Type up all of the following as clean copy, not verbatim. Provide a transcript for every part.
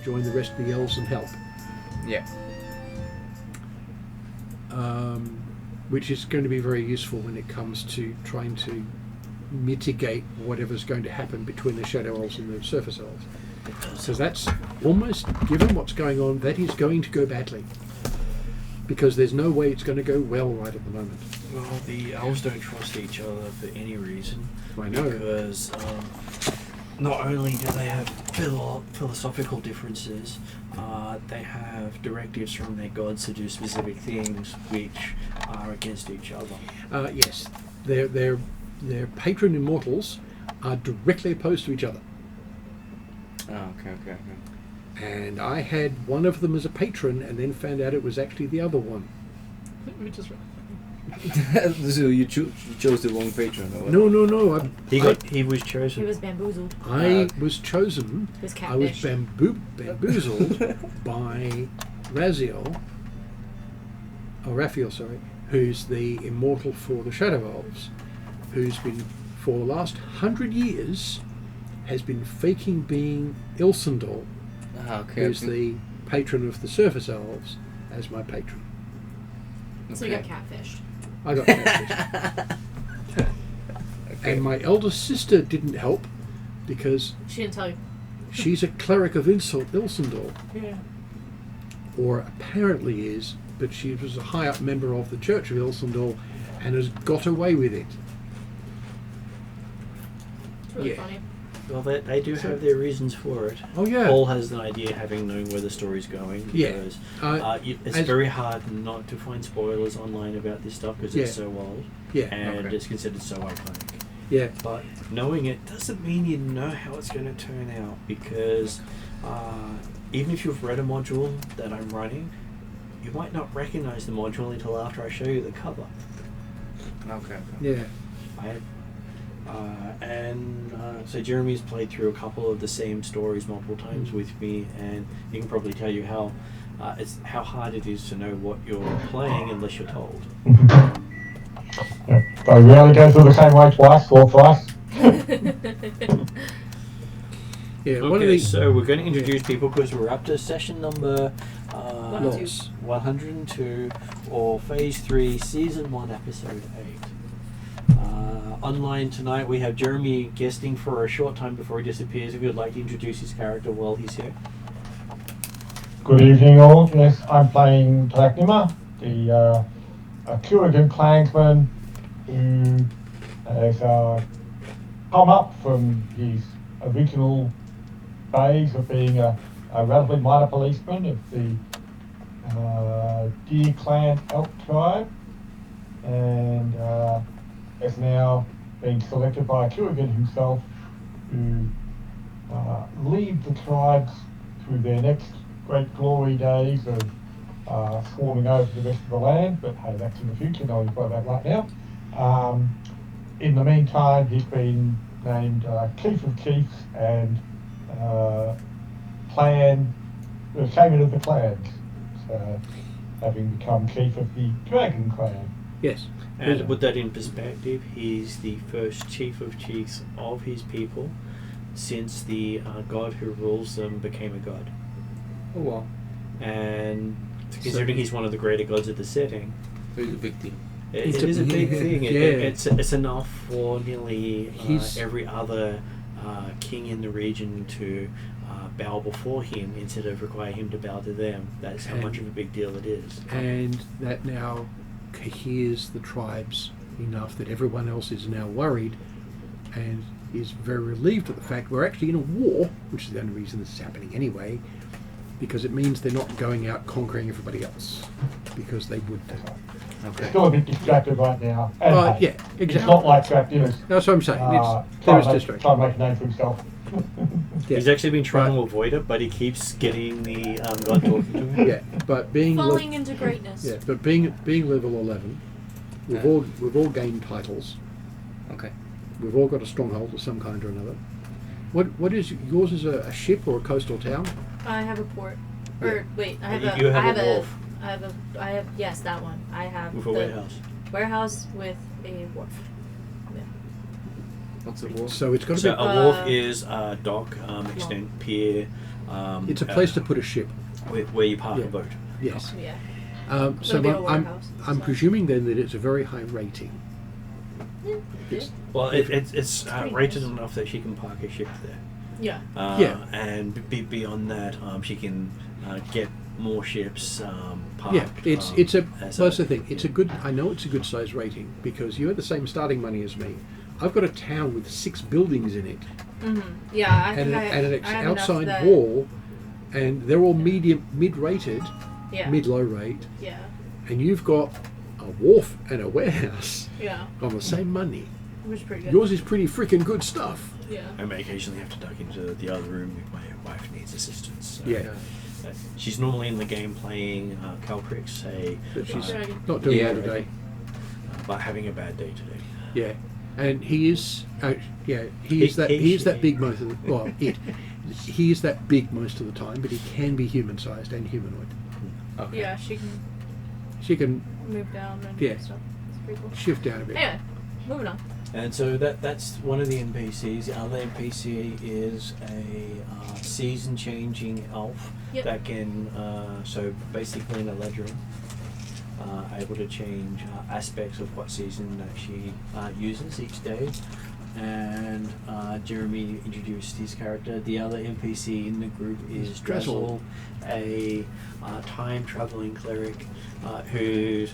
join the rest of the elves and help. Yeah. Which is going to be very useful when it comes to trying to mitigate whatever's going to happen between the Shadow Elves and the Surface Elves. So that's almost, given what's going on, that is going to go badly. Because there's no way it's going to go well right at the moment. Well, the elves don't trust each other for any reason. I know. Because not only do they have philosophical differences, they have directives from their gods to do specific things which are against each other. Yes, their patron Immortals are directly opposed to each other. Oh, okay. And I had one of them as a patron and then found out it was actually the other one. So you chose the wrong patron, or what? No. He was chosen. He was bamboozled. I was chosen. He was I was catfished. bamboozled by Raphael, who's the immortal for the Shadow Elves, who's been, for the last 100 years, has been faking being Ilsendal, who's the patron of the Surface Elves, as my patron. So you got catfished. I got catfished. And my eldest sister didn't help because She didn't tell you. she's a cleric of Ilsendal, Yeah. or apparently is, but she was a high-up member of the Church of Ilsendal and has got away with it. It's really Yeah. funny. Well, they do have their reasons for it. Oh yeah. Paul has an idea, having known where the story's going. Yeah. Because it's as- very hard not to find spoilers online about this stuff because it's Yeah. so old Yeah. and Okay. it's considered so iconic. Yeah. But knowing it doesn't mean you know how it's going to turn out, because even if you've read a module that I'm running, you might not recognize the module until after I show you the cover. Okay. Yeah. So Jeremy's played through a couple of the same stories multiple times with me, and he can probably tell you how hard it is to know what you're playing unless you're told. Yeah. They rarely go through the same way twice or thrice. Yeah. One of Okay, these. so we're going to introduce people because we're up to session number 102. 102, or Phase 3, Season 1, Episode 8. Online tonight we have Jeremy guesting for a short time before he disappears. If you'd like to introduce his character while he's here. Good evening all. Yes, I'm playing Tlaknima, the Atruaghin clansman who has come up from his original phase of being a relatively minor policeman of the Deer Clan elk tribe, and has now been selected by Atruaghin himself to lead the tribes through their next great glory days of swarming over the rest of the land. But hey, that's in the future, no one's got that right now. In the meantime, he's been named Chief of Chiefs and Shaman of the Clans, so having become Chief of the Dragon Clan. Yes. And to put that in perspective, he's the first Chief of Chiefs of his people since the god who rules them became a god. Oh wow. And considering he's one of the greater gods of the setting, It's a big deal. it It's is a big thing. Yeah. It's enough for nearly He's- every other king in the region to bow before him instead of require him to bow to them. That's how much of a big deal it is. And that now coheres the tribes enough that everyone else is now worried and is very relieved at the fact we're actually in a war, which is the only reason this is happening anyway, because it means they're not going out conquering everybody else, because they would do. Okay. Still a bit distracted right now. And Yeah, it's exactly. not like Dracula's That's what I'm saying. There trying is to distraction. make a name for himself. Yeah. He's actually been trying to avoid it, but he keeps getting the god talking to him. Yeah, but being Falling into greatness. yeah, but being level 11, we've all gained titles. Okay. We've all got a stronghold of some kind or another. What is yours? Is a ship or a coastal town? I have a port. Yeah. Or wait, I have You a. have I a have wharf. I have yes, that one. I have With the a warehouse. warehouse with a wharf. What's the war? So it's got to So be. a wharf is a dock, extent pier, It's a place to put a ship. where you park Yeah. a boat. Yes. Yeah. So It'll be a I'm warehouse, I'm so. presuming then that it's a very high rating. Yeah. Well, it's pretty rated nice. enough that she can park a ship there. Yeah. Yeah. And beyond that, she can get more ships parked. Yeah, it's a as that's the thing. It's a good. I know it's a good size rating because you have the same starting money as me. I've got a town with 6 buildings in it Yeah, I and think an I have enough outside that, wall, and they're all mid-rated, Yeah. mid-low rate, Yeah. and you've got a wharf and a warehouse Yeah. on the same money. Which is pretty good. Yours is pretty freaking good stuff. Yeah. I may occasionally have to duck into the other room if my wife needs assistance. So, Yeah. she's normally in the game playing Calprix, But she's Dragon. not doing Yeah, that today. but having a bad day today. Yeah, and he is. He is that big most of the. Well, he is that big most of the time, but he can be human-sized and humanoid. Okay. Yeah, she can She can move down and Yeah. stuff. It's pretty cool. shift down a bit. Anyway, moving on. And so that's one of the NPCs. The other NPC is a season-changing elf Yep. that can, so basically in a ledger, able to change aspects of what season that she uses each day. And Jeremy introduced his character. The other NPC in the group is Drizzle. a time-traveling cleric who's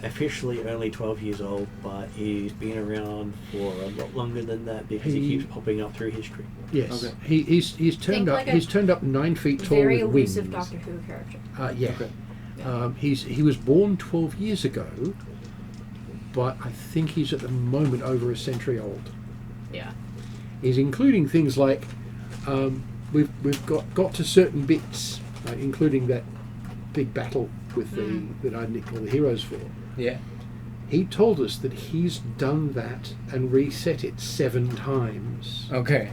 officially only 12 years old, but he's been around for a lot longer than that because he He- keeps popping up through history. Yes, Okay. he's turned Think up. like a He's turned up 9 feet tall Very with wings. elusive Doctor Who character. Yeah. Okay. He was born 12 years ago, but I think he's at the moment over a century old. Yeah. He's including things like we've got to certain bits, including that big battle with that I nicked all the heroes for. Yeah. He told us that he's done that and reset it 7 times Okay.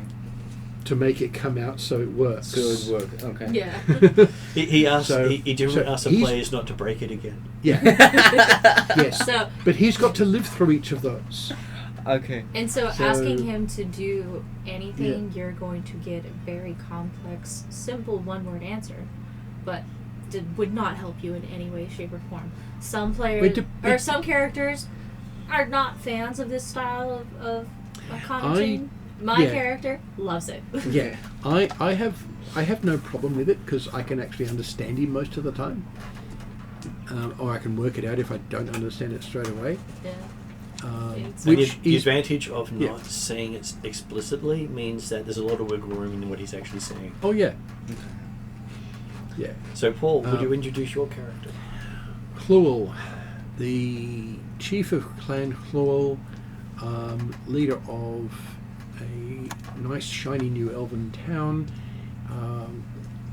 to make it come out so it works. Good work. Okay. Yeah. He asks, So- he generally so asks the he's- players not to break it again. Yeah. Yes. So But he's got to live through each of those. Okay. So So- asking him to do anything, you're going to get a very complex, simple one-word answer, but would not help you in any way, shape, or form. Some players or some characters are not fans of this style of commenting. My yeah. character loves it. Yeah, I have no problem with it because I can actually understand him most of the time, or I can work it out if I don't understand it straight away. Yeah. It's- Which the is advantage of not yeah. saying it explicitly means that there's a lot of wiggle room in what he's actually saying. oh yeah, yeah. So, Paul, would you Um, introduce your character? Clewel, the chief of Clan Clewel, leader of a nice shiny new elven town,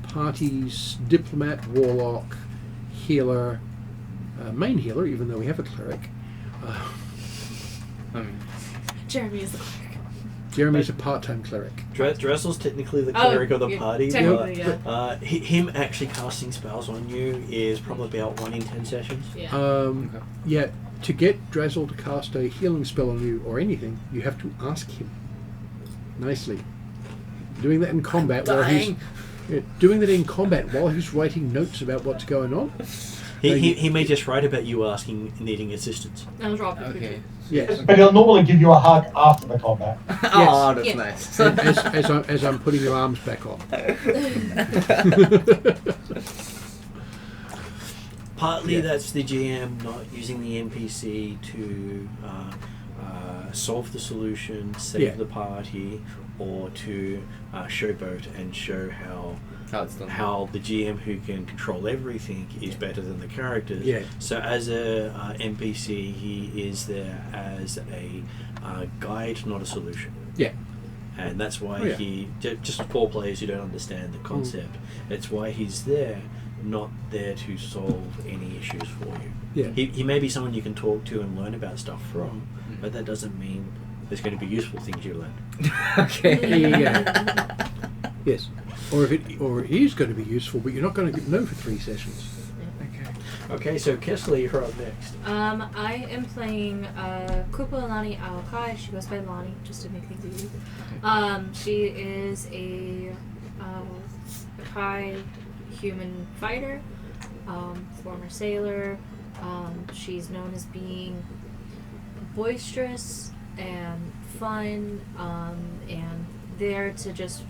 party's diplomat, warlock, healer, main healer, even though we have a cleric. Jeremy is the cleric. Jeremy's a part-time cleric. Dressel's technically the Oh, cleric of the yeah, party, technically, but yeah. him actually casting spells on you is probably about 1 in 10 sessions. Yeah. Okay. Yeah, to get Drazzle to cast a healing spell on you or anything, you have to ask him nicely. Doing that in combat doing that in combat while he's writing notes about what's going on. He may just write about you needing assistance. I'll drop it. Okay. Yes. But he'll normally give you a hug after the combat. Oh, that's Yeah. nice. And as I'm putting your arms back on. Partly Yeah. that's the GM not using the NPC to solve the solution, save Yeah. the party, or to showboat and show How it's done. how the GM who can control everything is better than the characters. Yeah. So as a NPC, he is there as a guide, not a solution. Yeah. And that's why Oh, yeah. he just for players who don't understand the concept. It's why he's there, not there to solve any issues for you. Yeah. He may be someone you can talk to and learn about stuff from, but that doesn't mean there's going to be useful things you learn. Okay. Yeah. Yes. Or it is going to be useful, but you're not going to know for 3 sessions. Okay, so Kessler, you're up next. I am playing Kupo Lani Aokai. She goes by Lani, just to make things easy. She is a Makai human fighter, former sailor. She's known as being boisterous and fun, and there to just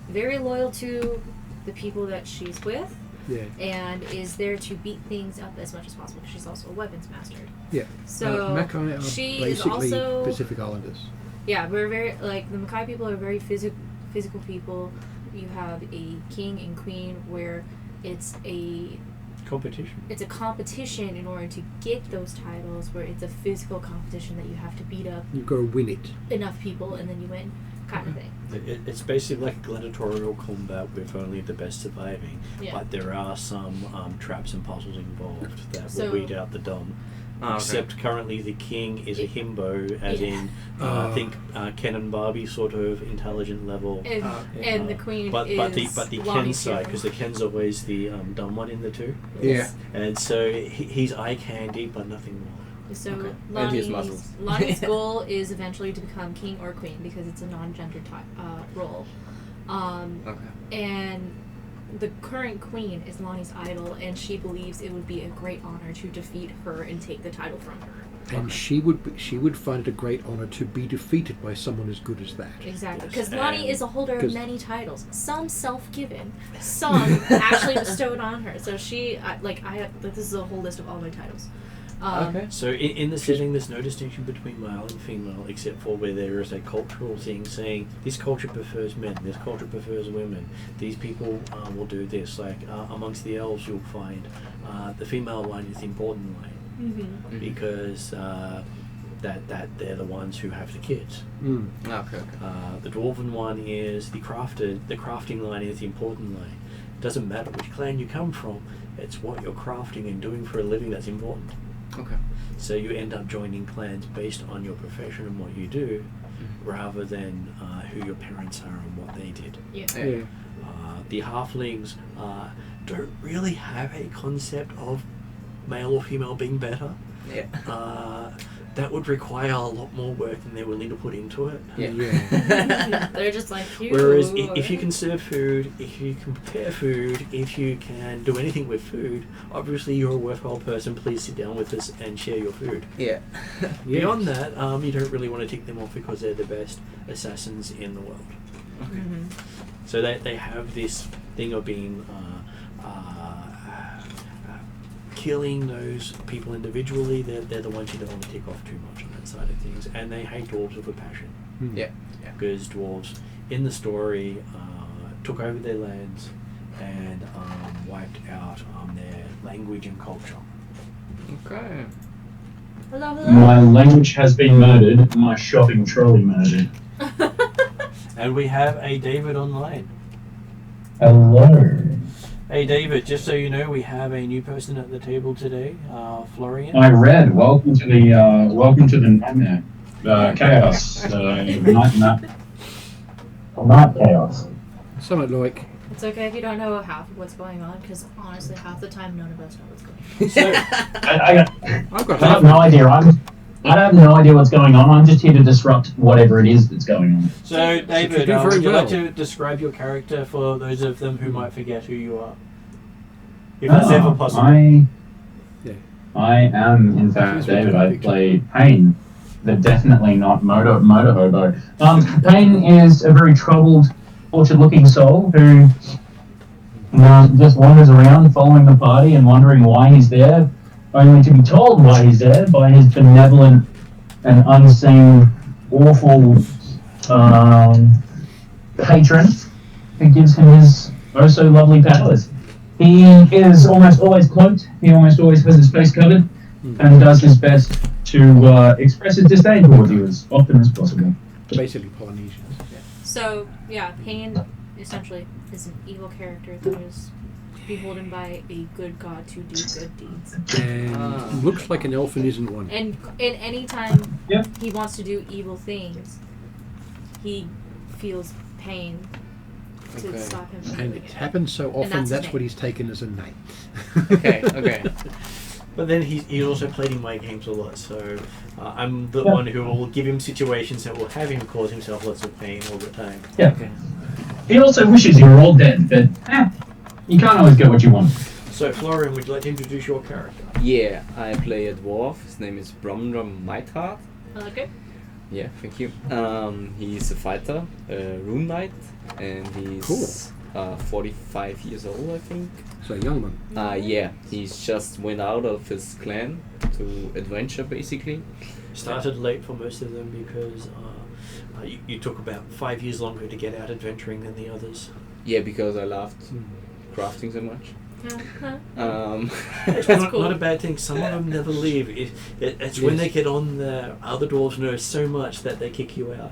very loyal to the people that she's with. Yeah. And is there to beat things up as much as possible because she's also a weapons master. Yeah. So Makai are she is basically also Pacific Islanders. Yeah, we're very like the Makai people are very physical people. You have a king and queen where it's a competition. It's a competition in order to get those titles, where it's a physical competition that you have to beat up. You've got to win it. Enough people, and then you win, kind of thing. It's basically like a gladiatorial combat with only the best surviving. Yeah. But there are some traps and puzzles involved that So- will weed out the dumb. Okay. Except currently the king is a himbo, as in, I think Ken and Barbie sort of intelligent level. And the queen but is the Ken Lonnie's side, hero. because the Ken's always the dumb one in the two. Yeah. And so he's eye candy, but nothing more. So Okay. And he has Lonnie's, muscles. Lonnie's goal is eventually to become king or queen because it's a non-gender role. Okay. And the current queen is Lonnie's idol, and she believes it would be a great honor to defeat her and take the title from her. And she would find it a great honor to be defeated by someone as good as that. Exactly, Yes, because Lonnie and- is a holder of 'cause- many titles. Some self-given, some actually bestowed on her. So this is a whole list of all my titles. Okay. So in the setting, there's no distinction between male and female, except for where there is a cultural thing saying this culture prefers men, this culture prefers women. These people will do this. Like amongst the elves, you'll find the female line is the important line Mm-hmm. because that they're the ones who have the kids. Mm. Okay. The dwarven one is the crafting line is the important line. It doesn't matter which clan you come from, it's what you're crafting and doing for a living that's important. Okay. So you end up joining clans based on your profession and what you do, rather than who your parents are and what they did. Yeah. Yeah. The halflings don't really have a concept of male or female being better. Yeah. That would require a lot more work than they're willing to put into it. Yeah. They're just like, Whereas if you can serve food, if you can prepare food, if you can do anything with food, obviously you're a worthwhile person. Please sit down with us and share your food. Yeah. Beyond that, you don't really want to tick them off because they're the best assassins in the world. Mm-hmm. So they have this thing of being killing those people individually. They're the ones you don't want to tick off too much on that side of things, and they hate dwarves with a passion. Mm. Yeah. Because dwarves in the story took over their lands and wiped out their language and culture. Okay. Hello. My language has been murdered, my shopping trolley murdered. And we have a David online. Hello. Hey David, just so you know, we have a new person at the table today, Florian. I read. Welcome to the nightmare. Chaos. Not chaos. Something like It's okay if you don't know half of what's going on, because honestly, half the time, none of us know what's going on. So, I've got I have no idea. I have no idea what's going on. I'm just here to disrupt whatever it is that's going on. so David, do very would you like well. to describe your character for those of them who might forget who you are? If that's ever possible. I am, in fact, David. I play Payne, but definitely not Motor Hobo. Payne is a very troubled, tortured-looking soul who just wanders around following the party and wondering why he's there, only to be told why he's there by his benevolent and unseen, awful patron who gives him his oh-so-lovely powers. He is almost always cloaked, he almost always has his face covered, and does his best to express his disdain towards you as often as possible. basically Polynesians. So, yeah, Pain essentially is an evil character that is beholden by a good god to do good deeds. And looks like an elf and isn't one. And any time Yep. he wants to do evil things, he feels pain to Okay. stop him from And doing it it. happens so often, that's that's his what name. he's taken as a name. Okay. But then he's also played in my games a lot, so I'm the one who will give him situations that will have him cause himself lots of pain all the time. Yeah. Okay. He also wishes you were all dead, but you can't always get what you want. So, Florian, would you like to introduce your character? Yeah, I play a dwarf. His name is Bromdrum. Okay. Yeah, thank you. He's a fighter, a rune knight, and he's 45 years old, I think. So young one. Yeah, he's just went out of his clan to adventure, basically. Started late for most of them because you took about 5 years longer to get out adventuring than the others. Yeah, because I loved crafting so much. It's not a bad thing. Some of them never leave. It's when they get on the other dwarves' nerves so much that they kick you out.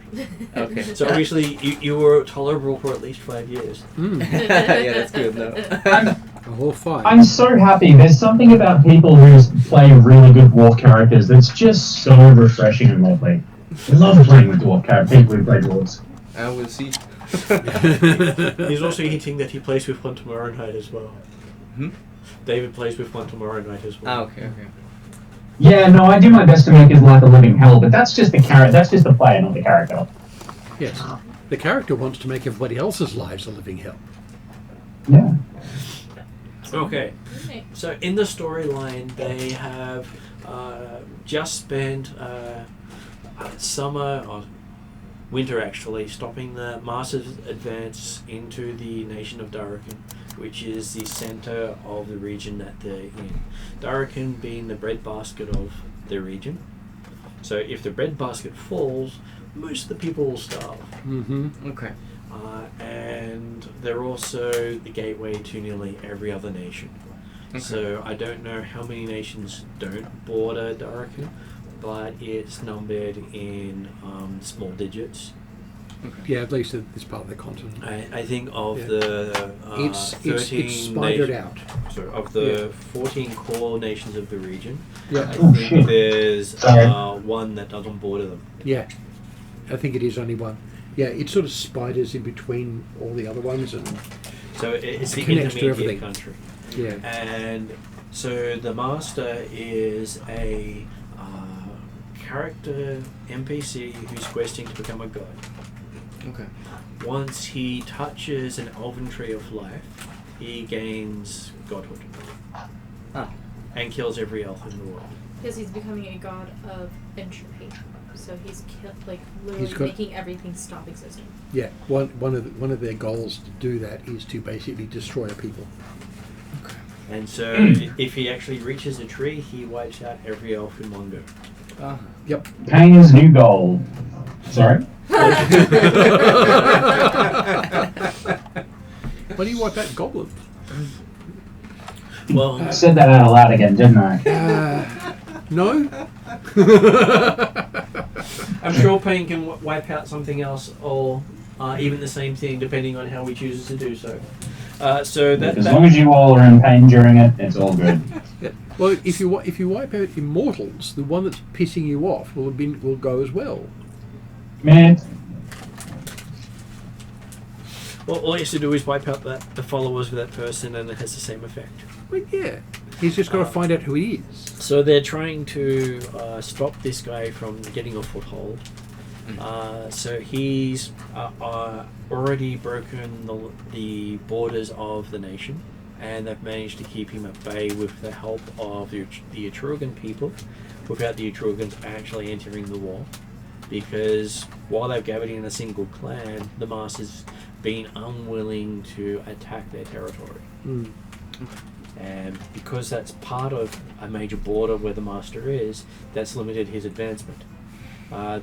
Okay. So obviously you were tolerable for at least 5 years. Yeah, that's good. No. A whole 5. I'm so happy. There's something about people who play really good dwarf characters that's just so refreshing and lovely. I love playing with dwarf characters. People who play dwarves. I will see. He's also hinting that he plays with one tomorrow night as well. David plays with one tomorrow night as well. Okay. Yeah, no, I do my best to make his life a living hell, but that's just the character. That's just the player, not the character. Yes. The character wants to make everybody else's lives a living hell. Yeah. Okay. So in the storyline, they have just spent summer or winter actually stopping the massive advance into the nation of Darachin, which is the center of the region that they're in. Darachin being the breadbasket of the region. So if the breadbasket falls, most of the people will starve. Mm-hmm. Okay. And they're also the gateway to nearly every other nation. Okay. So I don't know how many nations don't border Darachin, but it's numbered in small digits. Yeah, at least at this part of the continent. I think of the It's 13 spidered out. So of the 14 core nations of the region, Yeah. I Oh, think shit. there's Sorry. one that doesn't border them. Yeah. I think it is only one. Yeah, it sort of spiders in between all the other ones, and So it's the Connects to intermediate everything. country. yeah. And so the master is a character NPC who's questing to become a god. Okay. Once he touches an elven tree of life, he gains godhood. And kills every elf in the world. Because he's becoming a god of entropy. So he's literally He's got- making everything stop existing. Yeah, one of their goals to do that is to basically destroy a people. And so if he actually reaches a tree, he wipes out every elf in one go. Yep. Pain's new goal. Sorry? Why do you wipe out goblins? Well, I said that out loud again, didn't I? No. I'm sure Payne can wipe out something else or even the same thing depending on how he chooses to do so. As long as you all are in pain during it, it's all good. Yeah. Well, if you wipe out Immortals, the one that's pissing you off will go as well. Man, Well, all he has to do is wipe out the followers of that person and it has the same effect. Well, yeah. He's just got to find out who he is. So they're trying to stop this guy from getting a foothold. So he's already broken the borders of the nation, and they've managed to keep him at bay with the help of the Atruaghin people, without the Atruaghins actually entering the war. Because while they've gathered in a single clan, the Master's been unwilling to attack their territory. Mm. And because that's part of a major border where the Master is, that's limited his advancement.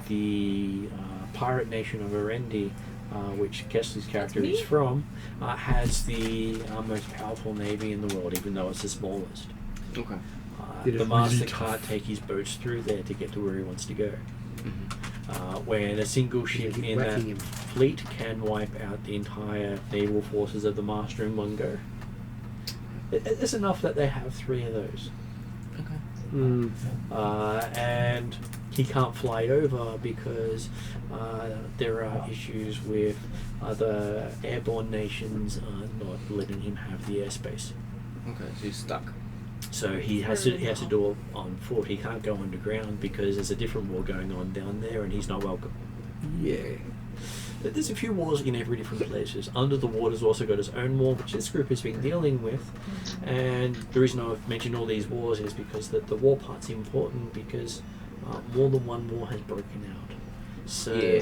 The pirate nation of Erendi, which Kessler's character is from, has the most powerful navy in the world, even though it's the smallest. Okay. It is The Master really can't tough. take his boats through there to get to where he wants to go. When a single ship keep in that whacking him. fleet can wipe out the entire naval forces of the Master in one go. It's enough that they have 3 of those. Okay. Mm. And he can't fly over because there are issues with other airborne nations not letting him have the airspace. Okay, so he's stuck. So he has to do it on foot. He can't go underground because there's a different war going on down there, and he's not welcome. Yeah. There's a few wars in every different places. Under the Water's also got its own war, which this group has been dealing with. And the reason I've mentioned all these wars is because the war part's important, because more than one war has broken out. So, Yeah,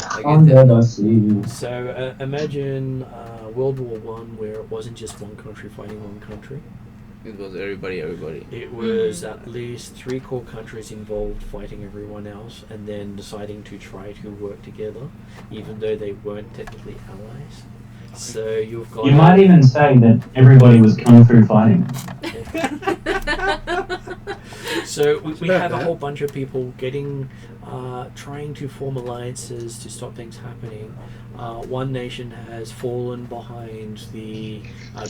so imagine World War One, where it wasn't just one country fighting one country. it was everybody. It was at least 3 core countries involved fighting everyone else, and then deciding to try to work together, even though they weren't technically allies. So you've got. You might even say that everybody was kung fu fighting. So we have a whole bunch of people trying to form alliances to stop things happening. One nation has fallen behind the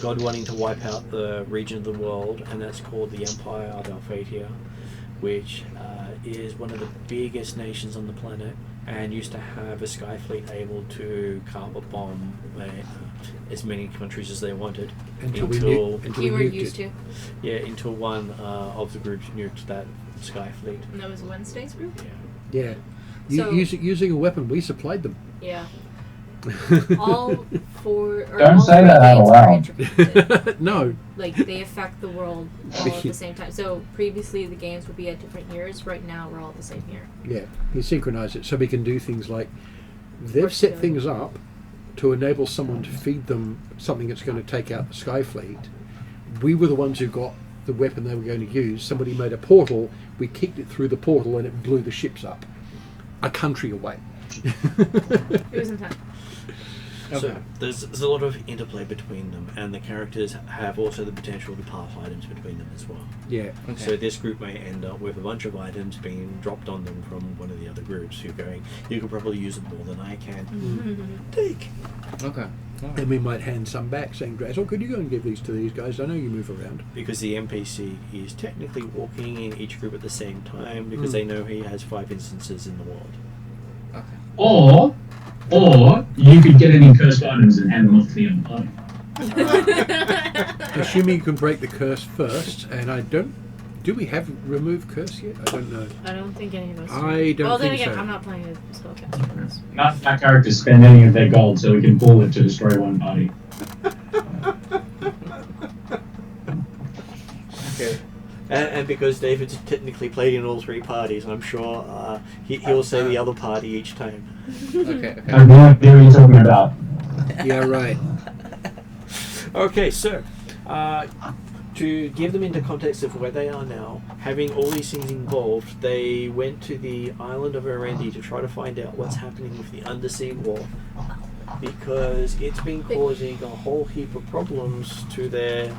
god wanting to wipe out the region of the world, and that's called the Empire of Alphatia, which is one of the biggest nations on the planet, and used to have a sky fleet able to carpet bomb as many countries as they wanted Until You were nuked used it. to. Yeah, until one of the groups nuked that sky fleet. And that was Wednesday's group? Yeah. Yeah. So- Using a weapon, we supplied them. Yeah. All four. Or Don't all say three that out games are loud. interconnected. No. Like, they affect the world all at the same time. So previously the games would be at different years. Right now we're all at the same year. Yeah. He synchronized it so we can do things like they've set things up to enable someone to feed them something that's going to take out the sky fleet. We were the ones who got the weapon they were going to use. Somebody made a portal. We kicked it through the portal and it blew the ships up. A country away. It was in time. So there's a lot of interplay between them, and the characters have also the potential to pass items between them as well. Yeah. Okay. So this group may end up with a bunch of items being dropped on them from one of the other groups who are going, you could probably use it more than I can. Take. Okay. And we might hand some back saying, Drazzle, could you go and give these to these guys? I know you move around. Because the NPC is technically walking in each group at the same time, because they know he has 5 instances in the world. Okay. Or you could get any cursed items and hand them off to the other party. Assuming you can break the curse first, and I don't... Do we have remove curse yet? I don't know. I don't think any of us. I don't well, then think again, so. I'm not playing a spellcaster for this. None of our characters spend any of their gold so we can pool it to destroy one party. Okay. And because David's technically played in all 3 parties, I'm sure he'll say the other party each time. Okay. I have no idea what you're talking about. Yeah, right. Okay, so to give them into context of where they are now, having all these things involved, they went to the island of Erendi to try to find out what's happening with the undersea war, because it's been causing a whole heap of problems to their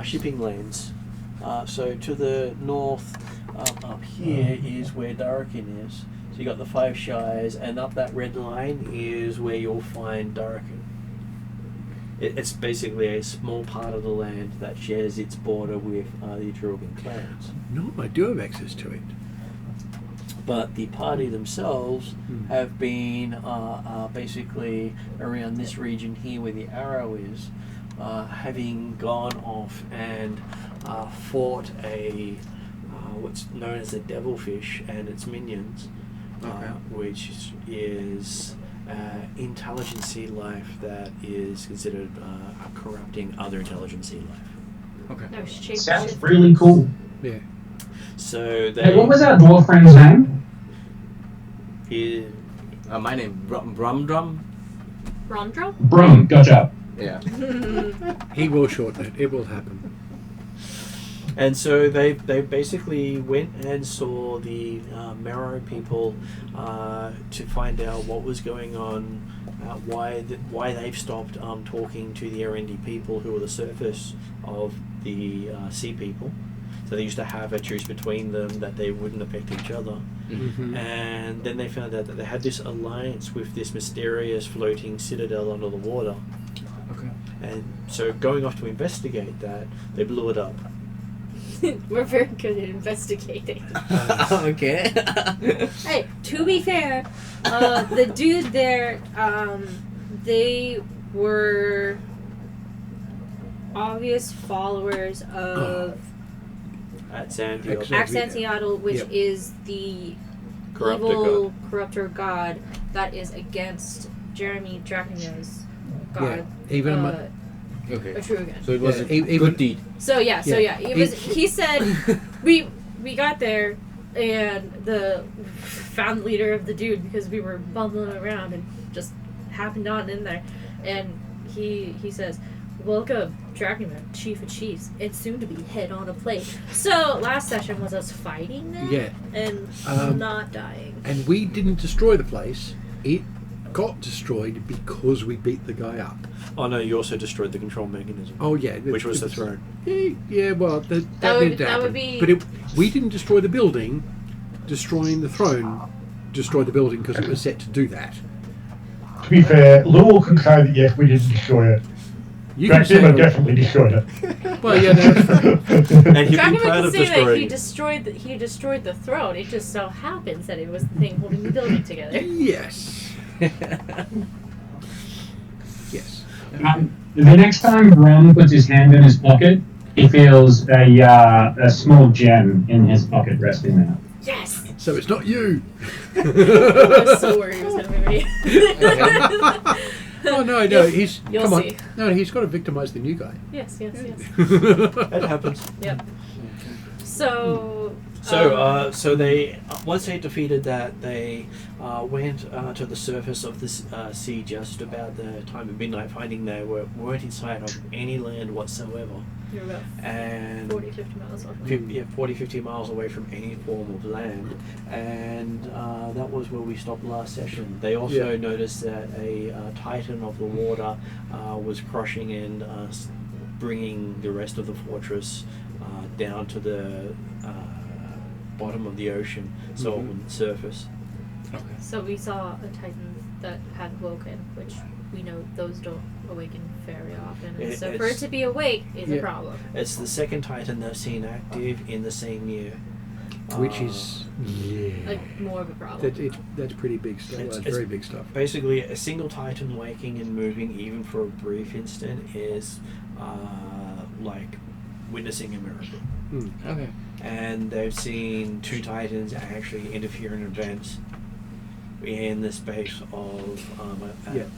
shipping lanes. So to the north, up here is where Darkin is. So you got the 5 Shires, and up that red line is where you'll find Darkin. It's basically a small part of the land that shares its border with the Atruaghin clans. No, I do have access to it. But the party themselves have been basically around this region here where the arrow is, having gone off and fought a what's known as a devilfish and its minions, which is intelligent sea life that is considered corrupting other intelligent sea life. Okay. No, shape Sounds shift. really cool. Yeah. So they. Hey, what was our dwarf friend's name? My name Brumdrum. Rondro? Brum, gotcha. Yeah. He will shorten it. It will happen. And so they basically went and saw the Marrow people to find out what was going on, why they've stopped talking to the Erendi people, who are the surface of the sea people. So they used to have a truce between them that they wouldn't affect each other. Mm-hmm. And then they found out that they had this alliance with this mysterious floating citadel under the water. Okay. And so going off to investigate that, they blew it up. We're very good at investigating. Okay. Hey, to be fair, the dude there, they were obvious followers of At Santiago. Axantiatl, which is the Corruptor evil corruptor god that is against Jeremy Dracono's god. Even Okay. Atruaghin. So it was a even- good deed. So it was. He said, we got there and the found the leader of the dude because we were bumbling around and just happened on in there, and he says, "Welcome, Dracula, Chief of Chiefs, and soon to be head on a plate." So last session was us fighting them, and not dying. And we didn't destroy the place. It got destroyed because we beat the guy up. Oh no, you also destroyed the control mechanism. Oh yeah, Which was the throne. Yeah, well, that would happen. be- But we didn't destroy the building. Destroying the throne destroyed the building because it was set to do that. To be fair, Lowell can say that yes, we didn't destroy it. You can say, Dracula definitely destroyed it. well, yeah, that's fair. And he'd be Dracula proud can of say that destroying it. he destroyed the throne. It just so happens that it was the thing holding the building together. Yes. Yes. The next time Bron puts his hand in his pocket, he feels a small gem in his pocket resting there. Yes. So it's not you. I was so worried it was going to be me. Oh no, he's You'll come see. on. No, he's got to victimize the new guy. Yes. That happens. Yep. So. So they once they defeated that, they went to the surface of the sea just about the time of midnight, finding they weren't in sight of any land whatsoever. You're about And 40, 50 miles off. 50 miles away from any form of land, and that was where we stopped last session. They also noticed that a titan of the water was crushing and bringing the rest of the fortress down to the bottom of the ocean, so it wouldn't surface. Okay. So we saw a titan that had woken, which we know those don't awaken very often. And so for it It's- to be awake is a problem. It's the second titan they've seen active in the same year. Which is Like more of a problem. that's pretty big stuff. It's- That's it's- very big stuff. Basically, a single titan waking and moving, even for a brief instant, is like witnessing a miracle. Okay. And they've seen two titans actually interfere in events in the space of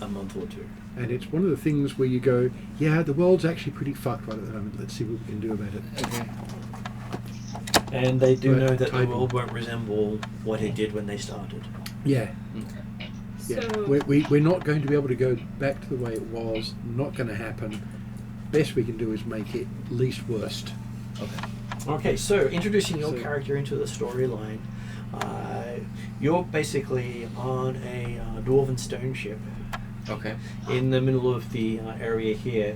a month or two. And it's one of the things where you go, yeah, the world's actually pretty fucked right at the moment. Let's see what we can do about it. Okay. And they do Right, know that the titan. world won't resemble what it did when they started. Yeah. Yeah. So We're not going to be able to go back to the way it was. Not going to happen. Best we can do is make it least worst. Okay, so introducing your So- character into the storyline, you're basically on a dwarven stone ship Okay. in the middle of the area here.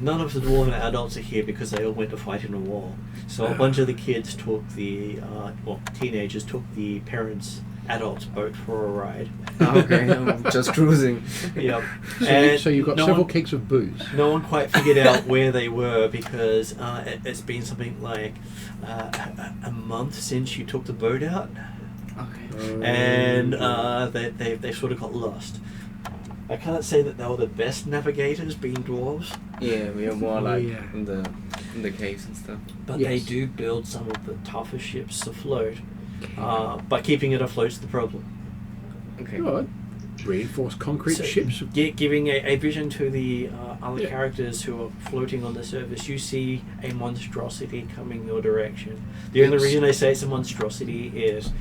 None of the dwarven adults are here because they all went to fight in a war. So a bunch of the kids took teenagers took the parents' adults' boat for a ride. Okay. I'm just cruising. Yep. So you've got no several one- kegs of booze. No one quite figured out where they were because it's been something like a month since you took the boat out, Okay. and they sort of got lost. I can't say that they were the best navigators, being dwarves, Yeah, we are more like Yeah. in the caves and stuff. but Yes. they do build some of the toughest ships to float. But keeping it afloat's the problem. Okay. Good. Reinforced concrete So, ships. Giving a vision to the other Yeah. characters who are floating on the surface, you see a monstrosity coming your direction. The only Yes. reason I say it's a monstrosity is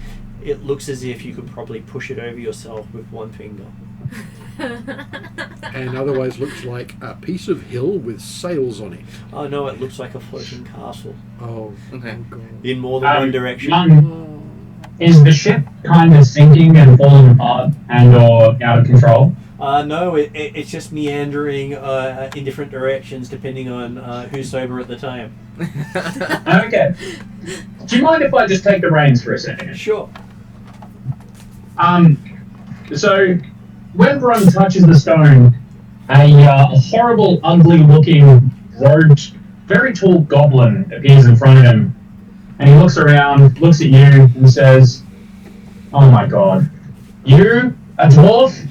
it looks as if you could probably push it over yourself with one finger. And otherwise looks like a piece of hill with sails on it. Oh no, it looks like a floating castle Oh, Okay. oh God. in more than one direction. Is the ship kind of sinking and falling apart and or out of control? No, it's just meandering in different directions depending on who's sober at the time. Okay. Do you mind if I just take the reins for a second? Sure. So when Bron touches the stone, a horrible, ugly-looking, robed, very tall goblin appears in front of him, and he looks around, looks at you, and says, "Oh my God, you, a dwarf?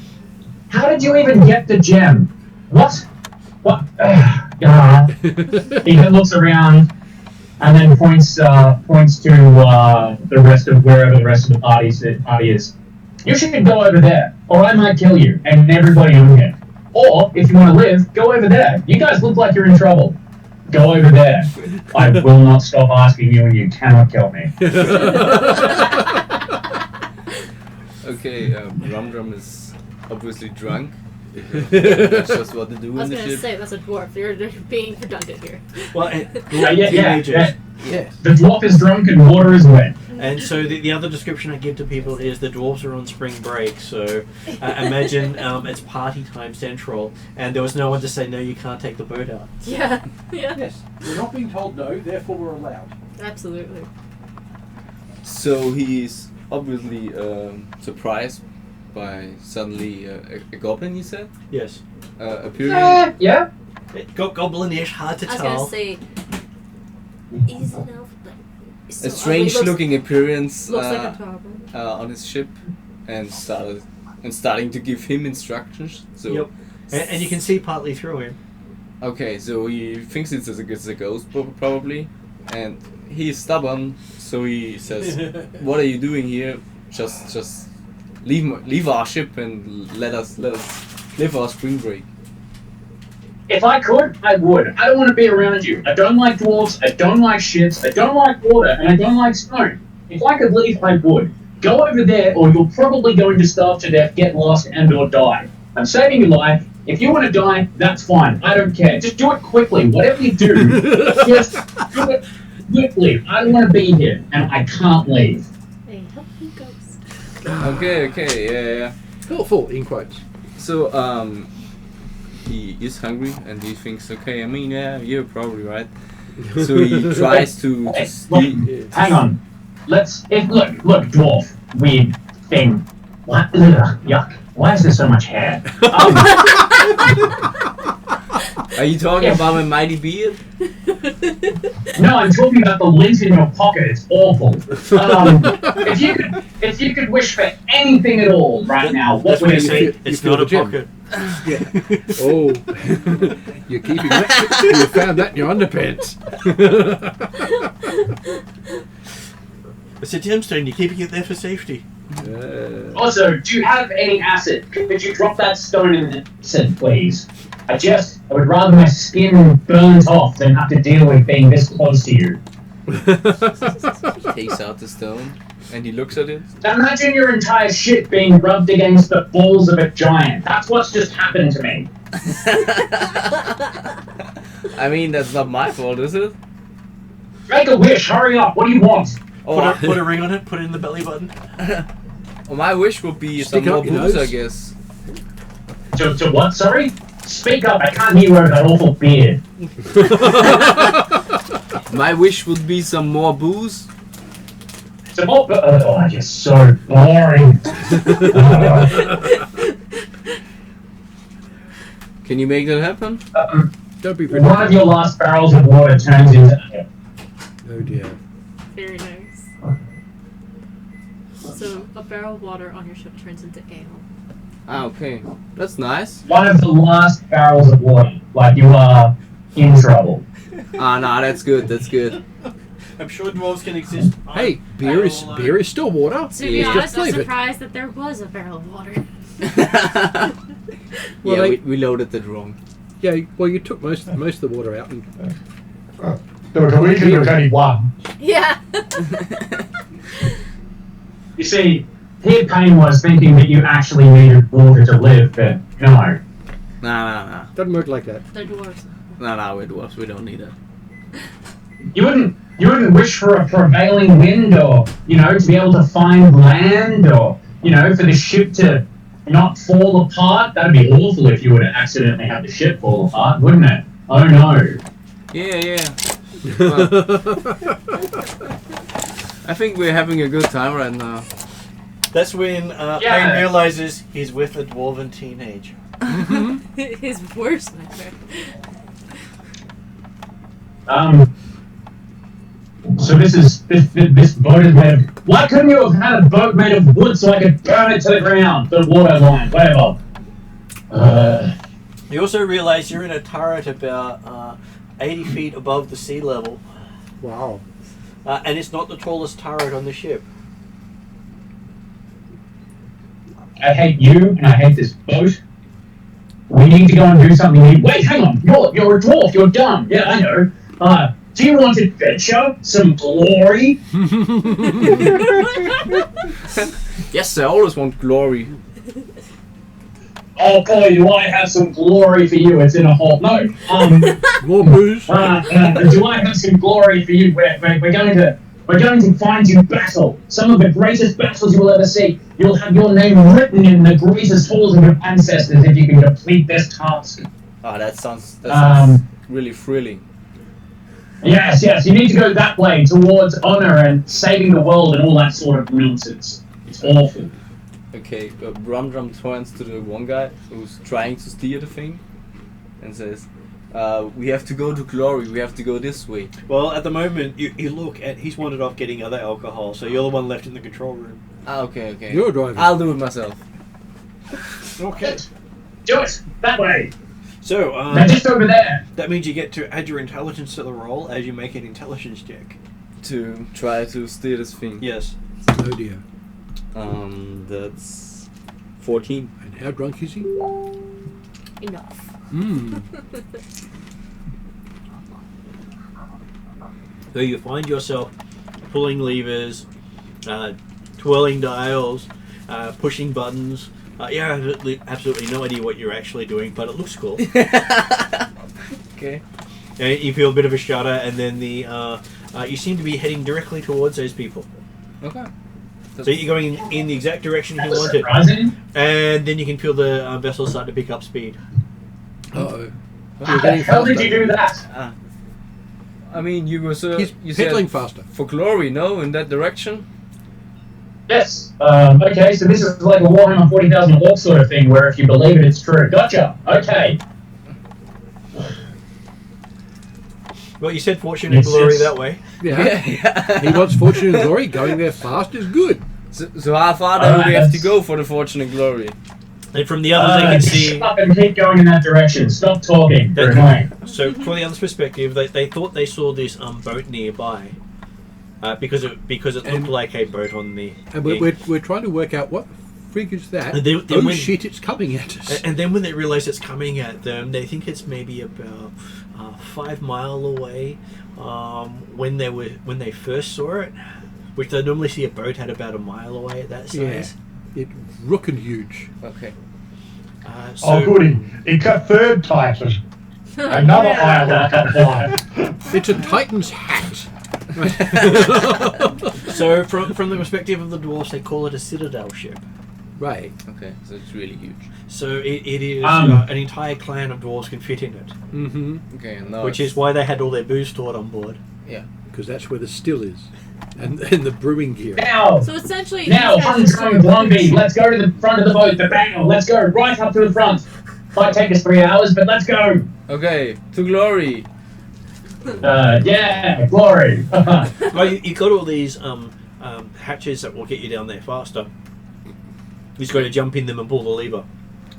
How did you even get the gem? What? What?" He then looks around, and then points to the rest of wherever the rest of the party is. You should go over there, or I might kill you and everybody on here. Or, if you want to live, go over there. You guys look like you're in trouble. Go over there. I will not stop asking you, and you cannot kill me. Okay, Rumdrum is obviously drunk. That's just what they do I was in the gonna ship. say that's a dwarf. You're being redundant here. Well, Yeah. Yeah. The dwarf is drunk and water is wet. And so the other description I give to people is the dwarves are on spring break. So imagine it's party time central, and there was no one to say no, you can't take the boat out. Yeah. Yeah. Yes, we're not being told no, therefore we're allowed. Absolutely. So he's obviously surprised by suddenly a goblin, you said? Yes. Appearing. Yeah. Goblin-ish, hard to I was tell. gonna say he's an elf, but A strange looking appearance looks like a goblin. on his ship and starting to give him instructions. So Yep. And you can see partly through him. okay, so he thinks it's a ghost probably, and he's stubborn. So he says, "What are you doing here? Just leave our ship and let us live our spring break." If I could, I would. I don't want to be around you. I don't like dwarves, I don't like ships, I don't like water, and I don't like stone. If I could leave, I would. Go over there, or you're probably going to starve to death, get lost, and or die. I'm saving your life. If you want to die, that's fine. I don't care. Just do it quickly. Whatever you do, just do it quickly. I don't want to be here, and I can't leave. A healthy ghost. Okay, yeah. Helpful, in quotes. So he is hungry and he thinks, okay, I mean, yeah, you're probably right. So he tries to Hey, just look, hang on. Look, dwarf, weird thing. What? Ugh, yuck. Why is there so much hair? Are you talking about my mighty beard? No, I'm talking about the lint in your pocket. It's awful. If you could wish for anything at all right now, what That's would what it you be? say. It's feel not a the gym. pocket. Oh, you're keeping that. You found that in your underpants. It's a gemstone. You're keeping it there for safety. Also, do you have any acid? Could you drop that stone in the acid, please? I would rather my skin burnt off than have to deal with being this close to you. He takes out the stone and he looks at it. Imagine your entire ship being rubbed against the balls of a giant. That's what's just happened to me. I mean, that's not my fault, is it? Make a wish, hurry up, what do you want? Oh, Put a ring on it. Put it in the belly button. well, my wish would be Stick some more up your booze, I nose. guess. To what, sorry? Speak up, I can't hear you over that awful beard. My wish would be some more booze. Some more, oh, you're so boring. Can you make that happen? Don't be One of your last barrels of water turns into... Oh dear. Very nice. So a barrel of water on your ship turns into ale. Ah, okay. That's nice. One of the last barrels of water. Like you are in trouble. Ah, nah, that's good, that's good. I'm sure dwarves can exist. Hey, beer is still water. To be It's honest, just I'm flavored. surprised that there was a barrel of water. Well, yeah, they- we loaded it wrong. Yeah, well, you took most of the water out, and There was a reason there was only one. Yeah. You see, here Payne was thinking that you actually needed water to live, but no. Nah. doesn't work like that. They're dwarves. Nah, we're dwarfs, we don't need it. You wouldn't wish for a prevailing wind or, to be able to find land or, for the ship to not fall apart. That'd be awful if you were to accidentally have the ship fall apart, wouldn't it? Oh no. Yeah. Well, I think we're having a good time right now. That's when Payne realizes he's with a dwarven teenager. His worst nightmare. So this boat is made of... Why couldn't you have had a boat made of wood so I could burn it to the ground? The water line, whatever. You also realize you're in a turret about 80 feet above the sea level. Wow. And it's not the tallest turret on the ship. I hate you, and I hate this boat. We need to go and do something. Wait, hang on. You're a dwarf. You're dumb. Yeah, I know. Do you want adventure? Some glory? Yes, I always want glory. Oh boy, do I have some glory for you. It's in a hole. No. More booze. Do I have some glory for you? We're going to find you battle. Some of the greatest battles you will ever see. You'll have your name written in the greatest halls of your ancestors if you can complete this task. Ah, that sounds really thrilling. Yes. You need to go that way towards honor and saving the world and all that sort of nonsense. It's awful. Okay, Rum turns to the one guy who's trying to steer the thing and says, we have to go to glory, we have to go this way. Well, at the moment, you look at, he's wandered off getting other alcohol, so you're the one left in the control room. Ah, okay. You're driving. I'll do it myself. Okay. Do it! That way! So, Now just over there! that means you get to add your intelligence to the roll as you make an intelligence check. To try to steer this thing. Yes. Oh dear. That's 14. And how drunk is he? Enough. So you find yourself pulling levers, twirling dials, pushing buttons. You have absolutely no idea what you're actually doing, but it looks cool. Okay. And you feel a bit of a shudder, and then you seem to be heading directly towards those people. Okay. So you're going in the exact direction you wanted, Surprising. and then you can feel the vessel start to pick up speed. Uh-oh. How the hell did you do that? I mean, you were He's you pedaling said faster. for glory, no, in that direction. Yes. Okay, so this is like a Warhammer 40,000 orc sort of thing, where if you believe it, it's true. Gotcha. Okay. Well, you said fortune and glory that way. Yeah. Yeah. He wants fortune and glory. Going there fast is good. So how far do we have to go for the fortune and glory? And from the others, they can see. Shut up and keep going in that direction. Stop talking. You're annoying. So, from the other's perspective, they thought they saw this boat nearby because it looked like a boat on the. And we're trying to work out what frig is that. And then oh when- shit! It's coming at us. And then when they realise it's coming at them, they think it's maybe about 5 mile away. When they first saw it, which they normally see a boat at about a mile away at that size. Yeah. It's rookin' huge. Okay. Oh, goody. It got third Titan. Another island got five. It's a Titan's hat. So from the perspective of the dwarves, they call it a citadel ship. Right. Okay. So it's really huge. So it is an entire clan of dwarves can fit in it, Mm-hmm. Okay. No. which is why they had all their booze stored on board. Yeah. Because that's where the still is, and the brewing gear. Now, So essentially, now, these guys just Hunter Blondie, let's go to the front of the boat, the bow. Let's go right up to the front. Might take us 3 hours, but let's go. Okay. To glory. Yeah, glory. Well, you got all these hatches that will get you down there faster. You just got to jump in them and pull the lever.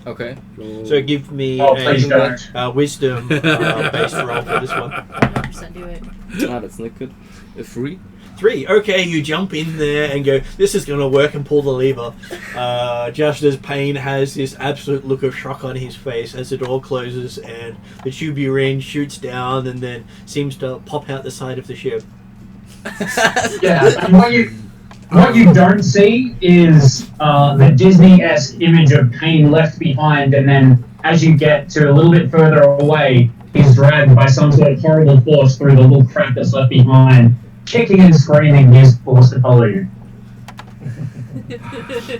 Okay. So give me Please don't. a wisdom based roll for this one. 100% do it. Ah, that's not good. A 3. 3. Okay, you jump in there and go, this is going to work, and pull the lever. Just as Payne has this absolute look of shock on his face as the door closes and the tube you're in shoots down and then seems to pop out the side of the ship. Yeah, and what you don't see is the Disney-esque image of Payne left behind, and then as you get to a little bit further away, he's dragged by some sort of horrible force through the little crack that's left behind. Kicking and screaming, he's forced to follow you.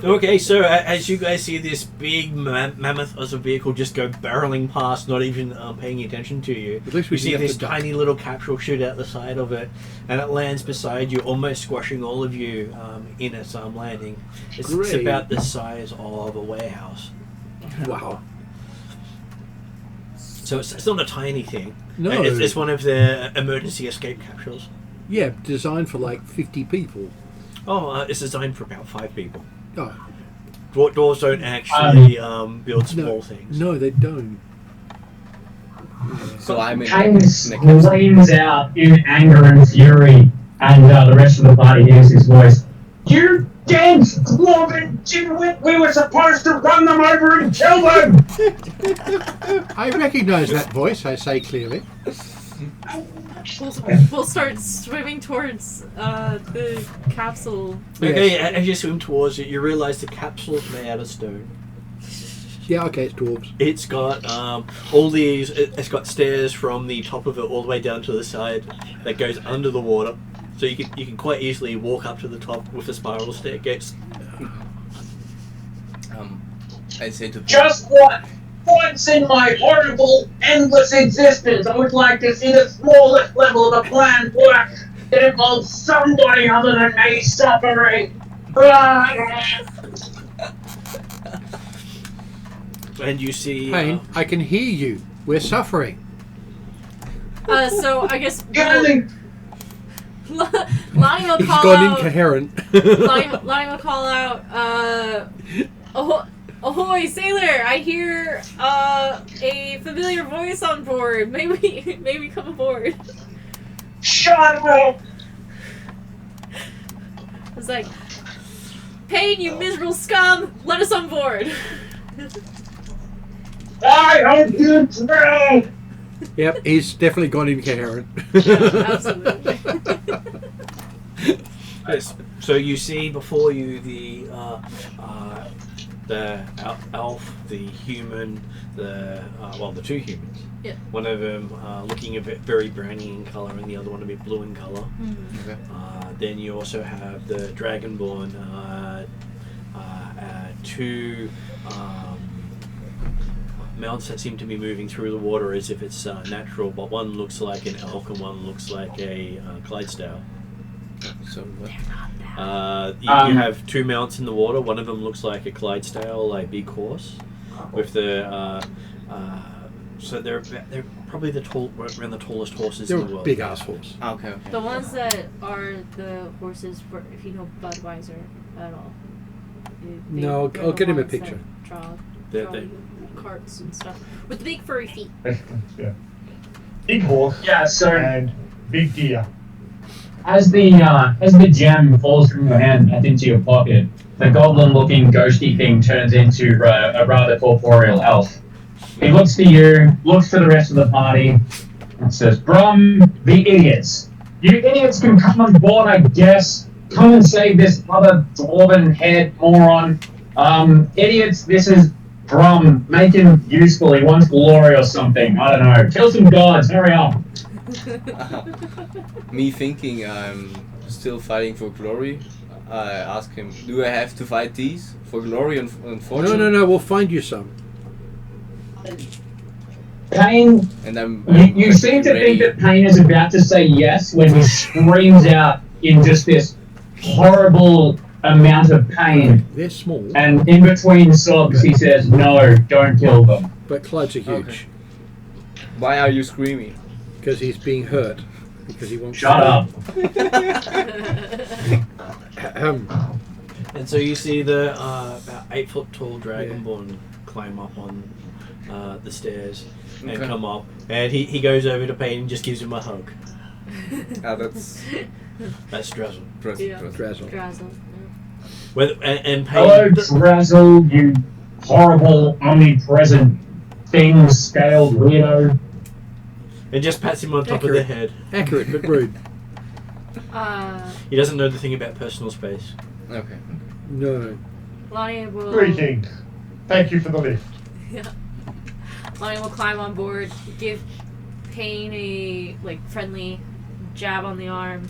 Okay, so as you guys see this big mammoth as a vehicle just go barreling past, not even paying attention to you, At least we you see have this to duck. tiny little capsule shoot out the side of it, and it lands beside you, almost squashing all of you in its landing. It's Great. about the size of a warehouse. Wow. So it's not a tiny thing. No. It's one of their emergency escape capsules. Yeah, designed for like 50 people. Oh, it's designed for about 5 people. Oh, Dwarves don't actually build small things. no, they don't. So I'm in. Payne in a screams out in anger and fury, and the rest of the party hears his voice. You Games, Dwarven, Jinwit, we were supposed to run them over and kill them! I recognise that voice, I say clearly. We'll start swimming towards the capsule. Okay, as you swim towards it, you realise the capsule's made out of stone. Yeah, okay, it's dwarves. It's got all these. It's got stairs from the top of it all the way down to the side that goes under the water, so you can quite easily walk up to the top with a spiral staircase. I say to Just once in my horrible, endless existence, I would like to see the smallest level of the plan work that involves somebody other than me suffering. And you see. Payne, I can hear you. We're suffering. So I guess Darling, Lonnie will He's call gone out. incoherent. Lonnie will call out. Ahoy, sailor! I hear a familiar voice on board. Maybe come aboard. shut up! It's like, Payne, you miserable scum! Let us on board. I hope you drown! Yep, he's definitely gone incoherent. Absolutely. Yes. So you see before you the elf, the human, the two humans. Yeah. One of them looking a bit very browny in color, and the other one a bit blue in color. Mm-hmm. Okay. Then you also have the dragonborn, two mounts that seem to be moving through the water as if it's natural, but one looks like an elk and one looks like a Clydesdale. So what? You have two mounts in the water. One of them looks like a Clydesdale, like big horse, with the so they're probably around the tallest horses They're in the a world. big ass horse. Okay. The ones that are the horses for, if you know Budweiser at all. No, they're I'll the get him a ones that picture. Draw They- carts and stuff with the big furry feet. Yeah. Big horse Yeah, so and big deer. as the gem falls from your hand back into your pocket, the goblin-looking ghosty thing turns into a rather corporeal elf. He looks to you, looks to the rest of the party, and says, "Brom, the idiots. You idiots can come on board, I guess. Come and save this other dwarven head moron. Idiots, this is Brom. Make him useful. He wants glory or something. I don't know. Kill some gods. Hurry up." Me thinking I'm still fighting for glory, I ask him, do I have to fight these for glory and fortune? No, we'll find you some. Payne, And I'm you seem to ready. think that Payne is about to say yes when he screams out in just this horrible amount of pain. They're small, And in between sobs, he says, "No, don't kill them." but Clyde's are huge. Okay. Why are you screaming? Because he's being hurt. Because he wants Shut up. And so you see the about 8 foot tall dragonborn climb up on the stairs and Okay. come up, and he goes over to Payne and just gives him a hug. That's That's Drazzle. present. Yeah. Drazzle. Drazzle. And Hello, Payne. Drazzle, you horrible, omnipresent, thing-scaled weirdo. And just pats him on top of the head. Accurate, but rude. He doesn't know the thing about personal space. Okay. No. Lonnie will. Greetings. Thank you for the lift. Yeah. Lonnie will climb on board, give Payne a friendly jab on the arm,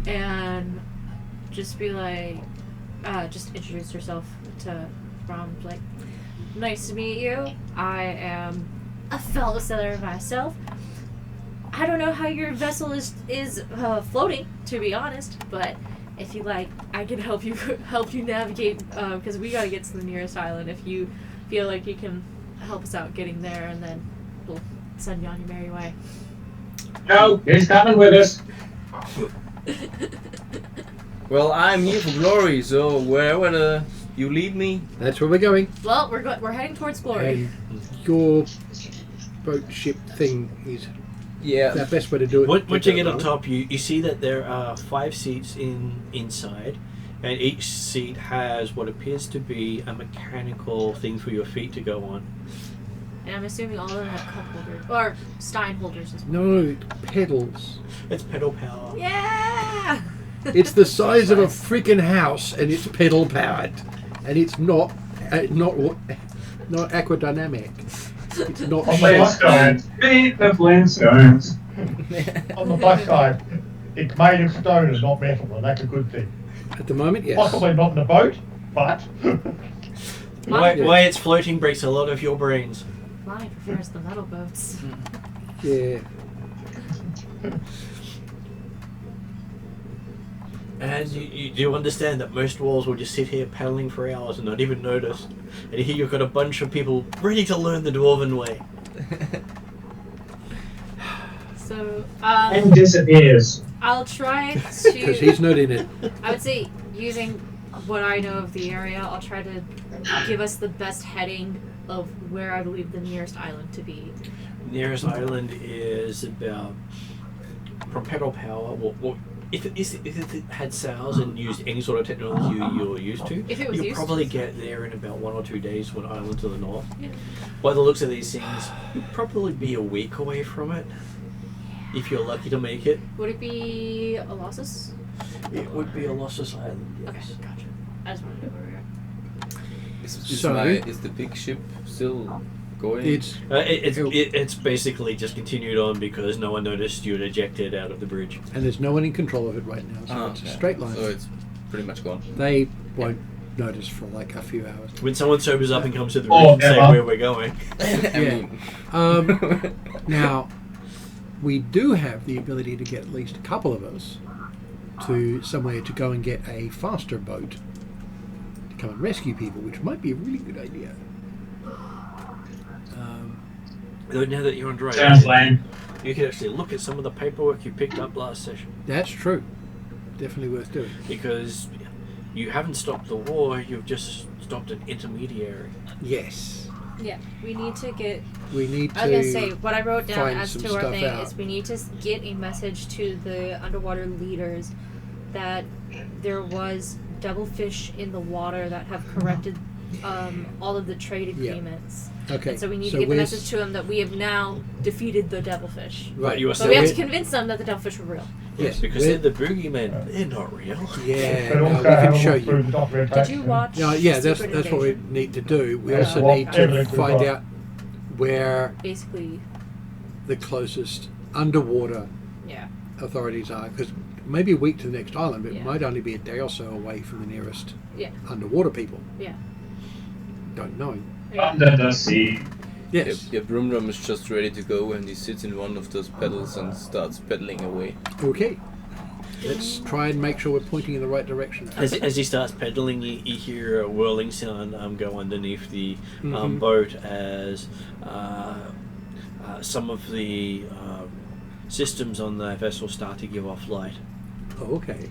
and just be like, just introduce herself to Rom. Like, nice to meet you. I am a fellow sailor myself. I don't know how your vessel is floating, to be honest, but if you like, I can help you navigate, because we gotta get to the nearest island. If you feel like you can help us out getting there, and then we'll send you on your merry way. No, he's coming with us. Well, I'm here for glory, so wherever you lead me. That's where we're going. Well, we're heading towards glory. And your boat ship thing is Yeah. the best way to do it. Once you get on top, you see that there are 5 seats inside, And each seat has what appears to be a mechanical thing for your feet to go on. And I'm assuming all of them have cup holders or stein holders as well. No, pedals. It's pedal power. Yeah. It's the size of a freaking house, and it's pedal powered, and it's not aquadynamic. It's not. On the plus side, Beat the Flintstones. on the plus side, it's made of stone and not metal, and that's a good thing. At the moment, yes. Possibly not in a boat, but The way it's floating breaks a lot of your brains. Mine prefers the metal boats. Yeah. And you do understand that most walls will just sit here paddling for hours and not even notice. And here you've got a bunch of people ready to learn the Dwarven way. So, And disappears. I'll try Because to. he's not in it. I would say, using what I know of the area, I'll try to give us the best heading of where I believe the nearest island to be. Nearest island is about, from pedal power, well, if it had sails and used any sort of technology you're used to, If it was you'd used probably to. get there in about 1 or 2 days to an island to the north. Yeah. By the looks of these things, you'd probably be a week away from it, if you're lucky to make it. Would it be Olossus? It would be a Lossus Island, yes. Okay, gotcha. I just wanted to know where we were. Is the big ship still going? It's It's basically just continued on because no one noticed you had ejected out of the bridge. and there's no one in control of it right now, so it's a straight line. So it's pretty much gone. They won't notice for like a few hours. When someone sobers up and comes to the Oh, bridge and say Emma. where we're going. I Yeah. mean, Now, we do have the ability to get at least a couple of us to somewhere to go and get a faster boat to come and rescue people, which might be a really good idea. Now that you're on Drake, Sounds lame. you can actually look at some of the paperwork you picked up last session. That's true. Definitely worth doing. Because you haven't stopped the war, you've just stopped an intermediary. Yes. Yeah, we need to get. We need to. I was gonna say what I wrote down find as some to our stuff thing out. is we need to get a message to the underwater leaders that there was devilfish in the water that have corrupted all of the trade Yeah. agreements. Okay. And so we need to get the message to them that we have now defeated the devilfish. Right. You are But still we have we're- to convince them that the devilfish were real. Yes, because we're- they're the boogeymen. They're not real. Yeah. but No, also we have can a show look through you. the documentation. Did you watch? No, yeah, that's Secret what we Invasion? need to do. We Yeah. also Well, need to evidence we've find got. out where Basically, the closest underwater yeah. authorities are, because maybe a week to the next island, but Yeah. it might only be a day or so away from the nearest Yeah. underwater people. Yeah. Don't know. Under the sea. Yes. Yeah, Brum Rum is just ready to go, and he sits in one of those pedals and starts pedaling away. Okay. Let's try and make sure we're pointing in the right direction. As he starts pedaling, you hear a whirling sound go underneath the Mhm. boat as some of the systems on the vessel start to give off light. Oh, okay.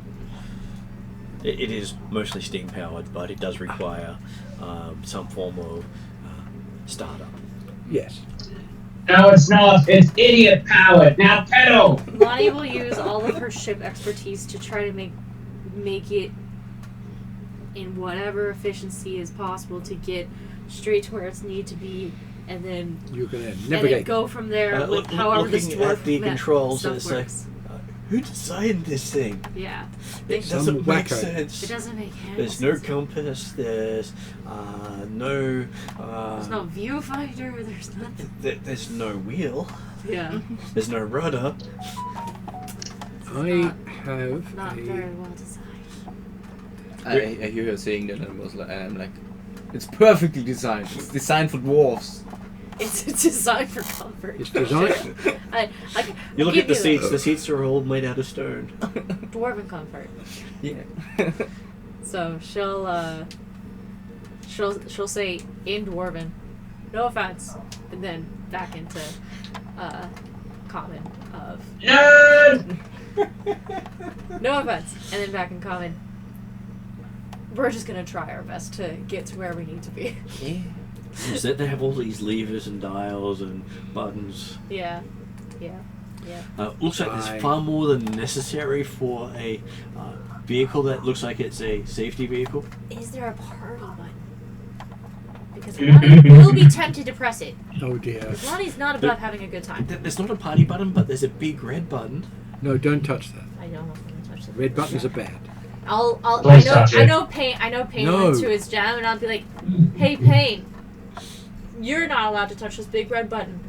It is mostly steam powered, but it does require some form of startup. Yes. No, it's not. It's idiot powered. Now pedal. Lonnie will use all of her ship expertise to try to make it in whatever efficiency is possible to get straight to where it's need to be, and then You're going to and then navigate. go from there with Look- however this looking at dwarf the controls, stuff it's like, works. who designed this thing? Yeah, It Some doesn't make wacko. sense. it doesn't make any There's no sense. compass. There's no. There's no viewfinder. There's nothing. There's no wheel. Yeah, There's no rudder. I have not a... very well designed. I hear her saying that, and I'm like, it's perfectly designed. It's designed for dwarves. It's designed for comfort. It's designed... I You look give at the you seats. The seats are all made out of stone. dwarven comfort. Yeah. So she'll say in dwarven, no offense, and then back into common of Nerd. no offense, and then back in common. We're just gonna try our best to get to where we need to be. Yeah. Is that they have all these levers and dials and buttons. Yeah. Looks like there's Aye. far more than necessary for a vehicle that looks like it's a safety vehicle. Is there a party button? Because Lonnie will be tempted to press it. Oh dear. Because Lonnie's not above having a good time. There's not a party button, but there's a big red button. No, don't touch that. I don't want to touch the Red buttons are bad. Don't I know Payne No. went to his jam, and I'll be like, hey Payne, you're not allowed to touch this big red button.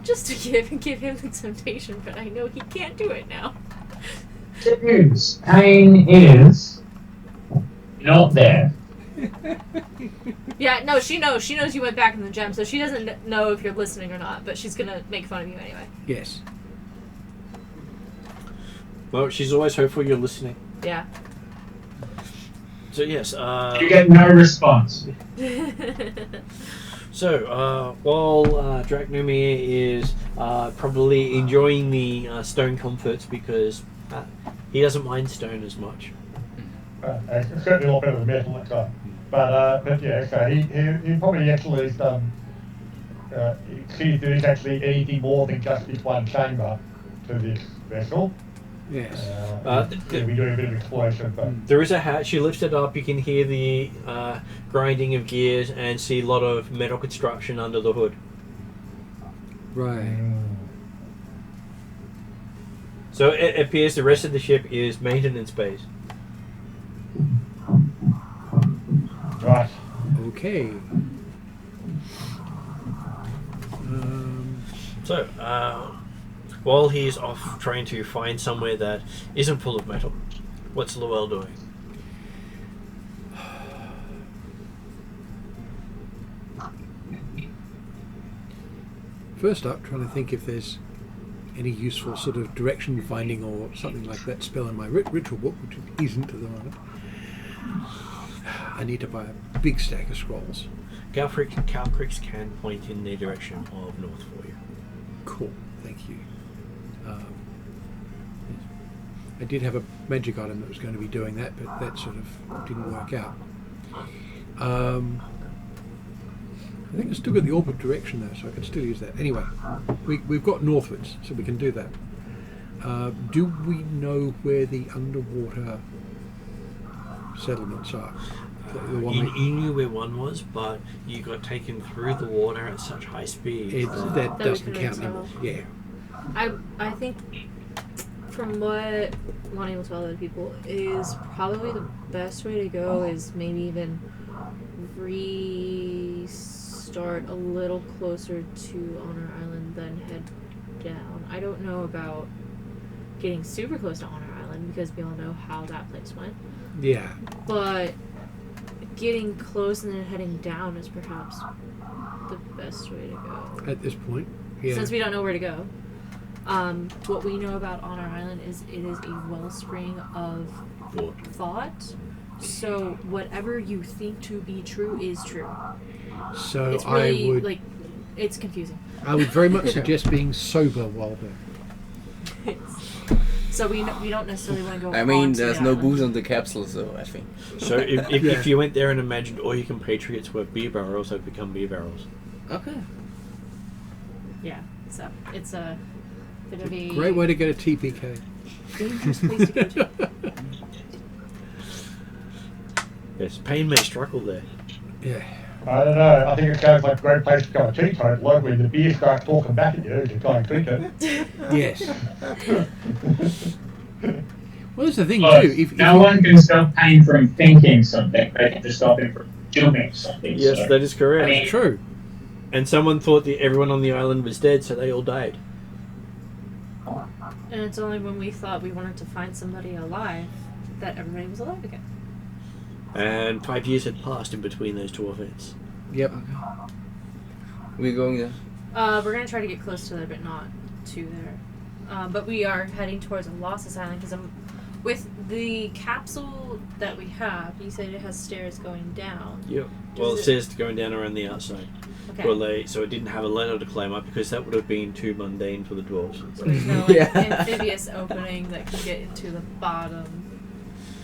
Just to give him the temptation, but I know he can't do it now. News. Pain is not there. Yeah, no, she knows you went back in the gem, so she doesn't know if you're listening or not, but she's gonna make fun of you anyway. Yes. Well, she's always hopeful you're listening. Yeah. So yes, You get no response. so while Draknumir is probably enjoying the stone comforts because he doesn't mind stone as much. It's certainly a lot better than metal at time. But yeah, so he probably actually has done. Sees there is actually anything more than just this one chamber to this vessel. Yes. We'll be doing a bit of exploration, but There is a hatch. You lift it up. You can hear the grinding of gears and see a lot of metal construction under the hood. Right. So it appears the rest of the ship is maintenance base. right. Okay. So while he's off trying to find somewhere that isn't full of metal, what's Llewell doing? First up, trying to think if there's any useful sort of direction finding or something like that spell in my ritual book, which it isn't at the moment. I need to buy a big stack of scrolls. Calcrix can point in the direction of north for you. Cool, thank you. I did have a magic item that was going to be doing that, but that sort of didn't work out. I think I still got the orbit direction though, so I can still use that. Anyway, we've got northwards, so we can do that. Do we know where the underwater settlements are? You knew where one was, but you got taken through the water at such high speed. That we doesn't couldn't count tell. anymore. Yeah. I think from what Lonnie will tell other people is probably the best way to go is maybe even restart a little closer to Honor Island than head down. I don't know about getting super close to Honor Island because we all know how that place went. Yeah. But getting close and then heading down is perhaps the best way to go. At this point. Yeah. Since we don't know where to go. What we know about Honor Island is it is a wellspring of thought. So whatever you think to be true is true. So It's really, I would it's confusing. I would very much suggest being sober while there. So we don't necessarily want to go. I mean, onto there's the no island. booze on the capsule, so I think. So if Yeah. you went there and imagined all your compatriots were beer barrels, they'd become beer barrels. Okay. Yeah. So it's a bit of a Great way to get a TPK. dangerous place to go to. Yes, pain may struggle there. Yeah. I don't know. I think it sounds like a great place to go and teetotal when the beer starts talking back at you as you try and drink it. Yes. Well, that's the thing Look, too. If no one can stop Pain from thinking something. They can just stop him from doing something. Yes, so. that is correct. I mean- true. And someone thought that everyone on the island was dead, so they all died. And it's only when we thought we wanted to find somebody alive that everybody was alive again. And 5 years had passed in between those two events. Yep. We're going there. We're gonna try to get close to there, but not to there. But we are heading towards Losses Island because with the capsule that we have, you said it has stairs going down. Yep. Does Well, it it- says going down around the outside. Okay. So it didn't have a ladder to climb up because that would have been too mundane for the dwarves. So there's no Yeah. amphibious opening that can get into the bottom.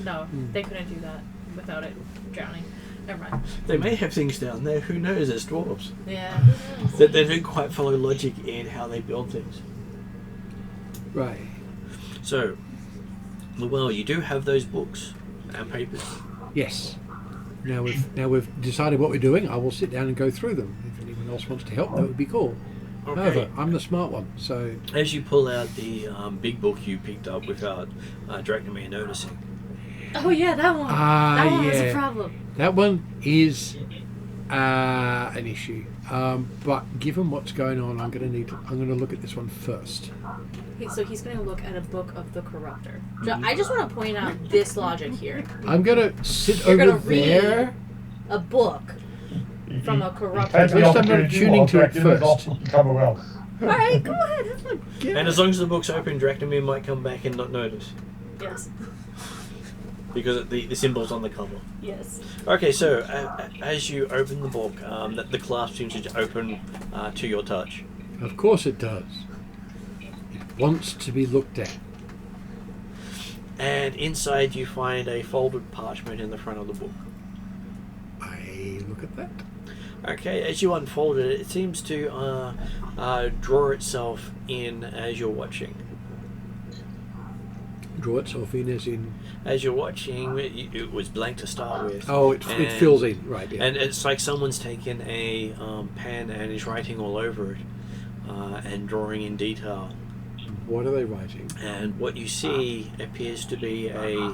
No, they couldn't do that without it drowning. Never mind. They may have things down there. Who knows? As dwarves, Yeah. they don't quite follow logic in how they build things. Right. So, Well, you do have those books and papers. Yes. Now we've decided what we're doing. I will sit down and go through them. If anyone else wants to help, that would be cool. Okay. However, I'm the smart one, so As you pull out the big book you picked up without Dracnomir noticing. Oh yeah, that one. That one was a problem. that one is an issue. But given what's going on, I'm going to look at this one first. So he's going to look at a book of the Corruptor. I just want to point out this logic here. I'm going to sit You're over gonna read there. a book from a Corruptor. At least I'm not tuning to it first. Cover well. All right, go ahead. Have fun. And as long as the book's open, Dracnomir might come back and not notice. Yes. Because the symbol's on the cover. Yes. Okay, so as you open the book, the clasp seems to open to your touch. Of course it does. It wants to be looked at. And inside you find a folded parchment in the front of the book. I look at that. Okay, as you unfold it, it seems to draw itself in as you're watching. Draw itself in as in... As you're watching, it was blank to start with. Oh, it fills in, right, yeah. And it's like someone's taken a pen and is writing all over it and drawing in detail. What are they writing? And what you see appears to be a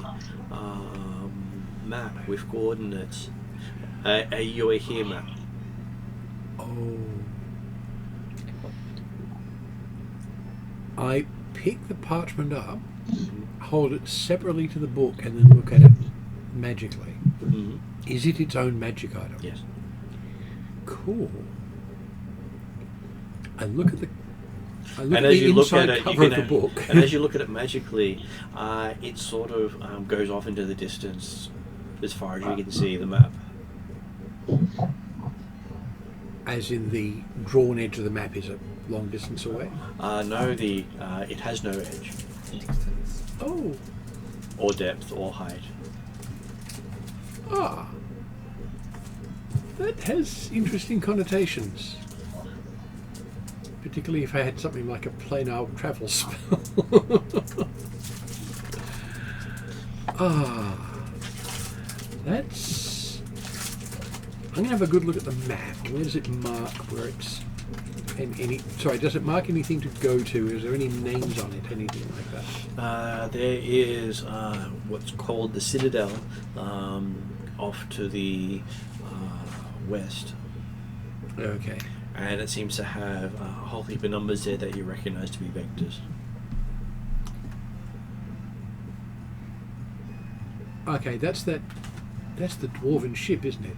map with coordinates. A "You're here" map. Oh. I pick the parchment up, hold it separately to the book, and then look at it magically. Mm-hmm. Is it its own magic item? Yes. Cool. I look at the And as you look at it, cover of the book. and as you look at it magically, it sort of goes off into the distance as far as you can see the map. As in the drawn edge of the map is a long distance away? No, it has no edge, Oh. or depth, or height. Ah. That has interesting connotations. Particularly if I had something like a planar travel spell. That's... I'm going to have a good look at the map. Where does it mark where it's... Sorry, does it mark anything to go to? Is there any names on it, anything like that? There is what's called the Citadel off to the west. Okay. And it seems to have a whole heap of numbers there that you recognise to be vectors. Okay, that's the dwarven ship, isn't it?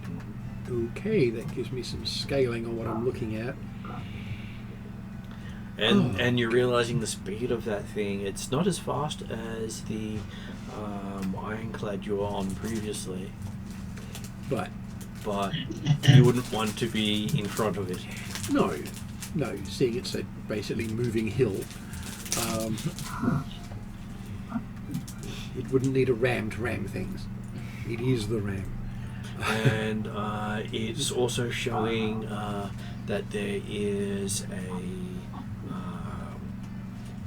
Okay, that gives me some scaling on what I'm looking at. And you're realising the speed of that thing. It's not as fast as the ironclad you were on previously. But You wouldn't want to be in front of it. no, seeing it's a basically moving hill, it wouldn't need a ram to ram things. It is the ram. And it's also showing that there is a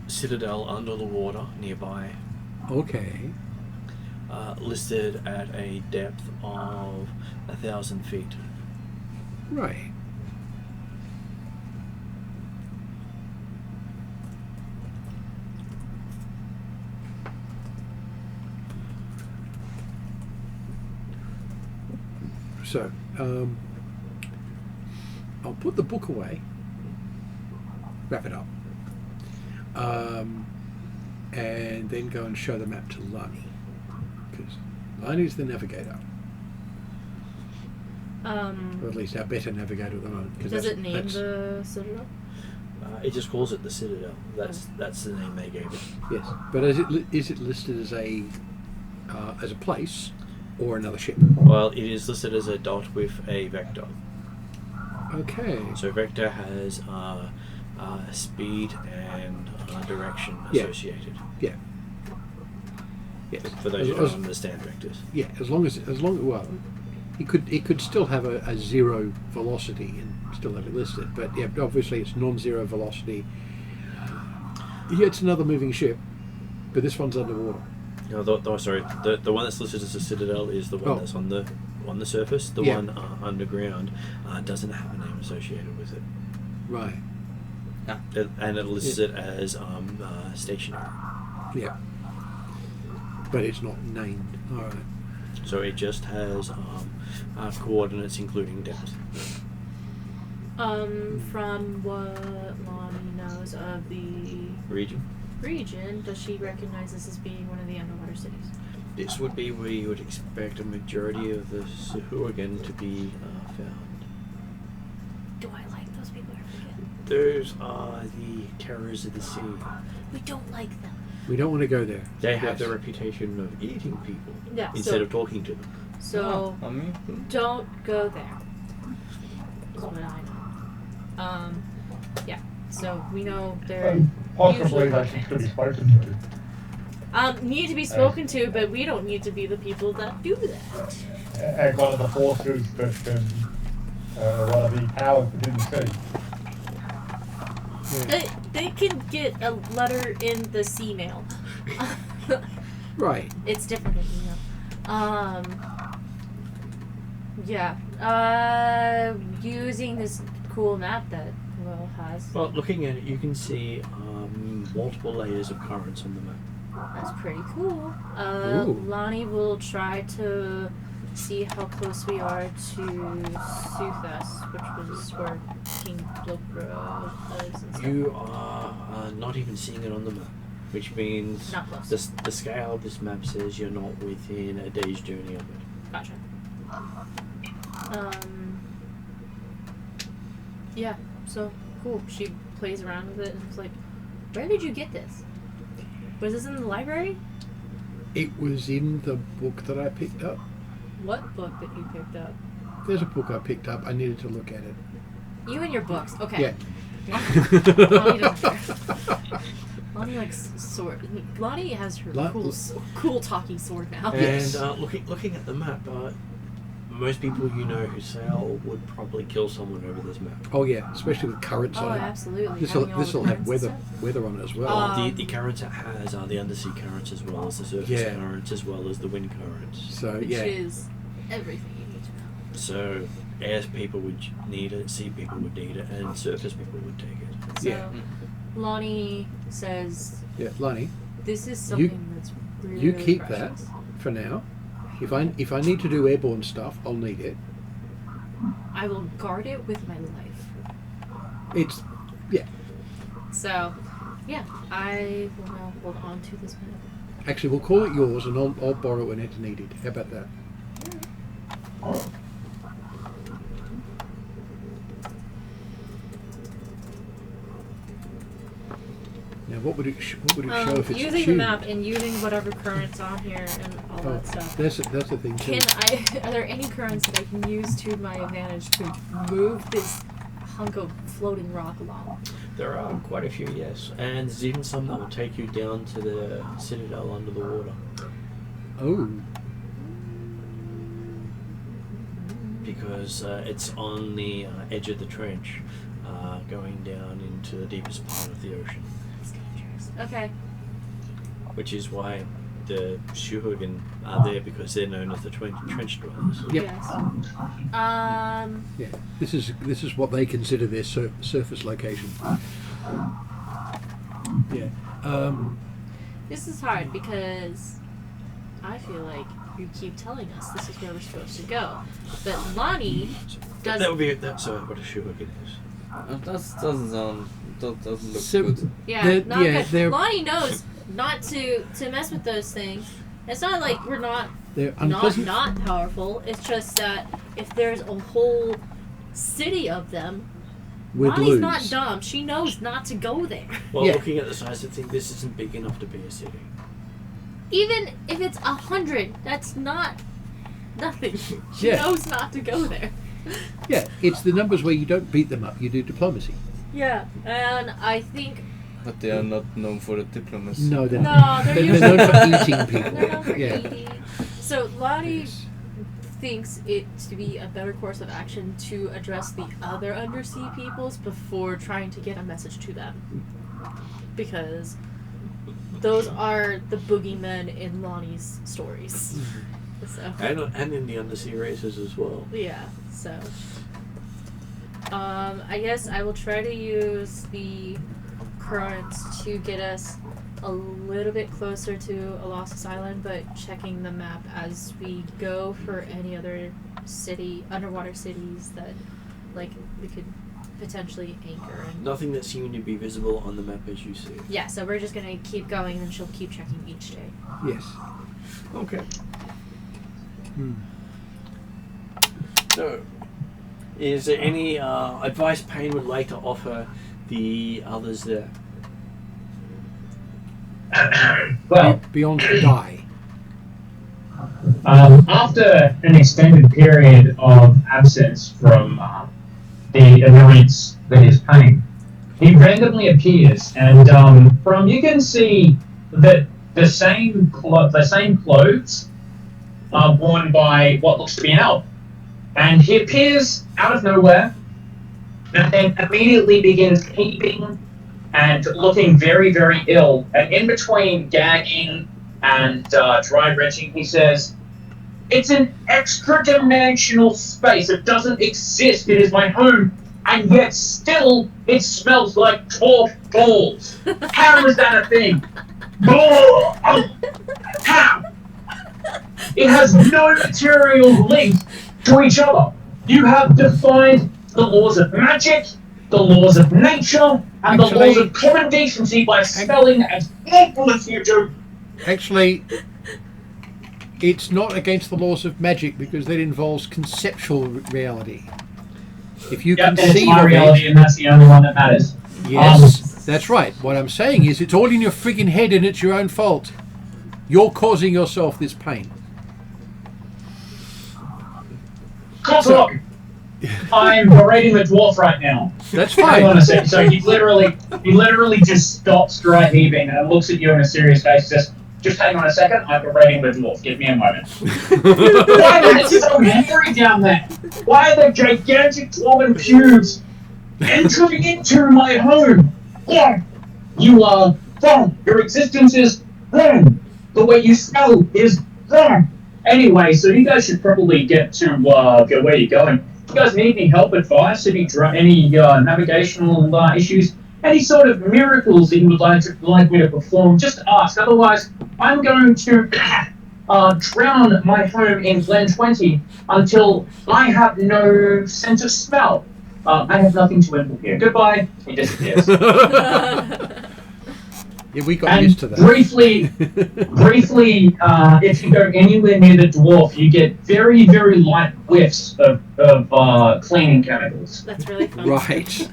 citadel under the water nearby, Okay. listed at a depth of 1,000 feet. Right. So, I'll put the book away, wrap it up, and then go and show the map to Lani, because Lani's the navigator, or at least our better navigator at the moment. 'Cause Does it name that's- the Citadel? It just calls it the Citadel. That's the name they gave it. Yes, but is it listed as a place or another ship? Well, it is listed as a dot with a vector. Okay. So vector has speed and direction Yeah. associated. Yeah. Yes. For those who don't understand vectors. Yeah, as long well, it could still have a zero velocity and still have it listed, but yeah, obviously it's non-zero velocity. Yeah, it's another moving ship, but this one's underwater. No, sorry. The one that's listed as a citadel is the one that's on the surface. The one underground doesn't have a name associated with it. Right. And it lists it as stationary. Yeah. But it's not named. All right. So it just has coordinates including depth. From what Lonnie knows of the region, does she recognize this as being one of the underwater cities? This would be where you would expect a majority of the Sahuaghin to be found. Do I like those people? I forget. Those are the terrors of the sea. We don't like them. We don't want to go there. They have the reputation of eating people instead of talking to them. So, I mean, don't go there. Is what I know. Yeah. So we know they're Possibly usually that she could be spoken to. need to be spoken to, but we don't need to be the people that do that. And one of the forces that can, one of the powers within the sea. They can get a letter in the sea mail. Right. It's different than email. Yeah. Using this cool map that Will has. Well, looking at it, you can see multiple layers of currents on the map. That's pretty cool. Ooh. Lonnie will try to see how close we are to Suthas, which was where King Blokra lives and stuff. You are not even seeing it on the map, which means Not close. the scale of this map says you're not within a day's journey of it. Gotcha. Yeah, so cool. She plays around with it and it's like, where did you get this? Was this in the library? It was in the book that I picked up. What book that you picked up? There's a book I picked up. I needed to look at it. You and your books. Okay. Yeah. Lonnie doesn't care. Lonnie likes sword. Lonnie has her cool talking sword now. And looking at the map, most people you know who sail would probably kill someone over this map. Oh yeah, especially with currents Oh, on it. absolutely. This Having all will the have currents and weather on it as well. The currents it has are the undersea currents as well as the surface currents as well as the wind currents. So Which yeah. is everything you need to know. So air people would need it, sea people would need it, and surface people would take it. So Yeah. Lonnie says, Yeah, Lonnie, this is something that's really, you really keep precious. that for now. If I need to do airborne stuff, I'll need it. I will guard it with my life. It's So, yeah, I will now hold on to this map. actually we'll call it yours, and I'll borrow it when it's needed. How about that? Now, what would it show if it's using the tuned? map and using whatever currents on here and all that stuff. That's the thing too. Are there any currents that I can use to my advantage to move this hunk of floating rock along? There are quite a few, yes, and there's even some that will take you down to the citadel under the water. Oh, Because it's on the edge of the trench, going down into the deepest part of the ocean. That's dangerous. Okay. Which is why the Sahuaghin are there, because they're known as the trench dwellers. Yep. Yes. yeah. This is what they consider their surface location. Yeah. This is hard because I feel like you keep telling us this is where we're supposed to go, but Lonnie does. That would be that's what a Sahuaghin is. that doesn't look So- good. Yeah, They're- not yeah, good. they're- Lonnie knows not to mess with those things. It's not like we're not They're unpleasant. not powerful. It's just that if there's a whole city of them, We'd Lonnie's lose. not dumb. She knows not to go there. Well, Yeah. looking at the size of the thing, this isn't big enough to be a city. Even if it's 100, that's not nothing. She Yeah. knows not to go there. Yeah, it's the numbers where you don't beat them up. You do diplomacy. Yeah, and I think But they are not known for the diplomacy. No, they're no, they're They're usually known for eating people. They're known for Yeah. eating. So Lonnie Yes. thinks it to be a better course of action to address the other undersea peoples before trying to get a message to them, because those are the boogeymen in Lonnie's stories. So. And in the undersea races as well. Yeah, so. I guess I will try to use the currents to get us a little bit closer to Elossus Island, but checking the map as we go for any other underwater cities that, like, we could potentially anchor in. Nothing that seemed to be visible on the map as you see. Yeah, so we're just gonna keep going and she'll keep checking each day. Yes. Okay. So, is there any advice Payne would like to offer the others there? Well, Beyond die. after an extended period of absence from the annoyance that is Payne, he randomly appears, and you can see that the same clothes are worn by what looks to be an elf. And he appears out of nowhere, and then immediately begins heaving and looking very, very ill. And in between gagging and dry retching, he says, "It's an extra-dimensional space. It doesn't exist. It is my home. And yet still, it smells like torch balls. How is that a thing? How? It has no material link to each other. You have defined the laws of magic, the laws of nature, and the laws of common decency by spelling as awful as you do." Actually, it's not against the laws of magic because that involves conceptual reality. If you Yep, and it's conceive my of reality, it, and that's the only one that matters. yes, that's right. What I'm saying is it's all in your friggin' head and it's your own fault. You're causing yourself this pain. Look, I'm berating the dwarf right now. That's Hang on fine. a second. So he literally just stops dry heaving and looks at you in a serious face. Says, "Just hang on a second. I'm berating the dwarf. Give me a moment." Why is it so hairy down there? Why are the gigantic dwarven pubes entering into my home? Yeah, you are wrong. Your existence is wrong. The way you smell is wrong. Anyway, so you guys should probably get to go where you're going. You guys need any help, advice, any navigational issues, any sort of miracles that you would like me to perform? Just ask. Otherwise, I'm going to drown my home in Glen 20 until I have no sense of smell. I have nothing to input here. Goodbye. He disappears. Yeah, we got And used to that. briefly, if you go anywhere near the dwarf, you get very, very light whiffs of cleaning chemicals. That's really fun. Right.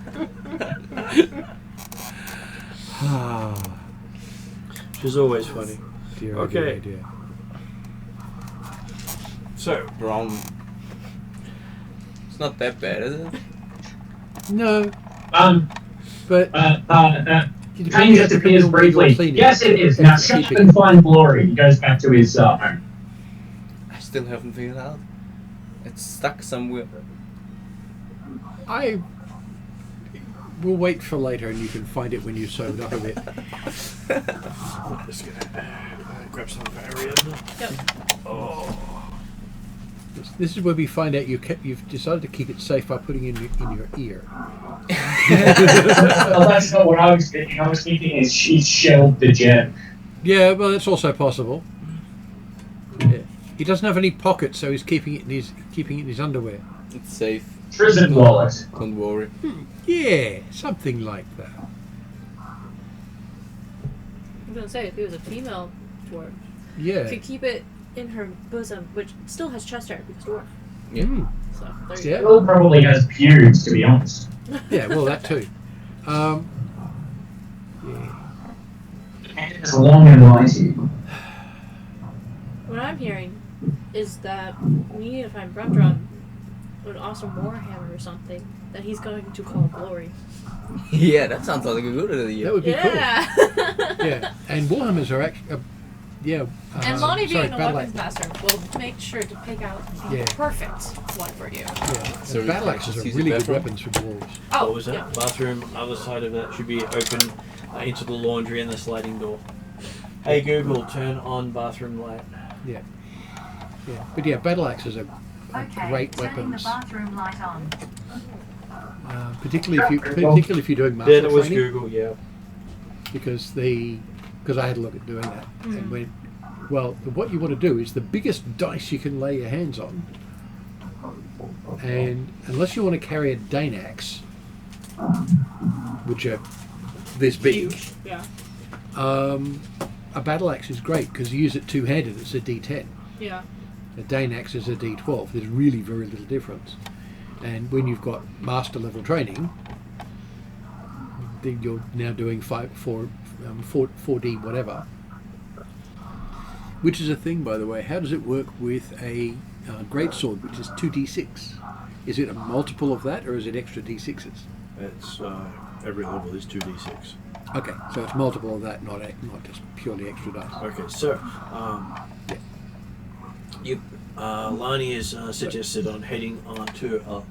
Which is always funny. Dear, Okay. dear, dear. So, Brown. It's not that bad, is it? No, Um, but Payne just appears briefly. Yes, it is. Now shut up and find glory. He goes back to his home. I still haven't figured it out. It's stuck somewhere. I will wait for later, and you can find it when you've sewed up a bit. I'm just gonna grab some of Arian. Yep. Oh. This is where we find out you've decided to keep it safe by putting it in your ear. Well, that's not what I was thinking. I was thinking is she shelled the gem. Yeah, well, that's also possible. Yeah. He doesn't have any pockets, so he's keeping it in his underwear. It's safe. Prison wallet. Don't worry. Yeah, something like that. I'm gonna say, if he was a female dwarf, Yeah. could keep it in her bosom, which still has chest hair because dwarf. Yeah. Mm. So there you Yeah. Will probably has pubes, to be honest. Yeah, well, that too. Yeah. And it's long and mighty. What I'm hearing is that we need to find Brundrum with an awesome warhammer or something that he's going to call Glory. Yeah, that sounds like a good idea. That would be Yeah. cool. Yeah, and Warhammers are actually, yeah. And Lonnie sorry, being a battle weapons master will make sure to pick out the Yeah. perfect one for you. Yeah, So and battle axes just are use a really good bathroom? weapons for dwarves. Oh, What was that? yeah. Bathroom, other side of that should be open into the laundry and the sliding door. Hey Google, turn on bathroom light. Yeah. But yeah, battle axes are great turning weapons. the bathroom light on. Particularly if you're doing Yeah, martial that was training, Google. Yeah. because I had a look at doing that and went, well, what you want to do is the biggest dice you can lay your hands on, and unless you want to carry a Dane axe, which are this big, Huge. Yeah. a battle axe is great because you use it two-handed. It's a D10. Yeah. A Dane axe is a D12. There's really very little difference. And when you've got master level training, then you're now doing 4D whatever. Which is a thing, by the way. How does it work with a greatsword, which is 2D6? Is it a multiple of that, or is it extra D6s? It's every level is 2d6. Okay, so it's multiple of that, not just purely extra dice. Okay, so Lani has suggested on heading to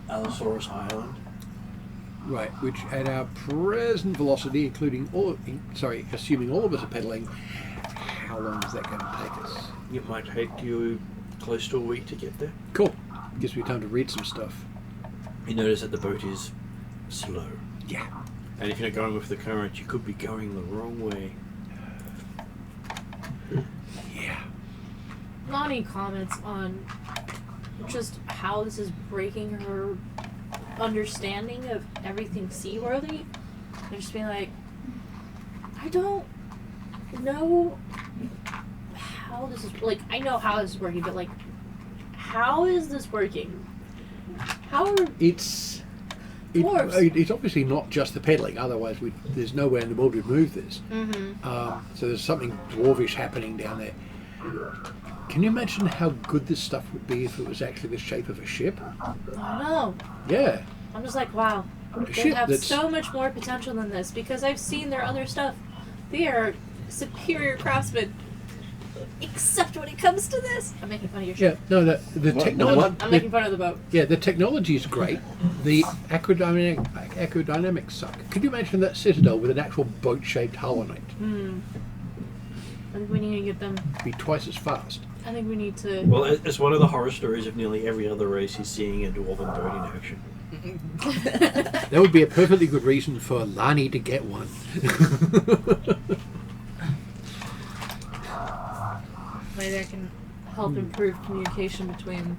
Allosaurus Island. Right, which at our present velocity, assuming all of us are pedaling, how long is that going to take us? It might take you close to a week to get there. Cool. Gives me time to read some stuff. You notice that the boat is slow. Yeah. And if you're not going with the current, you could be going the wrong way. Yeah. Lonnie comments on just how this is breaking her understanding of everything seaworthy. And just being like, I don't know how this is, like, I know how this is working, but like, how is this working? How are It's dwarves? it's obviously not just the pedaling, otherwise there's nowhere in the world we'd move this. Mm-hmm. So there's something dwarvish happening down there. Can you imagine how good this stuff would be if it was actually the shape of a ship? I don't know. Yeah. I'm just like, wow. They ship have that's- so much more potential than this because I've seen their other stuff. They are superior craftsmen. Except when it comes to this. I'm making fun of your Yeah, ship. no, the What? technology. What? I'm making fun of the boat. Yeah, the technology is great. The acrodynamics suck. Could you imagine that citadel with an actual boat-shaped hull on it? I think we need to get them. It'd be twice as fast. I think we need to. Well, it's one of the horror stories of nearly every other race is seeing a dwarven boat in action. That would be a perfectly good reason for Lani to get one. Maybe that can help improve communication between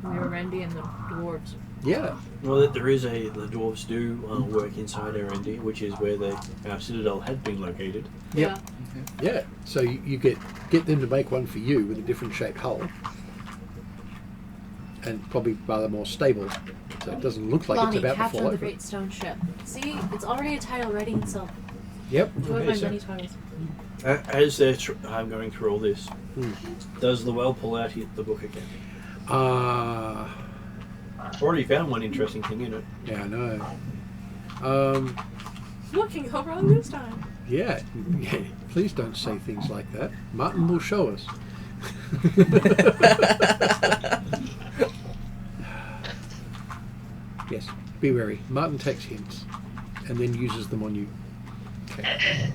the Orendi and the dwarves. Yeah. Well, there is the dwarves do work inside Erendi, which is where the citadel had been located. Yep. Yeah. So you get them to make one for you with a different shaped hull. And probably rather more stable. So it doesn't look like Lonnie, it's about to Captain fall of the over. Great Stone Ship. See, it's already a title writing itself. Yep. Enjoy Okay, my so- many titles. As I'm going through all this, does the well pull out the book again? I've already found one interesting thing in it. Yeah, I know. What can go wrong this time? Yeah. Please don't say things like that. Martin will show us. Yes, be wary. Martin takes hints and then uses them on you. Okay.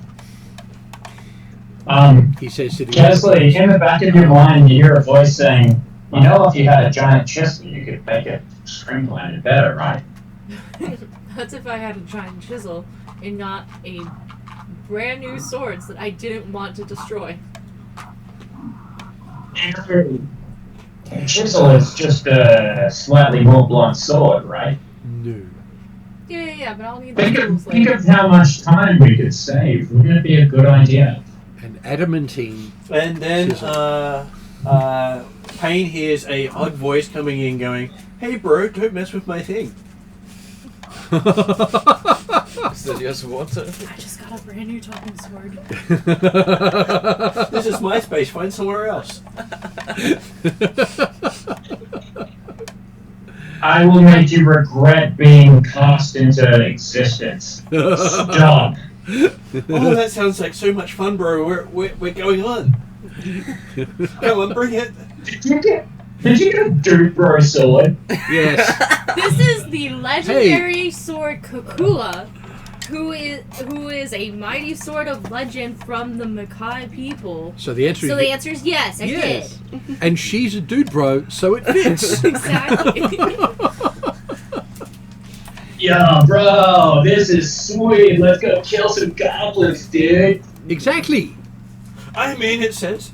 He says sitting Kesley, in the back of your mind, you hear a voice saying, you know, if you had a giant chisel, you could make it streamlined better, right? That's if I had a giant chisel and not a brand new swords that I didn't want to destroy. A chisel is just a slightly more blunt sword, right? No. Yeah, but I'll need the Think tools of later. how much time we could save. Wouldn't it be a good idea? An adamantine. And then Chisel. Payne hears a odd voice coming in going, "Hey bro, don't mess with my thing." Is that just water? I just got a brand new talking sword. This is my space, find somewhere else. I will make you regret being cast into existence. Stop. Oh, that sounds like so much fun, bro. We're going on. Come on, bring it. Did you get a dude bro sword? Yes. This is the legendary sword Kukula, who is a mighty sword of legend from the Mackay people. So the answer is yes, I yes. did. And she's a dude bro, so it fits. Exactly. Yeah, bro, this is sweet. Let's go kill some goblins, dude. Exactly. I mean, it says.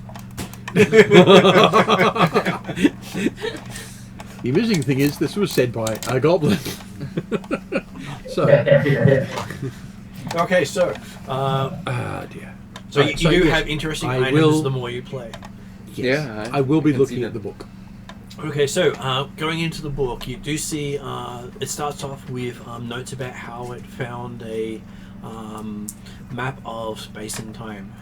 The amusing thing is, this was said by a goblin. So, Okay, so. dear. So you do yes, have interesting I items will- the more you play. Yes, Yeah, I will be can see looking that. at the book. Okay, so going into the book, you do see it starts off with notes about how it found a map of space and time.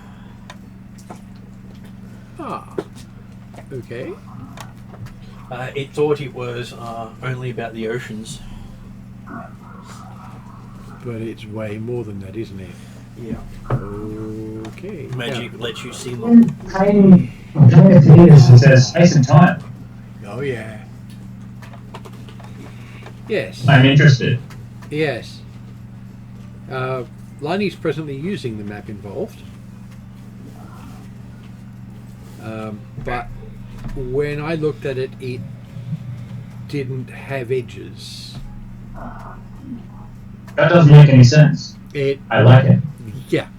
Ah, okay. It thought it was only about the oceans. But it's way more than that, isn't it? Yeah. Okay. Magic lets you see more. I'm trying to see this. It says space and time. Oh, yeah. Yes. I'm interested. Yes. Liney's presently using the map involved. But when I looked at it, it didn't have edges. That doesn't make any sense. It, I like it. yeah.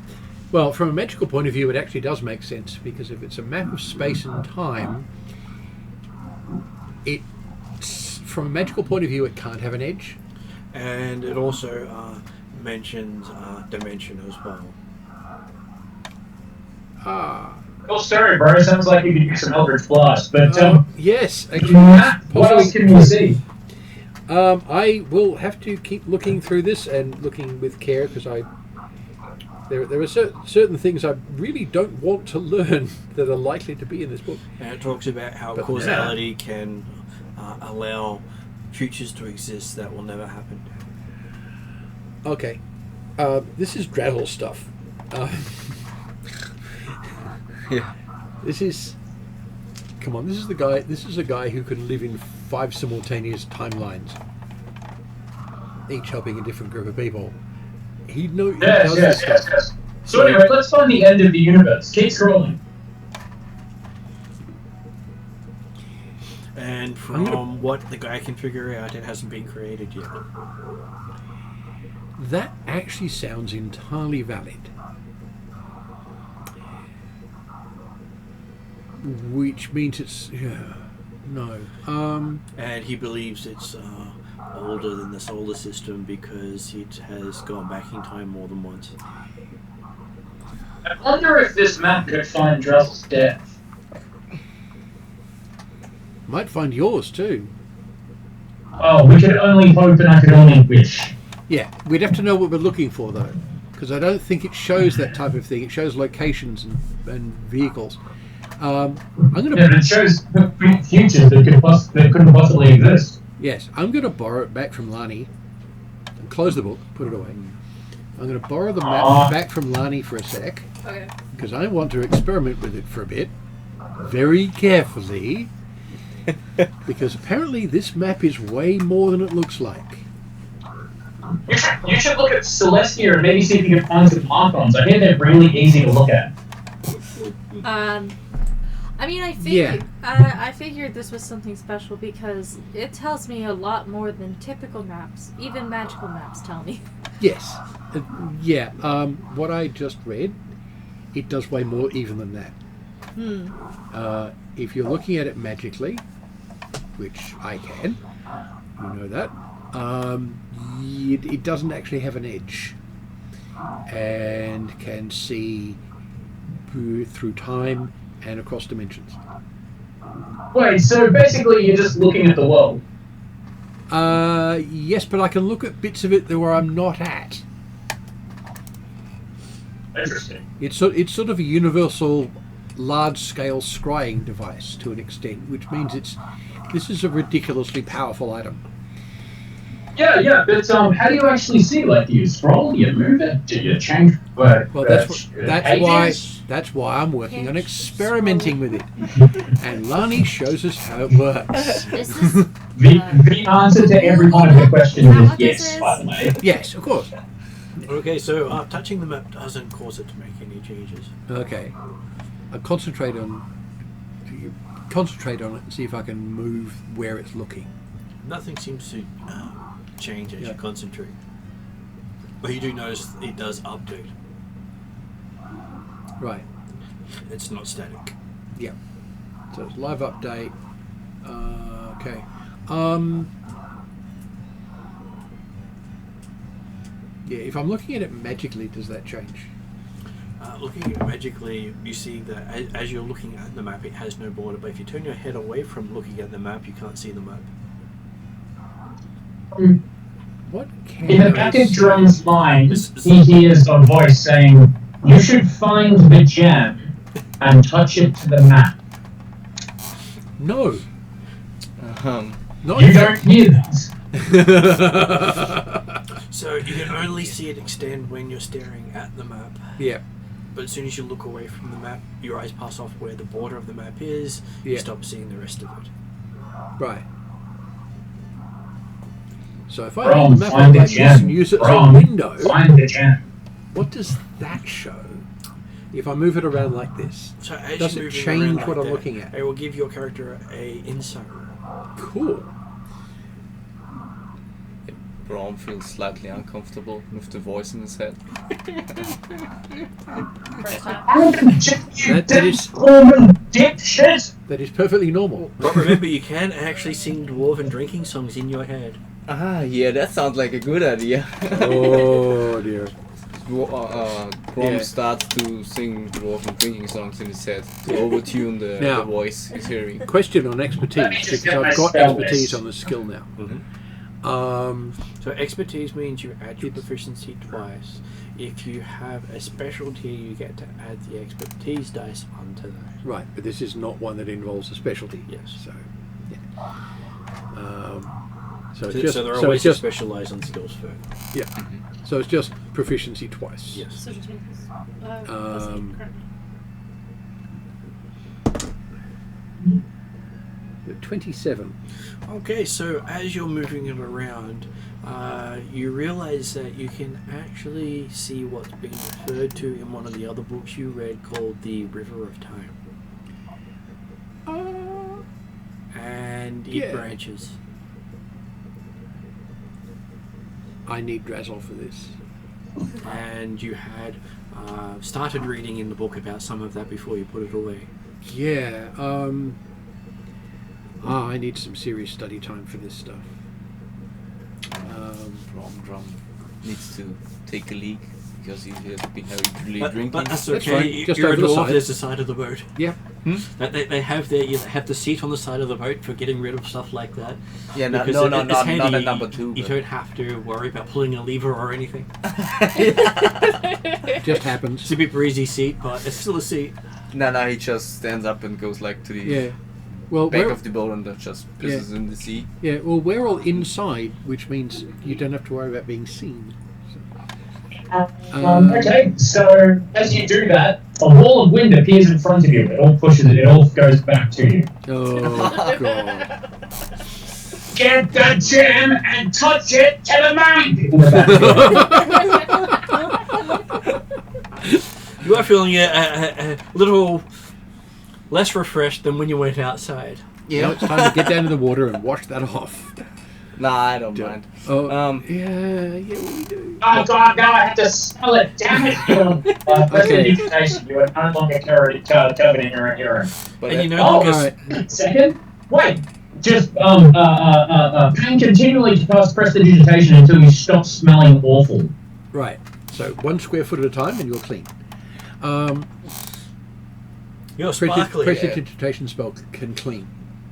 Well, from a magical point of view, it actually does make sense, because if it's a map of space and time, from a magical point of view, it can't have an edge. And it also mentions dimension as well. Ah. Cool story, bro. Sounds like you could use some Eldritch Blast. But yes, actually, what else can you see? I will have to keep looking through this and looking with care, because there are certain things I really don't want to learn that are likely to be in this book. And it talks about how But causality can allow futures to exist that will never happen. Okay, this is Draddle stuff. Yeah. This is. Come on, this is the guy. This is a guy who can live in 5 simultaneous timelines, each helping a different group of people. He does this stuff. Yes. So anyway, let's find the end of the universe. Keep scrolling. And from what the guy can figure out, it hasn't been created yet. That actually sounds entirely valid. Which means it's no. And he believes it's older than the solar system because it has gone back in time more than once. I wonder if this map could find Drell's death. Might find yours too. Oh, we could only hope and I could only wish. Yeah, we'd have to know what we're looking for though, because I don't think it shows that type of thing. It shows locations and vehicles. I'm gonna. Yeah, it shows futures that couldn't possibly exist. Yes, I'm going to borrow it back from Lani and close the book, put it away. I'm going to borrow the map back from Lani for a sec, Okay. because I want to experiment with it for a bit, very carefully, because apparently this map is way more than it looks like. You should look at Celestia and maybe see if you can find some icons. I hear they're really easy to look at. I mean, I figured this was something special because it tells me a lot more than typical maps, even magical maps tell me. Yes. What I just read, it does way more even than that. If you're looking at it magically, which I can, you know that, it doesn't actually have an edge and can see through time and across dimensions. Wait, so basically you're just looking at the world? Yes, but I can look at bits of it where I'm not at. Interesting. It's sort of a universal large-scale scrying device to an extent, which means this is a ridiculously powerful item. Yeah, but how do you actually see? Like, do you scroll? Do you move it? Do you change? Well, that's why I'm working on experimenting with it. And Lani shows us how it works. This is The answer to every one of the questions is yes, by the way. Yes, of course. Okay, so touching the map doesn't cause it to make any changes. Okay. I concentrate on it and see if I can move where it's looking. Nothing seems to change as Yeah. you concentrate. But you do notice it does update. Right. It's not static. Yeah. So it's live update. Okay. Yeah, if I'm looking at it magically, does that change? Looking at it magically, you see that as you're looking at the map, it has no border. But if you turn your head away from looking at the map, you can't see the map. What can In the I back of see? Drum's mind, he hears a voice saying, "You should find the gem and touch it to the map." No. Not You don't hear this. So you can only see it extend when you're staring at the map. Yeah. But as soon as you look away from the map, your eyes pass off where the border of the map is. Yeah. You stop seeing the rest of it. Right. So if I Brom, hold the map find the like this gem. and use it as a Brom, window, find the gem. what does that show? If I move it around like this, So as does you it move change around like what I'm that, looking at? it will give your character a insight roll. Cool. Braum feels slightly uncomfortable with the voice in his head. First time. That is- dipshit. That is perfectly normal. But remember, you can actually sing dwarven drinking songs in your head. Ah, yeah, that sounds like a good idea. Oh dear. Braum Yeah. starts to sing dwarven drinking songs in his head to overtune the Now- voice he's hearing. Question on expertise, Let me just because get my I've got spell expertise list. on the skill now. Mhm. So So expertise means you add your proficiency twice. If you have a specialty, you get to add the expertise dice onto that. right, but this is not one that involves a specialty. Yes. So, yeah. So it's So, just so there are so ways it's to just specialise on skills first. yeah. So it's just proficiency twice. Yes. So just plus, plus Um, 8 currently. 27. Okay, so as you're moving it around, you realise that you can actually see what's being referred to in one of the other books you read called The River of Time. And it Yeah. branches. I need Drazzle for this. And you had started reading in the book about some of that before you put it away. Yeah. I need some serious study time for this stuff. Drum needs to take a leak because he has been habitually drinking. But that's That's okay. fine, just You're a over the dwarf. side. There's the side of the boat. Yeah. They have the seat on the side of the boat for getting rid of stuff like that. Yeah, no, Because no, it- no, it's not handy. a number two. You but- don't have to worry about pulling a lever or anything. Just happens. It's a bit breezy seat, but it's still a seat. No, he just stands up and goes like to the Yeah. Well, back we're, of the boat and just pisses in the sea. yeah. Well, we're all inside, which means you don't have to worry about being seen. Okay, so as you do that, a wall of wind appears in front of you. It all pushes it. It all goes back to you. Oh god. Get the gem and touch it to the map. You are feeling a little less refreshed than when you went outside. Now it's time to get down to the water and wash that off. Nah, I don't mind. Oh, Um, yeah, we do. Oh god, now I have to smell it. Damn it! Prestidigitation. You are no longer covered in your urine. But And you know, Oh, because Alright. Second, wait. Just paying continually to cast prestidigitation until you stop smelling awful. Right. So 1 square foot at a time and you're clean. you're sparkly, Prestidigitation spell can clean.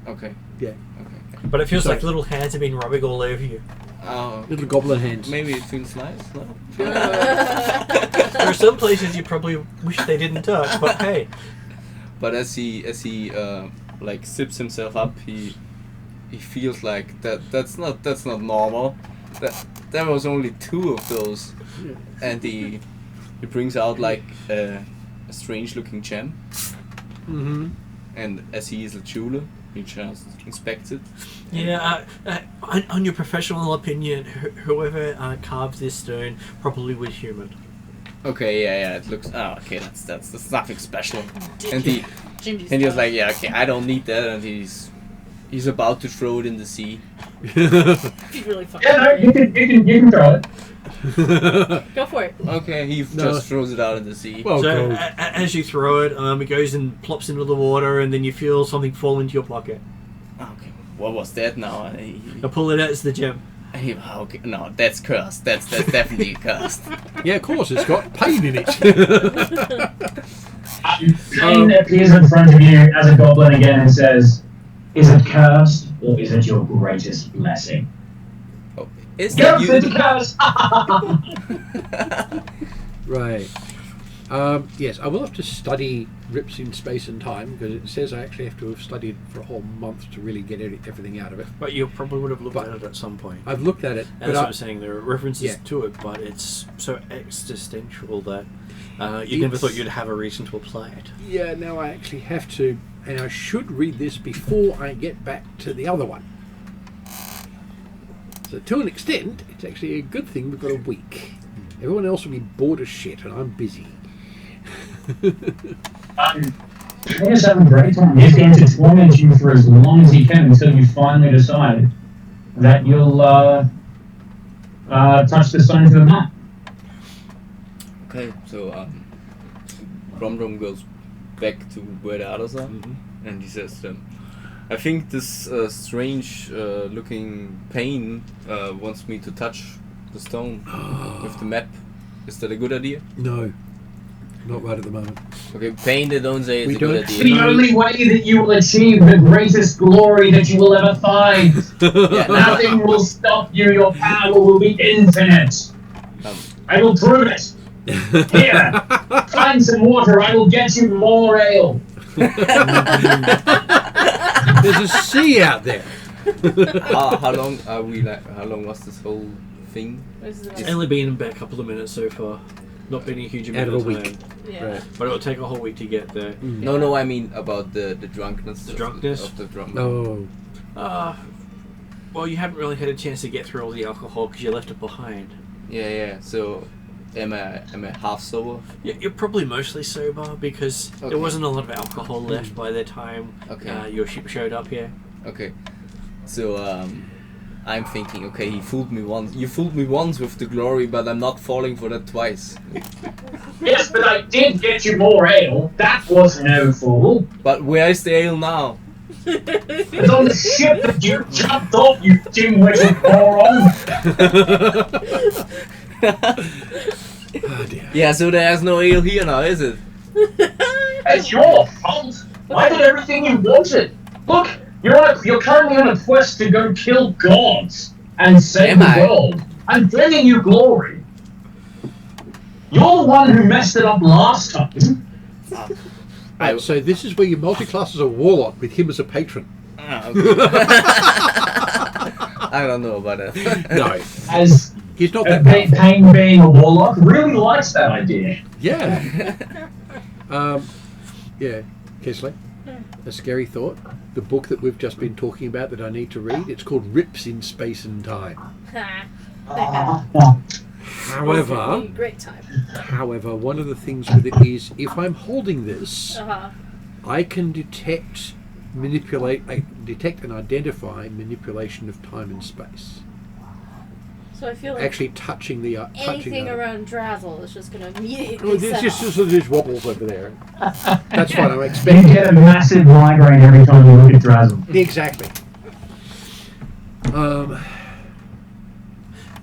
okay. Yeah. Okay. but it feels Sorry. like little hands have been rubbing all over you. Little goblin hands. Maybe it feels nice. No? There are some places you probably wish they didn't touch, but hey. But as he like sips himself up, he feels like that's not normal. That there was only 2 of those, Yeah. and he brings out like a strange looking gem. Mm-hmm. And as he is a jeweler, he just inspects it. Yeah, on your professional opinion, whoever carved this stone probably was human. Okay, yeah, it looks. Oh, okay, that's nothing special. And Gingy's he was stuff. like, yeah, okay, I don't need that, and he's about to throw it in the sea. He's really fucking Yeah, no, great. you can throw it. Go for it. Okay, he just throws it out in the sea. Well, So go. as you throw it, it goes and plops into the water, and then you feel something fall into your pocket. Okay, what was that now? I pull it out, it's the gem. Okay, no, that's cursed. That's definitely cursed. Yeah, of course, it's got pain in it. Pain appears in front of you as a goblin again and says, "Is it cursed or is it your greatest blessing?" Oh, is Go that for the you? curse! Right. Yes, I will have to study Rips in Space and Time, because it says I actually have to have studied for a whole month to really get everything out of it. But you probably would have looked But- at it at some point. I've looked at it, And but that's what I'm saying, there are references Yeah. to it, but it's so existential that you never thought you'd have a reason to apply it. yeah, now I actually have to, and I should read this before I get back to the other one. So to an extent, it's actually a good thing we've got a week. Everyone else will be bored as shit, and I'm busy. He's having a great time. He's going to torment you for as long as he can until you finally decide that you'll touch the stone to the map. Okay, so Bromdrom goes back to where the others are, and he says, I think this strange looking pain wants me to touch the stone with the map. Is that a good idea? No, not right at the moment. Okay, pain they don't say is We a good don't- The idea. only way that you will achieve the greatest glory that you will ever find. Yeah, no, Nothing will stop you. Your power will be infinite. I will prove it. Here, find some water. I will get you more ale. There's a sea out there. how long are we like? How long was this whole thing? This is It's about- only been about a couple of minutes so far. Not been a huge amount Out of a week. time. yeah. Right. But it'll take a whole week to get there. No, I mean about the drunkenness. The drunkenness? of the drum. Oh, Well, you haven't really had a chance to get through all the alcohol because you left it behind. Yeah. So, am I half sober? You're probably mostly sober because Okay. there wasn't a lot of alcohol left by the time Okay. your ship showed up here. Okay. So I'm thinking, okay, he fooled me once. You fooled me once with the glory, but I'm not falling for that twice. Yes, but I did get you more ale. That was no fool. But where is the ale now? It's on the ship that you jumped off, you dim-witted moron. oh dear. Yeah, so there's no ale here now, is it? It's your fault. I did everything you wanted. Look, you're currently on a quest to go kill gods and save Am the I? world. I'm bringing you glory. You're the one who messed it up last time. Right, so this is where you multi-class as a warlock with him as a patron. Ah, okay. I don't know about that. No, As he's not that powerful. Payne being a warlock really likes that idea. Yeah. Yeah, Kesley, a scary thought. The book that we've just been talking about that I need to read, it's called Rips in Space and Time. However, Great time. however, one of the things with it is if I'm holding this, I can detect and identify manipulation of time and space. So I feel like Actually touching the anything around Drazzle is just going to immediately Oh, there's set just off. there's wobbles over there. That's fine. I'm You expecting get a massive migraine every time you look at Drazzle. exactly.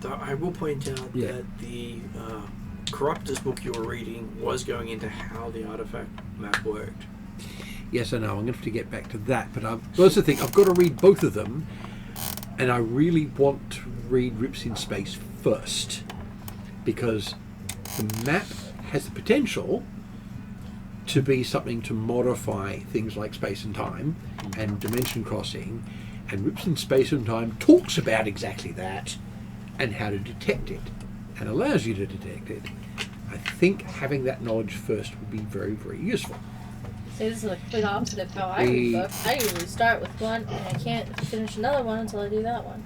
Though I will point out Yeah. that the Corruptus book you were reading was going into how the artifact map worked. Yes, I know. I'm going to have to get back to that. But that's the thing. I've got to read both of them, and I really want to read Rips in Space first because the map has the potential to be something to modify things like space and time and dimension crossing, and Rips in Space and Time talks about exactly that and how to detect it and allows you to detect it. I think having that knowledge first would be very, very useful. See, this is the complete opposite of how I read books. I usually start with one, and I can't finish another one until I do that one.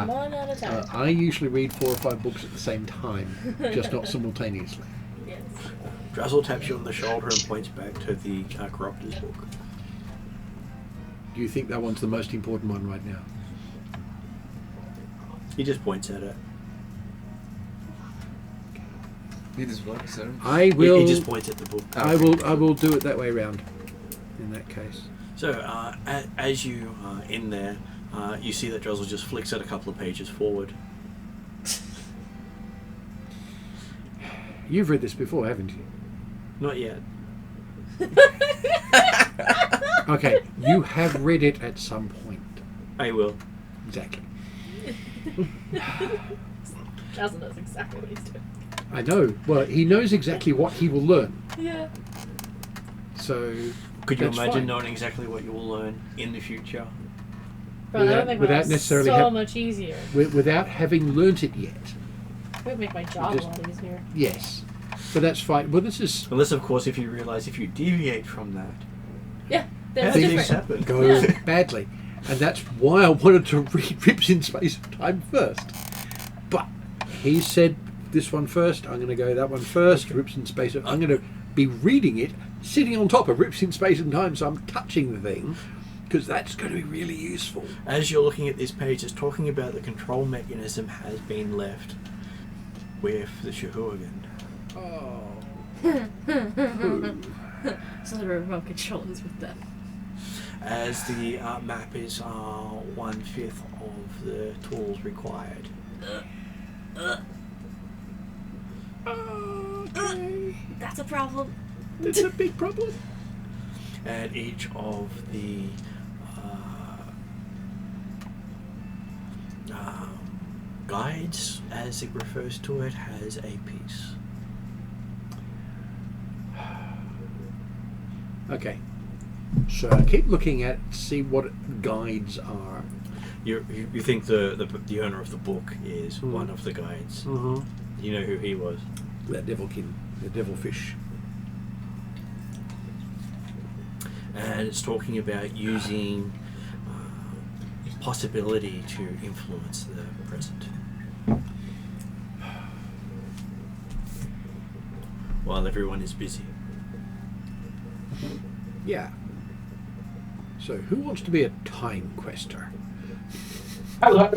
One at a time. I usually read 4 or 5 books at the same time, just not simultaneously. Yes. Drazzle taps you on the shoulder and points back to the Corruptor's book. Do you think that one's the most important one right now? He just points at it. It is what, sir? I will. He just points at the book. I will do it that way around. In that case. So, as you are in there, you see that Drazzle just flicks it a couple of pages forward. You've read this before, haven't you? Not yet. Okay, you have read it at some point. I will. Exactly. Jazzle knows exactly what he's doing. I know. Well, he knows exactly what he will learn. Yeah. So. Could you that's imagine fine. knowing exactly what you will learn in the future? Bro, that would make my without life necessarily so have- much easier. Without having learnt it yet. It would make my job Just- a lot easier. Yes. So that's fine. Well, this is. Unless, of course, if you realise if you deviate from that, Yeah, that's things different. happen. Goes Yeah. badly. And that's why I wanted to read Rips in Space and Time first. But he said this one first, I'm going to go that one first, Rips in Space. I'm going to be reading it, sitting on top of Rips in Space and Time, so I'm touching the thing, because that's going to be really useful. As you're looking at this page, it's talking about the control mechanism has been left with the Sahuaghin. So the remote control is with them. As the map is 1/5 of the tools required. That's a problem. That's a big problem. And each of the guides, as it refers to it, has a piece. Okay. So I keep looking at, see what guides are. You think the owner of the book is one of the guides. Mm-hmm. You know who he was. That devilkin, the devilfish. And it's talking about using possibility to influence the present. While everyone is busy. Yeah. So who wants to be a time quester? Hello.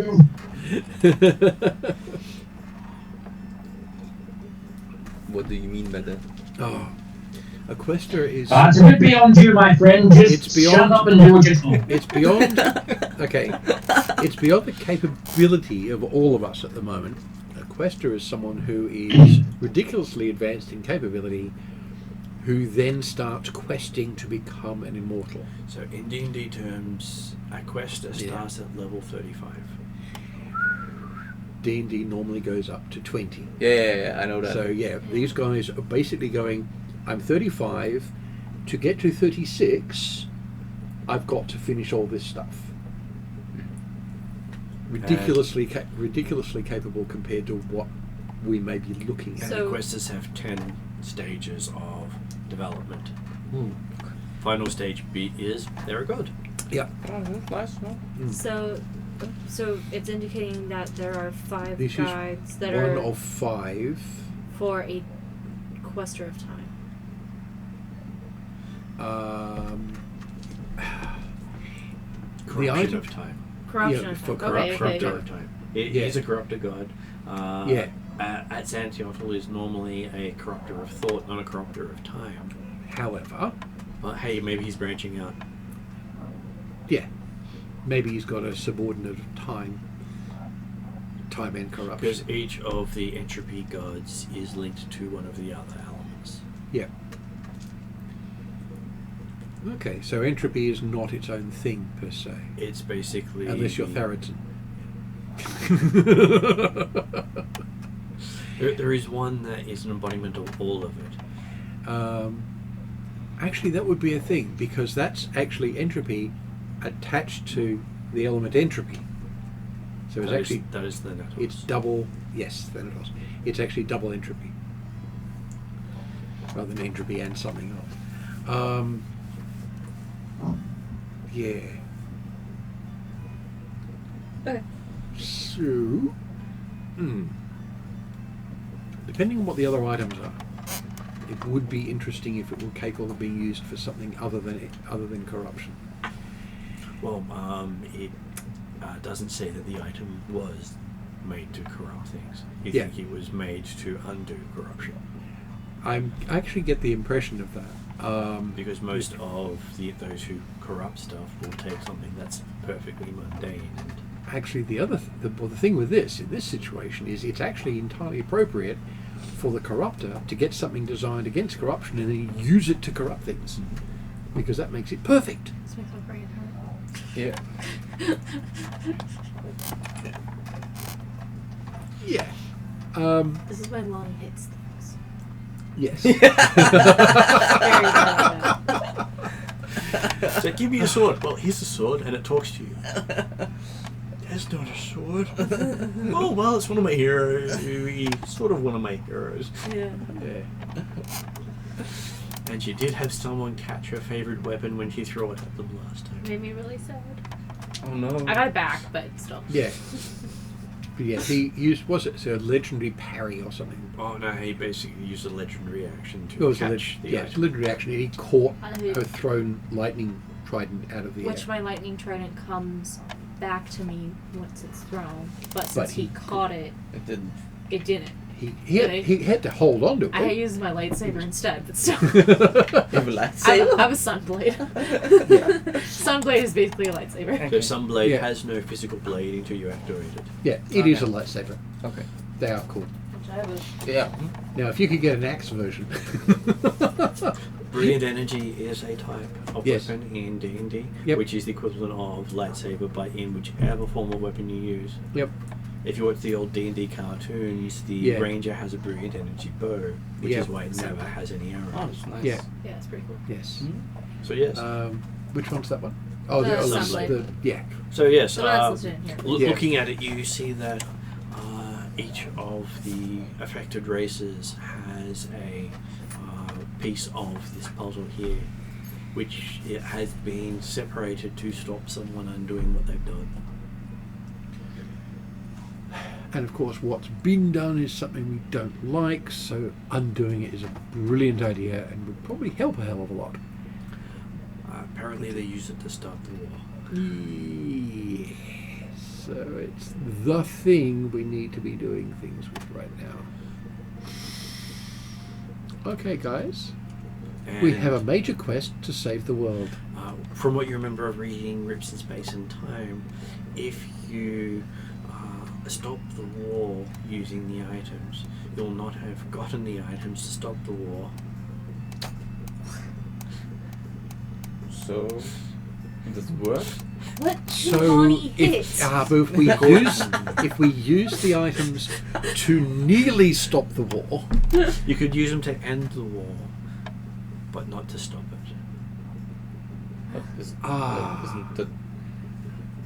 What do you mean by that? Oh, a quester is. It's a bit beyond you, my friend. Just It's beyond- shut up and do what you're told. It's beyond. Okay. It's beyond the capability of all of us at the moment. A quester is someone who is ridiculously advanced in capability, who then starts questing to become an immortal. So in D&D terms, a quester starts at level 35. D&D normally goes up to 20. Yeah, I know that. So yeah, these guys are basically going, I'm 35, to get to 36, I've got to finish all this stuff. Ridiculously capable compared to what we may be looking at. And So- the questers have 10 stages of development. Final stage B is they're a god. Yeah. Oh, that's nice, no? So it's indicating that there are 5 This is guides that one are of 5. for a quester of time. Corruption item- of time. Corruption Yeah, of for time. Okay, Corruption okay. of time. It Yeah. is a corruptor god. Yeah. At Xanthiotl is normally a corruptor of thought, not a corruptor of time. However, But hey, maybe he's branching out. yeah, maybe he's got a subordinate of time and corruption. Because each of the entropy gods is linked to one of the other elements. Yeah. Okay, so entropy is not its own thing per se, It's basically... unless you're the- Tharidzin. There is one that is an embodiment of all of it. Actually, that would be a thing, because that's actually entropy attached to the element entropy. So it's actually That is the Natos. it's double. Yes, Thanatos. It's actually double entropy rather than entropy and something else. Yeah. Okay. So, depending on what the other items are, it would be interesting if it were capable of being used for something other than corruption. Well, it doesn't say that the item was made to corrupt things. You think it was made to undo corruption? I actually get the impression of that. Because most of those who corrupt stuff will take something that's perfectly mundane. And actually, the thing with this in this situation is it's actually entirely appropriate for the corruptor to get something designed against corruption and then use it to corrupt things, because that makes it perfect. This makes my brain hurt. Yeah. Yeah. This is why Lonnie hates things. Yes. Very bad at that. so give me a sword. Well, here's a sword, and it talks to you. That's not a sword. Oh well, it's one of my heroes. Sort of one of my heroes. Yeah. Yeah. And she did have someone catch her favorite weapon when she threw it at them last time. Made me really sad. Oh no. I got it back, but still. Yeah. But yeah, he used, was it a legendary parry or something? Oh no, he basically used a legendary action to It was catch the it's a legendary action, and he caught Uh, her thrown lightning trident out of the Which air. my lightning trident comes back to me once it's thrown. But since he caught it, It didn't. it didn't. He had to hold on to it. I used my lightsaber instead, but still. You have a lightsaber? I have a sunblade. Sunblade is basically a lightsaber. So some blade Yeah. has no physical blade until you activate it. Yeah, it is a lightsaber. Okay. They are cool. Which I was. Yeah. Now, if you could get an axe version. Brilliant energy is a type of Yes. weapon in D&D, Yep. which is the equivalent of lightsaber, but in whichever form of weapon you use. Yep. If you watch the old D&D cartoons, the Yeah. ranger has a brilliant energy bow, which Yeah. is why it never has any Oh, arrows. that's nice. Yeah. Yeah, it's pretty cool. Yes. So yes. Which one's that one? Oh, The sunblade. yeah. So yes, So that's listed in here. Yeah. looking at it, you see that each of the affected races has a piece of this puzzle here, which it has been separated to stop someone undoing what they've done. And of course, what's been done is something we don't like, so undoing it is a brilliant idea and would probably help a hell of a lot. Apparently they use it to start the war. Yeah. So it's the thing we need to be doing things with right now. Okay, guys. We have a major quest to save the world. From what you remember of reading Rips in Space and Time, if you stop the war using the items, you'll not have gotten the items to stop the war. So, does it work? What? So Lonnie if hits. if we use the items to nearly stop the war, You could use them to end the war, but not to stop it. Isn't the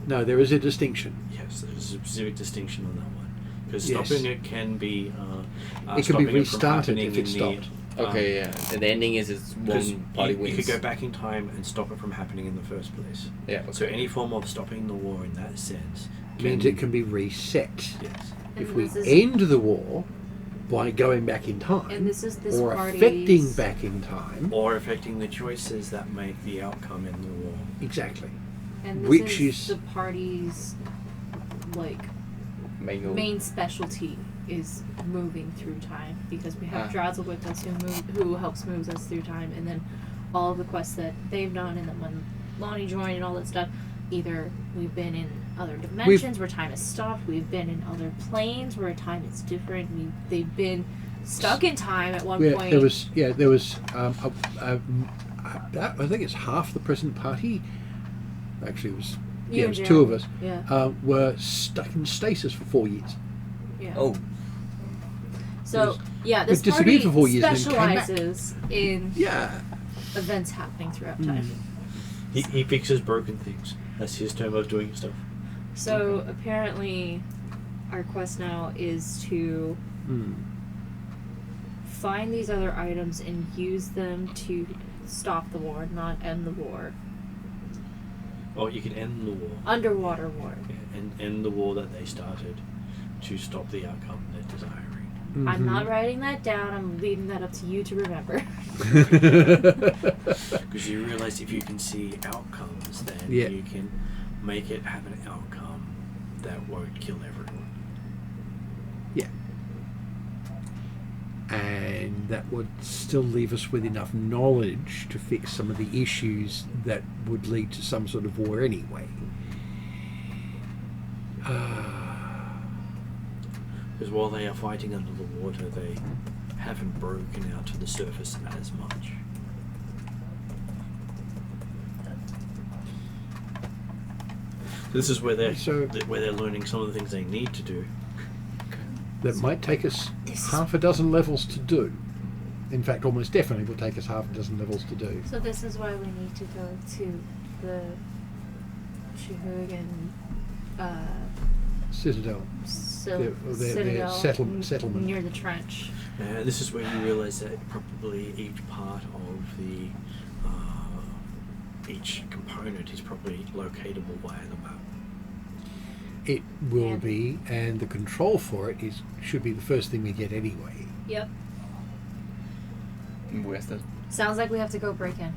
no, there is a distinction. Yes, there's a specific distinction on that one. Because Yes. stopping it can be It can be stopping it from restarted happening if it's in the, stopped. okay? Yeah. And the ending is it's Because one party you wins. could go back in time and stop it from happening in the first place. Yeah. Okay. So any form of stopping the war in that sense Means it can be reset. Yes. And If we this is- end the war by going back in time, And this is this or party's... affecting back in time, Or affecting the choices that make the outcome in the war. exactly. And this which is is- the party's, like, Mango. main specialty is moving through time, because we have Drazzle with us who helps moves us through time, and then all of the quests that they've done, and then when Lonnie joined and all that stuff, either we've been in other dimensions where time has stopped, we've been in other planes where time is different, they've been stuck in time at one point. There was I think it's half the present party. Actually, it was You it and was Jeremy. two of us. Yeah. Were stuck in stasis for 4 years. Yeah. Oh. So, yeah, this we disappeared party for 4 years and then came back. specializes in Yeah. events happening throughout time. He fixes broken things. That's his term of doing stuff. So apparently, our quest now is to find these other items and use them to stop the war, not end the war. Or you can end the war. Underwater war. Yeah, and end the war that they started to stop the outcome they're desiring. I'm not writing that down. I'm leaving that up to you to remember. Because you realise if you can see outcomes, then Yeah. you can make it have an outcome that won't kill everyone. Yeah. And that would still leave us with enough knowledge to fix some of the issues that would lead to some sort of war anyway. Because while they are fighting under the water, they haven't broken out to the surface as much. This is where they're learning some of the things they need to do. That might take us half a dozen levels to do. In fact, almost definitely will take us half a dozen levels to do. So this is why we need to go to the Sahuaghin Citadel. Citadel settlement. near the trench. This is where you realise that probably each part of the each component is probably locatable via the map. It will be, and the control for it should be the first thing we get anyway. Yep. Where's that? Sounds like we have to go break in.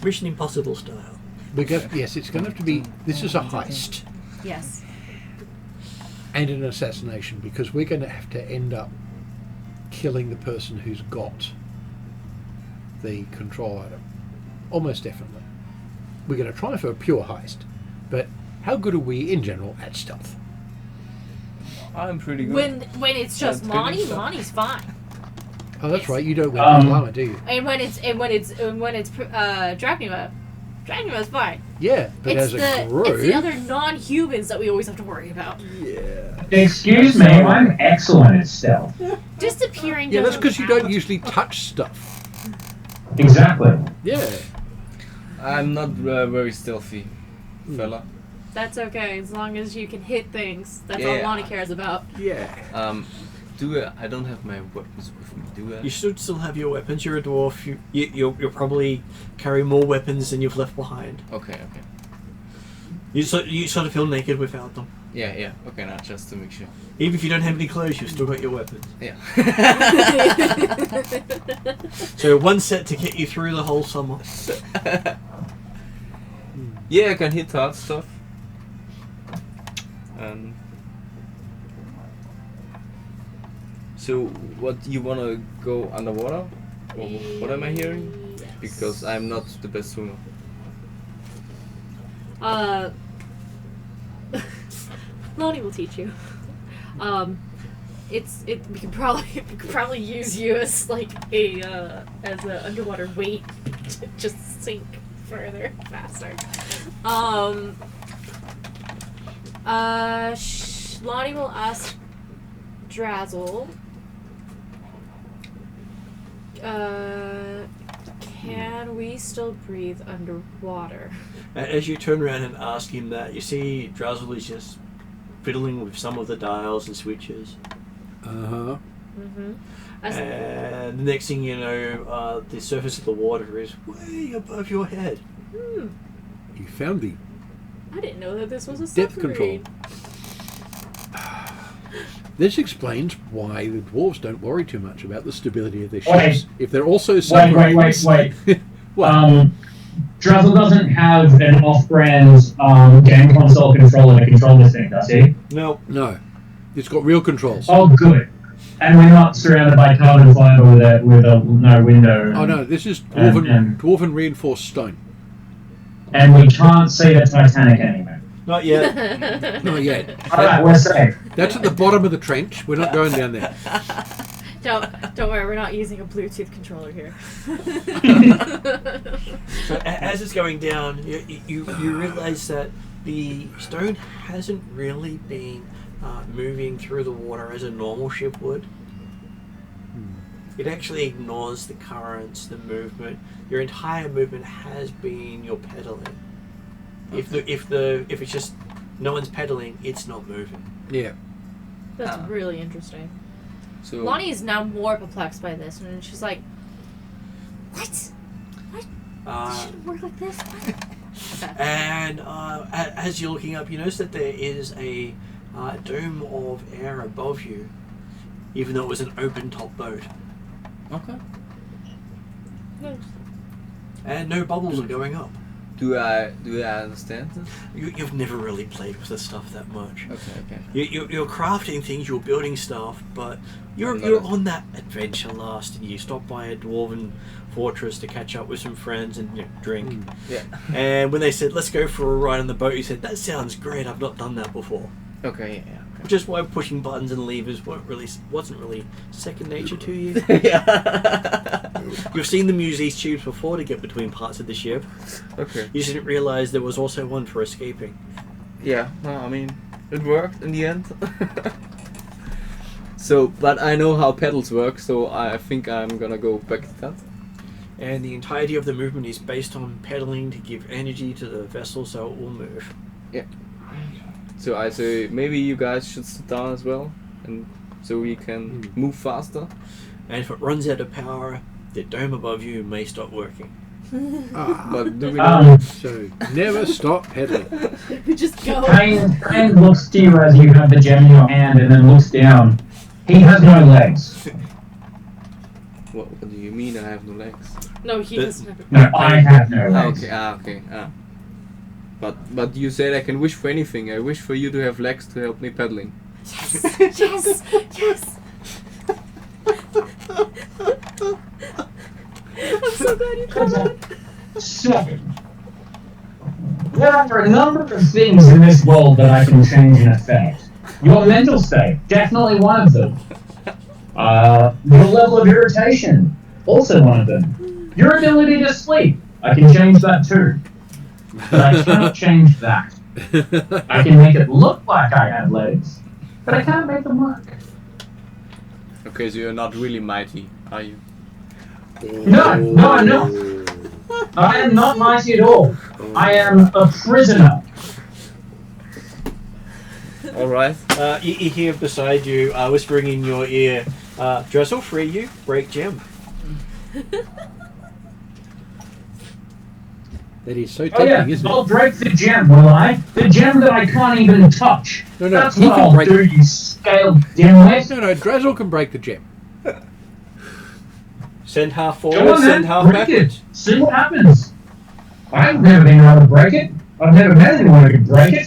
Mission Impossible style. Yes, it's going to have to be. This is a heist Yes. and an assassination because we're going to have to end up killing the person who's got the control item. Almost definitely. We're going to try for a pure heist, but how good are we in general at stealth? I'm pretty good. When it's just Yeah, Lonnie, stuff. Lonnie's fine. Oh, that's right. You don't wear armor, do you? And when it's Dracula's fine. Yeah, but It's as a group, it's the other non-humans that we always have to worry about. yeah. Excuse me, I'm excellent at stealth. Disappearing. Yeah, that's doesn't because you don't count. usually touch stuff. Exactly. Yeah. I'm not very stealthy, fella. That's okay, as long as you can hit things. That's Yeah. all Lonnie cares about. Yeah. I don't have my weapons with me, do I? You should still have your weapons. You're a dwarf. You'll probably carry more weapons than you've left behind. Okay. You sort of feel naked without them. Yeah. Okay, now just to make sure. Even if you don't have any clothes, you've still got your weapons. Yeah. So one set to get you through the whole summer. Yeah, I can hit hard stuff. So, what, you wanna go underwater? Or what am I hearing? Yes. Because I'm not the best swimmer. Lonnie will teach you. We could probably use you as like a underwater weight to just sink further, faster. Lonnie will ask Drazzle. Can we still breathe underwater? As you turn around and ask him that, you see Drazzle is just fiddling with some of the dials and switches. Uh-huh. Mm-hmm. And the next thing you know, the surface of the water is way above your head. You found the I didn't know that this was a depth submarine. control. This explains why the dwarves don't worry too much about the stability of their ships. If they're also submarines... Wait. What? Drazzle doesn't have an off-brand game console controller to control this thing, does he? No. No. It's got real controls. Oh, good. And we're not surrounded by carbon fiber with no window. Oh, no. This is dwarven reinforced stone. And we can't see the Titanic anymore. Not yet. Not yet. Alright, we're safe. That's at the bottom of the trench. We're not going down there. Don't worry, we're not using a Bluetooth controller here. So as it's going down, you realise that the stone hasn't really been moving through the water as a normal ship would. It actually ignores the currents, the movement. Your entire movement has been your pedaling. If it's just no one's pedaling, it's not moving. Yeah. That's really interesting. So Lonnie is now more perplexed by this, and she's like, "What? This shouldn't work like this. What?" And as you're looking up, you notice that there is a dome of air above you, even though it was an open-top boat. Okay. Nice. And no bubbles are going up. Do I understand this? You've never really played with this stuff that much. Okay. You're crafting things, you're building stuff, but you're on that adventure last, and you stop by a dwarven fortress to catch up with some friends and drink. Yeah. And when they said, let's go for a ride on the boat, you said, that sounds great, I've not done that before. Okay. Yeah. Which is why pushing buttons and levers wasn't really second nature to you. Yeah. You've seen them use these tubes before to get between parts of the ship. Okay. You just didn't realise there was also one for escaping. Yeah. No, I mean, it worked in the end. So, but I know how pedals work, so I think I'm gonna go back to that. And the entirety of the movement is based on pedaling to give energy to the vessel so it will move. Yeah. So I say maybe you guys should sit down as well, and so we can move faster. And if it runs out of power, the dome above you may stop working. But do we So never stop pedaling. We just go. Crane looks to you as you have the gem in your hand and then looks down. He has no legs. What do you mean I have no legs? No, he doesn't have it. No, I have no legs. Okay. But you said I can wish for anything. I wish for you to have legs to help me pedaling. Yes! Yes! I'm so glad you caught that. So, there are a number of things in this world that I can change and affect. Your mental state, definitely one of them. Your level of irritation, also one of them. Your ability to sleep, I can change that too. But I cannot change that. I can make it look like I have legs, but I can't make them work. Okay, so you're not really mighty, are you? No, I'm not. I am not mighty at all. I am a prisoner. Alright. You hear beside you, whispering in your ear, Dress will free you, break gem. That is so Oh tempting, yeah, isn't I'll it? break the gem, will I? The gem that I can't even touch. No, That's he what can I'll break. do, you scaled dimwit. No, Drazzle can break the gem. Send half Go forward, on send then, half break backwards. it. See what happens. I've never been able to break it. I've never met anyone who can break it.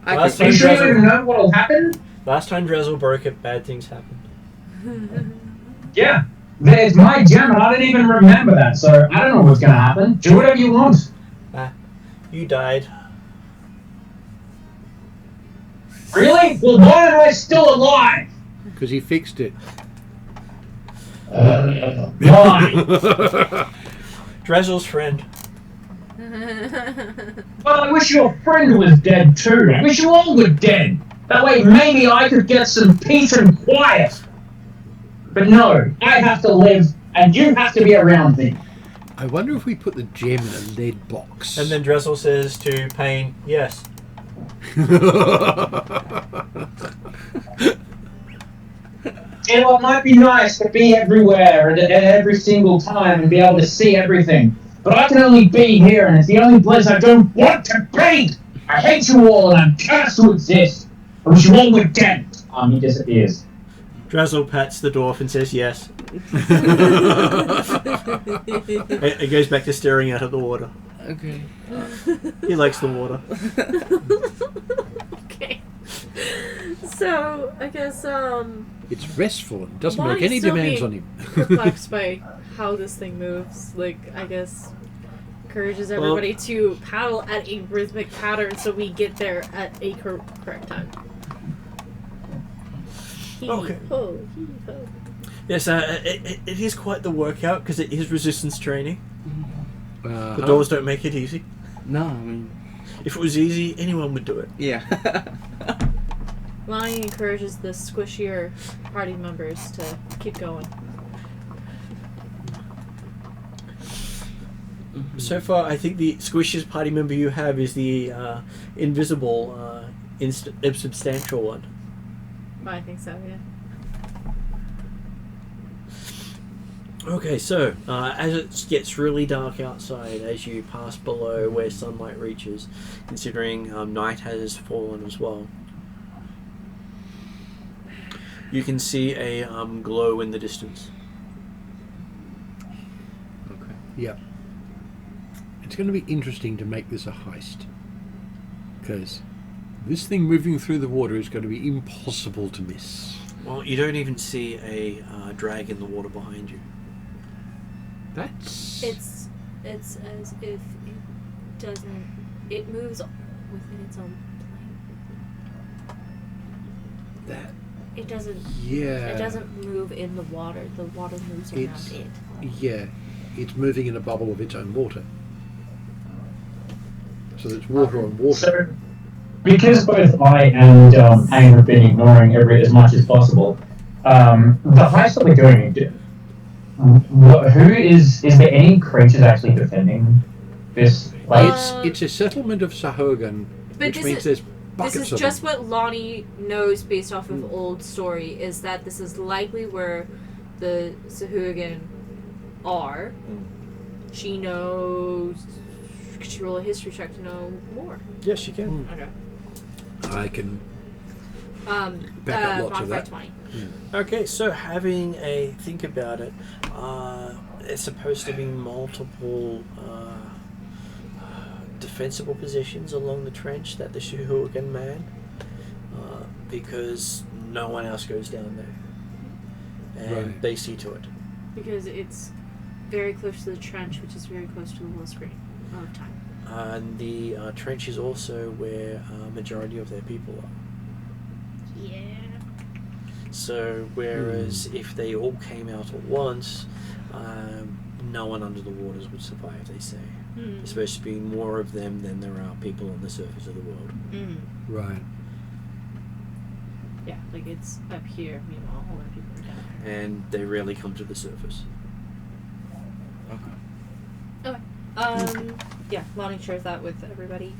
Last Are you time sure you don't Dressel, know what'll happen? last time Dressel broke it, bad things happened. Yeah. There's my gem and I don't even remember that, so I don't know what's gonna happen. Do whatever you want. You died. Really? Well, why am I still alive? Because he fixed it. Why? Dressel's friend. Well, I wish your friend was dead too. I wish you all were dead. That way maybe I could get some peace and quiet. But no, I have to live and you have to be around me. I wonder if we put the gem in a lead box. And then Dressel says to Payne, yes. You know, it might be nice to be everywhere and at every single time and be able to see everything. But I can only be here and it's the only place I don't want to be! I hate you all and I'm cursed to exist. I wish you all were dead. He disappears. Dressel pats the dwarf and says yes. It goes back to staring out at the water. Okay. He likes the water. Okay. So, I guess, It's restful and doesn't Bonnie's make any still demands being on him. perplexed by how this thing moves. Like, I guess, encourages everybody to paddle at a rhythmic pattern so we get there at a correct time. Okay. Hee-ho, hee-ho. Yes, it is quite the workout because it is resistance training. Uh-huh. The doors don't make it easy. No, I mean, If it was easy, anyone would do it. yeah. Lonnie encourages the squishier party members to keep going. So far, I think the squishiest party member you have is the invisible, insubstantial one. I think so, yeah. Okay, so as it gets really dark outside, as you pass below where sunlight reaches, considering night has fallen as well, you can see a glow in the distance. Okay. Yep. It's going to be interesting to make this a heist, because this thing moving through the water is going to be impossible to miss. Well, you don't even see a drag in the water behind you. That's... It's as if it doesn't. It moves within its own plane. That... It doesn't. Yeah. It doesn't move in the water. The water moves around It's- it. Yeah. It's moving in a bubble of its own water. So it's water on water. So, because both I and Hayne have been ignoring as much as possible, the heist that we're going to, is there any creatures actually defending this place? It's a settlement of Sahuaghin, But which this means is- there's This buckets is of just them. what Lonnie knows based off of old story, is that this is likely where the Sahuaghin are. She knows. Could she roll a history check to know more? Yes, you can. Okay. I can... Back up lots of that. 20. Okay, so having a think about it, it's supposed to be multiple defensible positions along the trench that the Sahuaghin man, because no one else goes down there, and Right. they see to it. Because it's very close to the trench, which is very close to the wheel screen of time. And the trench is also where majority of their people are. Yeah. So whereas if they all came out at once, no one under the waters would survive, they say. There's supposed to be more of them than there are people on the surface of the world. Right. Yeah, like it's up here, meanwhile all the people are down there. And they rarely come to the surface. Yeah, Lonnie shares that with everybody.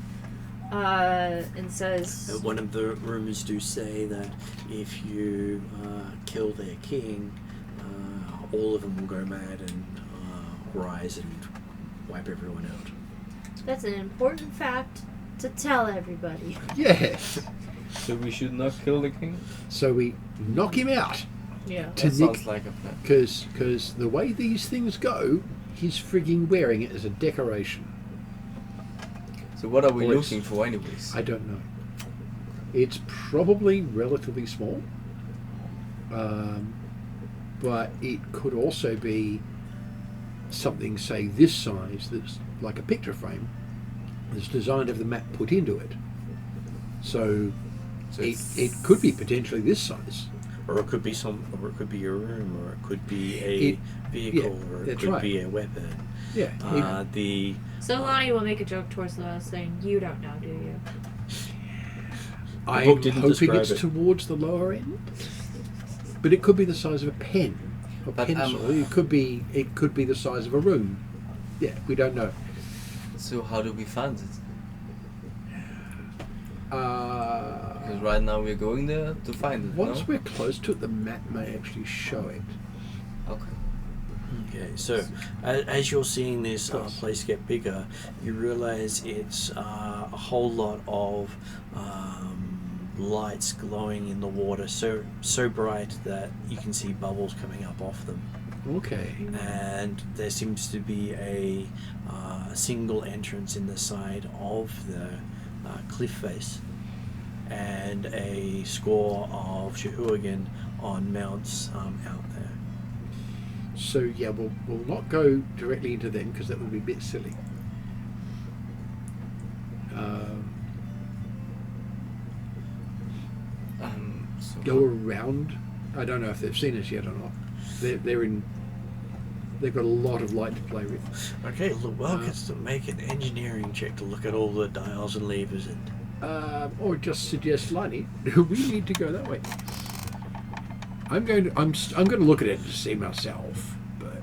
And says... One of the rumors do say that if you kill their king, all of them will go mad and rise and wipe everyone out. That's an important fact to tell everybody. Yes. So we should not kill the king? So we knock him out. Yeah. That sounds like a plan. Because the way these things go, he's frigging wearing it as a decoration. So what are we Well, it's- looking for anyways? I don't know. It's probably relatively small. But it could also be something, say, this size, that's like a picture frame, that's designed of the map put into it. So it could be potentially this size. Or it could be a room, or it could be a vehicle, or it that's could right. be a weapon. Yeah. So Lonnie will make a joke towards us saying, "You don't know, do you?" I'm book didn't hoping describe it's it. towards the lower end. But it could be the size of a pen, or But, pencil. It could be the size of a room. Yeah, we don't know. So how do we find it? Uh, Because right now we're going there to find it, once no? we're close to it, the map may actually show it. Okay. Okay, so as you're seeing this Yes. place get bigger, you realize it's a whole lot of lights glowing in the water, so bright that you can see bubbles coming up off them. Okay. And there seems to be a single entrance in the side of the cliff face, and a score of Sahuaghin on mounts out there. So yeah, we'll not go directly into them because that would be a bit silly. So Go around. I don't know if they've seen us yet or not. They've got a lot of light to play with. Okay, well gets to make an engineering check to look at all the dials and levers and Or just suggest, Lonnie, we need to go that way. I'm going to look at it to see myself, but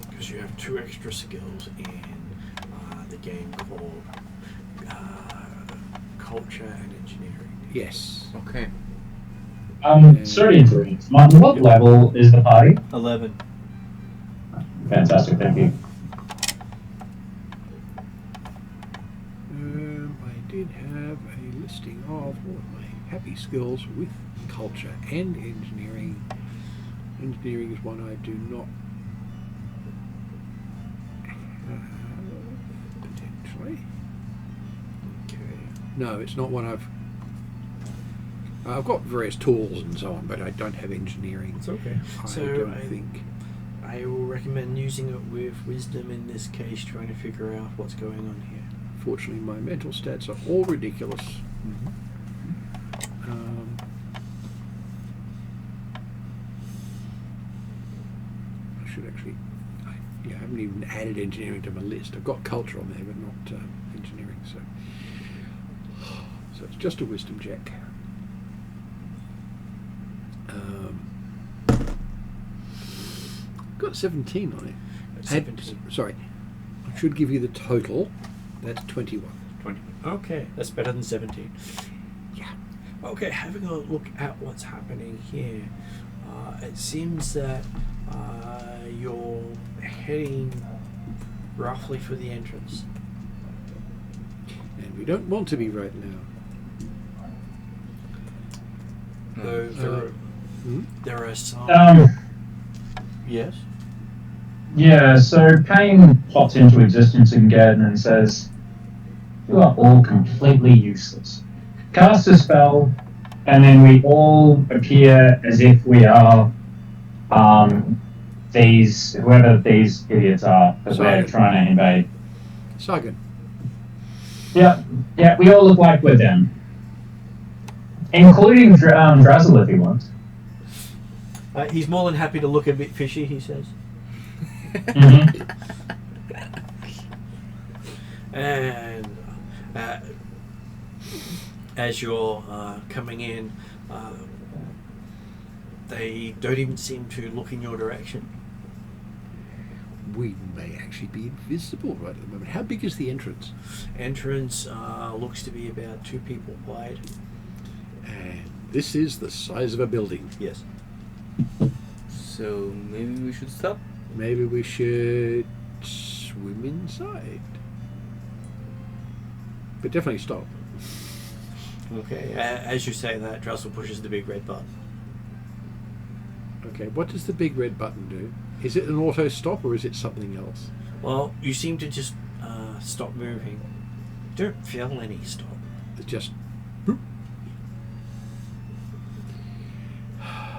because you have 2 extra skills in the game called culture and engineering. yes. Okay. Sorry to interrupt. Martin, what level is the party? 11. Fantastic, thank you. I did have a listing of all of my happy skills with culture and engineering. Engineering is one I do not have, potentially. Okay. No, it's not one I've got various tools and so on, but I don't have engineering. It's okay. I So don't think. I will recommend using it with wisdom in this case, trying to figure out what's going on here. Fortunately, my mental stats are all ridiculous. I should actually. I haven't even added engineering to my list. I've got culture on there, but not engineering. So it's just a wisdom check. Got 17 on it. 17. Sorry, I should give you the total. That's 21. 20. Okay, that's better than 17. Yeah. Okay, having a look at what's happening here, it seems that you're heading roughly for the entrance. And we don't want to be right now. Though there are some. Yes. Yeah, so Pain pops into existence again and says, "You are all completely useless. Cast a spell, and then we all appear as if we are whoever these idiots are that we're trying to invade." Sahuaghin. Yeah, we all look like we're them. Including Drazzle if he wants. He's more than happy to look a bit fishy, he says. Mm-hmm. And as you're coming in, they don't even seem to look in your direction. We may actually be invisible right at the moment. How big is the entrance? Entrance looks to be about 2 people wide. And this is the size of a building. Yes. So maybe we should stop. Maybe we should swim inside. But definitely stop. Okay, as you say that, Drussel pushes the big red button. Okay, what does the big red button do? Is it an auto stop or is it something else? Well, you seem to just stop moving. You don't feel any stop. It just...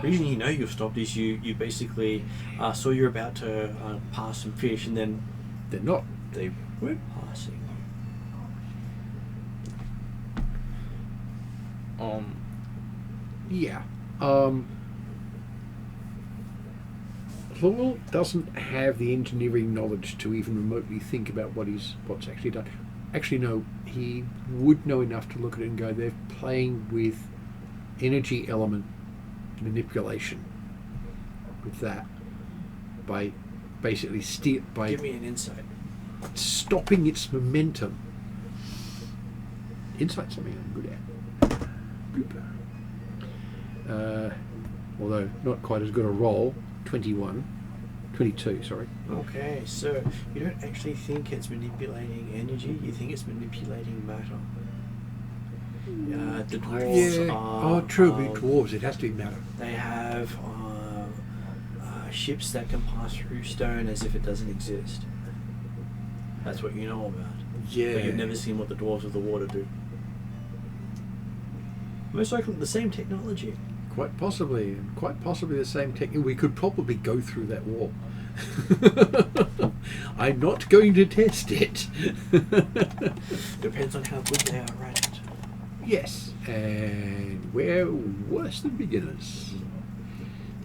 The reason you know you've stopped is you basically saw you're about to pass some fish, and then They're not. they weren't passing. Yeah. Lowell doesn't have the engineering knowledge to even remotely think about what's actually done. Actually, no, he would know enough to look at it and go, they're playing with energy element manipulation with that by basically Give me an insight. stopping its momentum. Insight's something I'm good at. Although not quite as good a roll. 22, sorry. Okay, so you don't actually think it's manipulating energy, you think it's manipulating matter. The dwarves are... true, with dwarves, it has to be matter. They have ships that can pass through stone as if it doesn't exist. That's what you know about. Yeah. But you've never seen what the dwarves of the water do. Most likely the same technology. Quite possibly the same technique. We could probably go through that wall. I'm not going to test it. Depends on how good they are at it. Yes, and we're worse than beginners.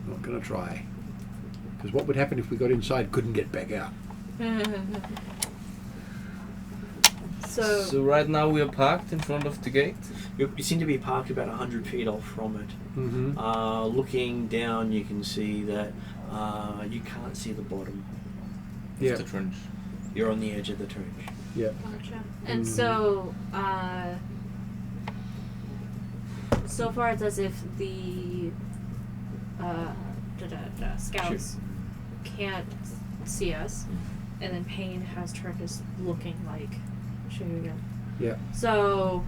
Not going to try. Because what would happen if we got inside and couldn't get back out? So right now we are parked in front of the gate. You seem to be parked about 100 feet off from it. Mm-hmm. Looking down, you can see that you can't see the bottom. Yeah. Of the trench. You're on the edge of the trench. Yeah. Gotcha. And so, so far it's as if the scouts can't see us, and then Payne has turned us looking like Sahuaghin. Yeah. So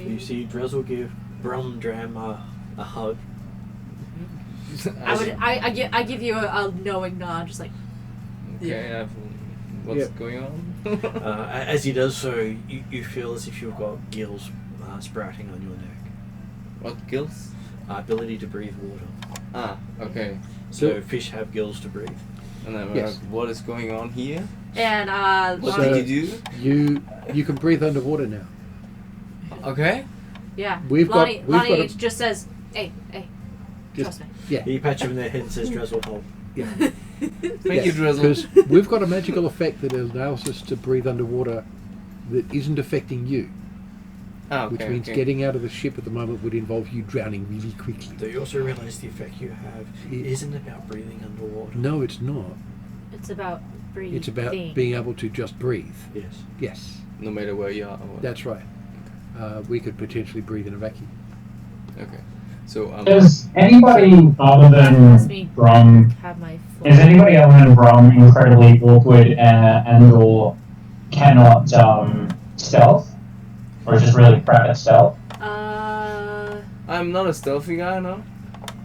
You see Drizzle give Brumdram a hug. I give you a knowing nod, just like Okay, what's going on? As he does so, you feel as if you've got gills sprouting on your neck. What gills? Ability to breathe water. Ah, okay. So fish have gills to breathe. And then Yes. what is going on here? and What So- did you do? You can breathe underwater now. Okay. yeah. We've got- Lonnie we've got a- just says, hey, Just trust me. yeah. He pats you in the head and says, Drizzle, hold. Yeah. Thank you, Drizzle. Because we've got a magical effect that allows us to breathe underwater that isn't affecting you, Ah, okay, which means okay. getting out of the ship at the moment would involve you drowning really quickly. Do you also realize the effect you have isn't about breathing underwater? No, it's not. It's about breathing. It's about being able to just breathe. Yes. Yes, No matter where you are. Or what. that's right. We could potentially breathe in a vacuum. Okay. So Does anybody other That's than me. Brum, Have my is anybody other than Brum incredibly awkward and or cannot stealth? Or just really crap at stealth? I'm not a stealthy guy, no.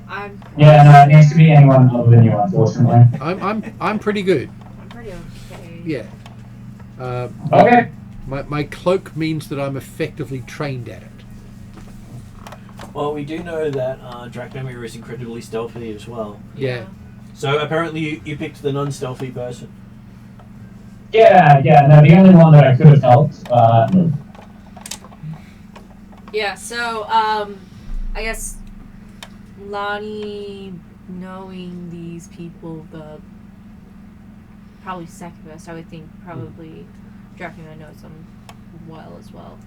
I'm Yeah, no, it needs to be anyone other than you, unfortunately. I'm pretty good. I'm pretty okay. Yeah. Okay. My cloak means that I'm effectively trained at it. Well, we do know that Dracnomir is incredibly stealthy as well. Yeah. So apparently you picked the non-stealthy person. Yeah, no, the only one that I could have helped, Yeah, so, I guess Lonnie, knowing these people, the probably second best, I would think probably Dracula knows them well as well.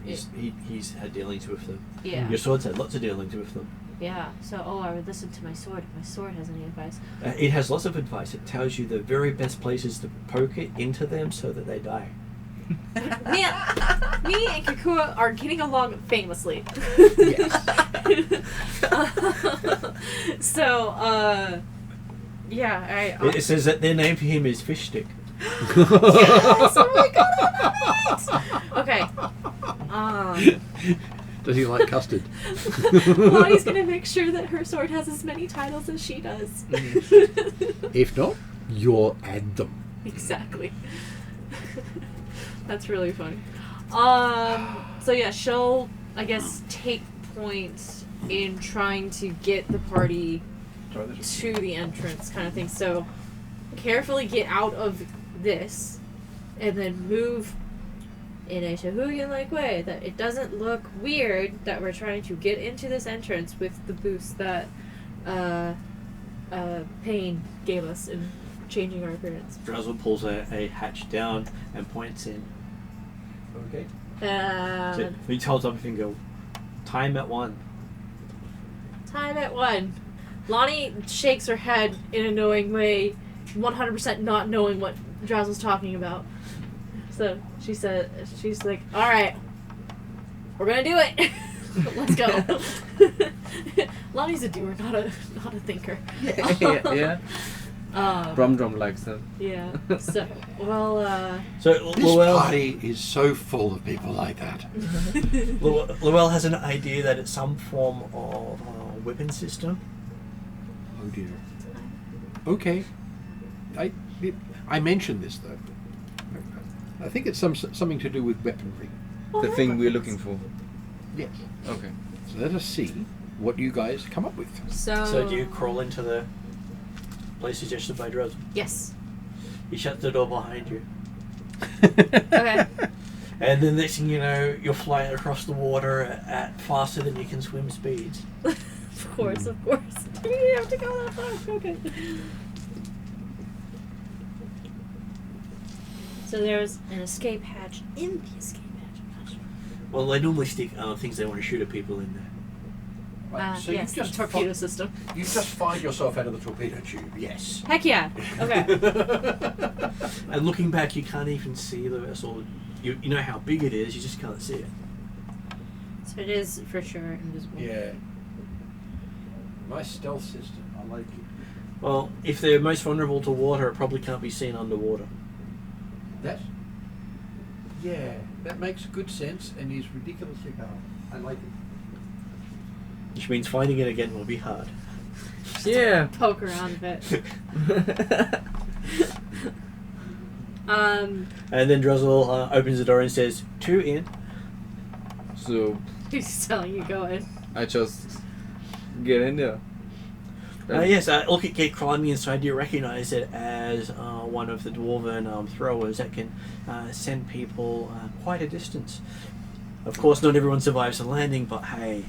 He's had dealings with them. Yeah. Your sword's had lots of dealings with them. Yeah, so, I would listen to my sword if my sword has any advice. It has lots of advice. It tells you the very best places to poke it into them so that they die. Me and Kakua are getting along famously. Yes. So, yeah, It says that their name for him is Fish Stick. Yes! Oh my god, I love it! Okay. Does he like custard? Lonnie's gonna make sure that her sword has as many titles as she does. If not, you'll add them. Exactly. That's really funny. So yeah, she'll, I guess, take point in trying to get the party to the entrance kind of thing. So carefully get out of this and then move in a Sahuaghin-like way that it doesn't look weird that we're trying to get into this entrance with the boost that Payne gave us in changing our appearance. Drizzle pulls a hatch down and points in. Okay. So he tells everything go. Time at 1. Time at 1. Lonnie shakes her head in a knowing way, 100% not knowing what Drizzle's talking about. So she's like, all right, we're gonna do it. Let's go. Lonnie's a doer, not a thinker. Yeah. Drum likes that. Yeah. So, well, So This Llewell, party is so full of people like that. Llewell has an idea that it's some form of weapon system. Oh dear. Okay. I mentioned this though. I think it's something to do with weaponry. The thing we're looking for. Yes. Okay. So let us see what you guys come up with. So do you crawl into the place suggested by Drizzle? Yes. He shuts the door behind you. Okay. And then next thing you know, you're flying across the water at faster than you can swim speeds. Of course. Do we have to go that far? Okay. So there's an escape hatch in the escape hatch. I'm not sure. Well, they normally stick things they want to shoot at people in there. So Yes, you the just torpedo system. You just fired yourself out of the torpedo tube. Yes. Heck yeah. Okay. And looking back, you can't even see the vessel. You know how big it is, you just can't see it. So it is for sure invisible. Yeah. Nice stealth system. I like it. Well, if they're most vulnerable to water, it probably can't be seen underwater. That. Yeah, that makes good sense and is ridiculously powerful. I like it. Which means finding it again will be hard. Yeah. Poke around a bit. And then Drizzle opens the door and says, 2 in. So Who's telling you go in? I just get in there. Yes, look at Kate climbing inside. You recognize it as one of the dwarven throwers that can send people quite a distance. Of course, not everyone survives the landing, but hey,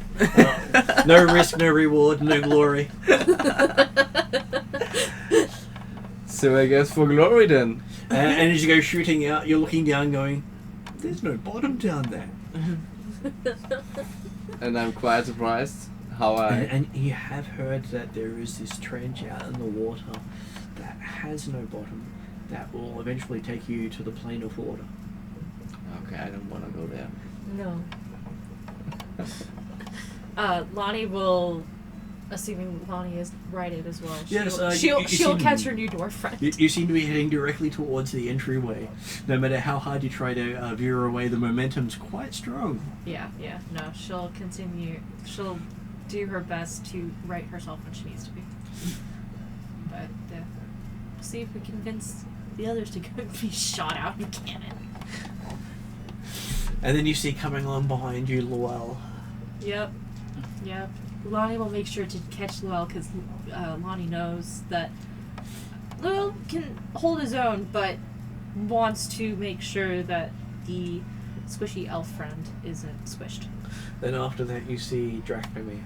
no risk, no reward, no glory. So I guess for glory then. And as you go shooting out, you're looking down going, there's no bottom down there. And I'm quite surprised how I... And you have heard that there is this trench out in the water that has no bottom that will eventually take you to the plane of water. Okay, I don't want to go there. No. Lonnie will, assuming Lonnie is righted as well. Yes, she'll seem- catch her new dwarf friend. You seem to be heading directly towards the entryway. No matter how hard you try to veer away, the momentum's quite strong. Yeah. No, she'll continue. She'll do her best to right herself when she needs to be. But see if we convince the others to go be shot out in cannon. And then you see coming along behind you, Luell. Yep. Lonnie will make sure to catch Luell because Lonnie knows that Luell can hold his own, but wants to make sure that the squishy elf friend isn't squished. Then after that, you see Drachmir.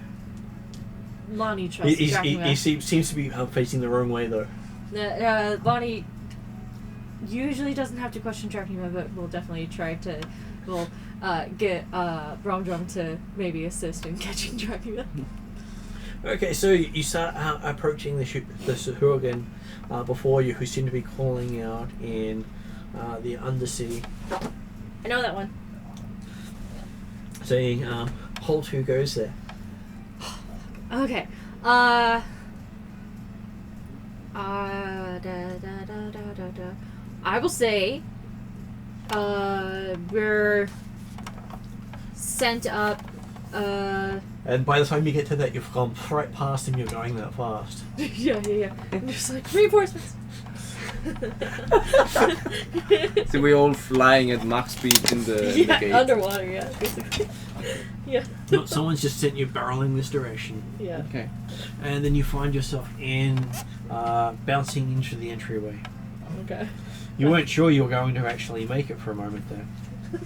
Lonnie trusts Dracula. He seems to be facing the wrong way, though. Lonnie usually doesn't have to question Dracula, but will definitely try to. We'll get Bromdrum to maybe assist in catching Dracula. Okay, so you start approaching the Sahuaghin before you, who seem to be calling out in the Undercity, I know that one. saying, "Halt, who goes there?" Okay. I will say, we're sent up, And by the time you get to that, you've gone right past him, you're going that fast. yeah. I'm just like, reinforcements! So we're all flying at max speed in the gate. Underwater, yeah, basically. Yeah. Someone's just sent you barreling this direction. Yeah. Okay. And then you find yourself bouncing into the entryway. Okay. You weren't sure you were going to actually make it for a moment there.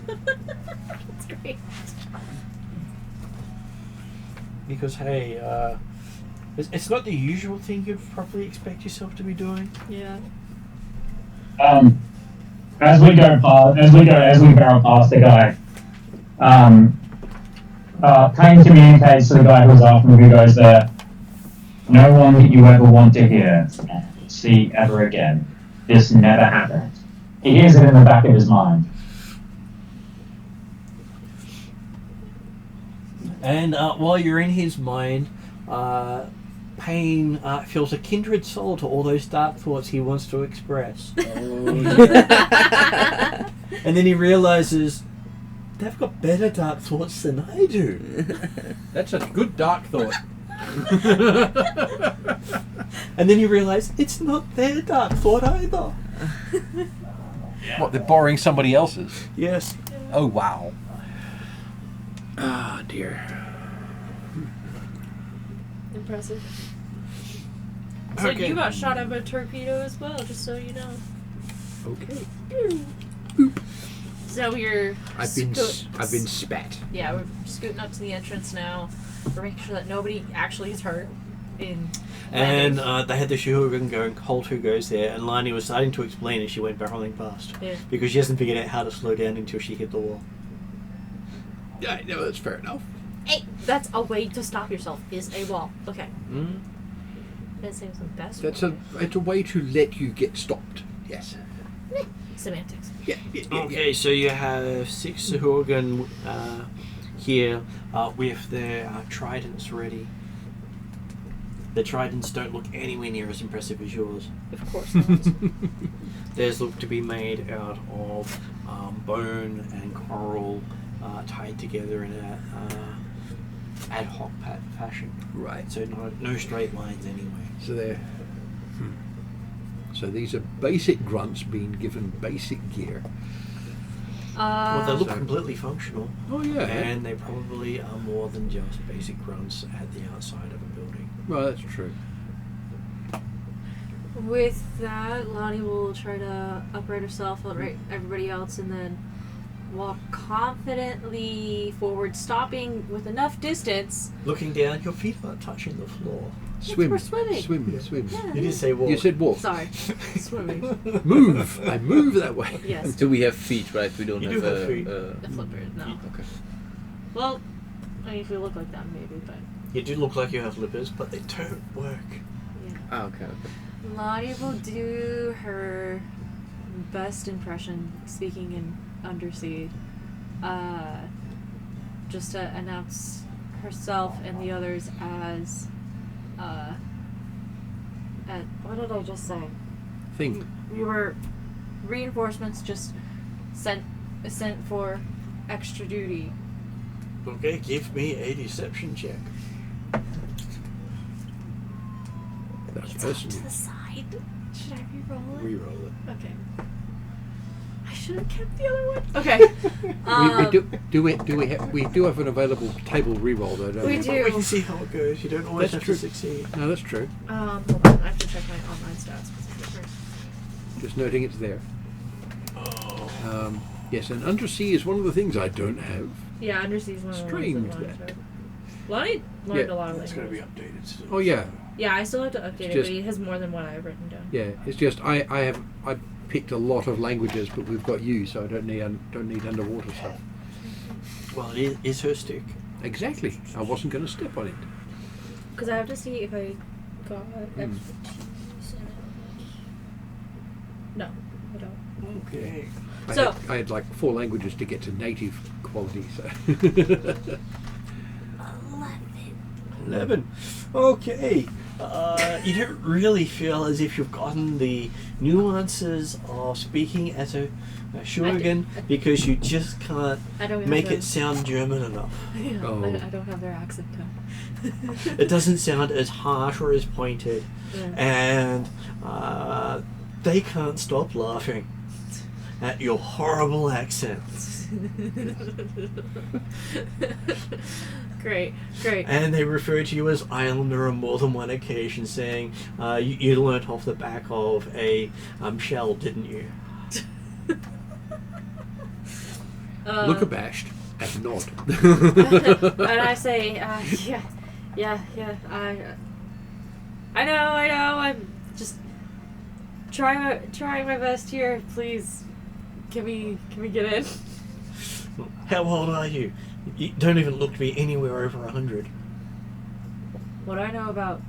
That's great. Because, hey, it's not the usual thing you'd probably expect yourself to be doing. Yeah. As we barrel past the guy, Kane communicates to the guy who's after him, who goes there, no one that you ever want to hear, see ever again. This never happened. He hears it in the back of his mind. And while you're in his mind, Payne feels a kindred soul to all those dark thoughts he wants to express. And then he realizes they've got better dark thoughts than I do. That's a good dark thought. And then you realize it's not their dark thought either. What, they're borrowing somebody else's? Yes. Oh, wow. Ah, dear. Impressive. So Okay. you got shot out by a torpedo as well, just so you know. Okay. So we're I've been spat. Yeah, we're scooting up to the entrance now. We're making sure that nobody actually is hurt in And landing. they had the Sahuaghin going, Holt, who goes there, and Lani was starting to explain as she went barreling past. Yeah. Because she hasn't figured out how to slow down until she hit the wall. Yeah, no, that's fair enough. Hey, that's a way to stop yourself, is a wall. Okay. Mm. That seems the best It's way. a way to let you get stopped. Yes. Semantics. Yeah. Okay, so you have 6 Sahuaghin here with their tridents ready. The tridents don't look anywhere near as impressive as yours. Of course not. Theirs look to be made out of bone and coral tied together in a ad hoc fashion. Right. So no straight lines anyway. So they're. So these are basic grunts being given basic gear. Well, they look So- completely functional. Oh yeah. And they probably are more than just basic grunts at the outside of a building. Well, that's true. With that, Lonnie will try to upright herself, upright everybody else, and then walk confidently forward, stopping with enough distance. Looking down, your feet aren't touching the floor. Swim. we're swimming. Swim. Yeah. You didn't say walk. You said walk. Sorry, swimming. Move. I move that way. Yes. Do we have feet, right? We don't You have, do have feet. The flippers, no. Okay. Well, I mean, if we look like that, maybe, but You do look like you have lippers, but they don't work. yeah. Ah, okay. Lottie will do her best impression speaking in undersea, just to announce herself and the others as, what did I just say? Think. We were reinforcements just sent for extra duty. Okay, give me a deception check. That's It's off to personal. the side. Should I re-roll it? Reroll it. Okay. I should have kept the other one. Okay. We do have an available table reroll though, don't we? We do. But we can see how it goes. You don't always That's have true. to succeed. No, that's true. Hold on. I have to check my online stats first. Just noting it's there. Oh. Yes, and undersea is one of the things I don't have. Yeah, undersea is one of the Strange ones that that. Lonnie learned Yeah. a lot of It's going to language. be updated soon. Oh yeah, Yeah, I still have to update it, just- but he has more than what I have written down. yeah. It's just I picked a lot of languages, but we've got you, so I don't need underwater stuff. Well, it is her stick. Exactly. I wasn't going to step on it. Because I have to see if I got Hmm. expertise in it. No, I don't. Okay. I had like 4 languages to get to native quality. So 11. Okay. You don't really feel as if you've gotten the nuances of speaking as a Sahuaghin because you just can't I don't make have it sound German enough. Yeah, Oh. I don't have their accent down. It doesn't sound as harsh or as pointed, Yeah. and they can't stop laughing at your horrible accent. Great. And they refer to you as Islander on more than one occasion, saying you learnt off the back of a shell, didn't you? look abashed and nod. And I say, yeah. I know. I'm just trying my best here. Please, can we get in? How old are you? You don't even look to be anywhere over 100. What I know about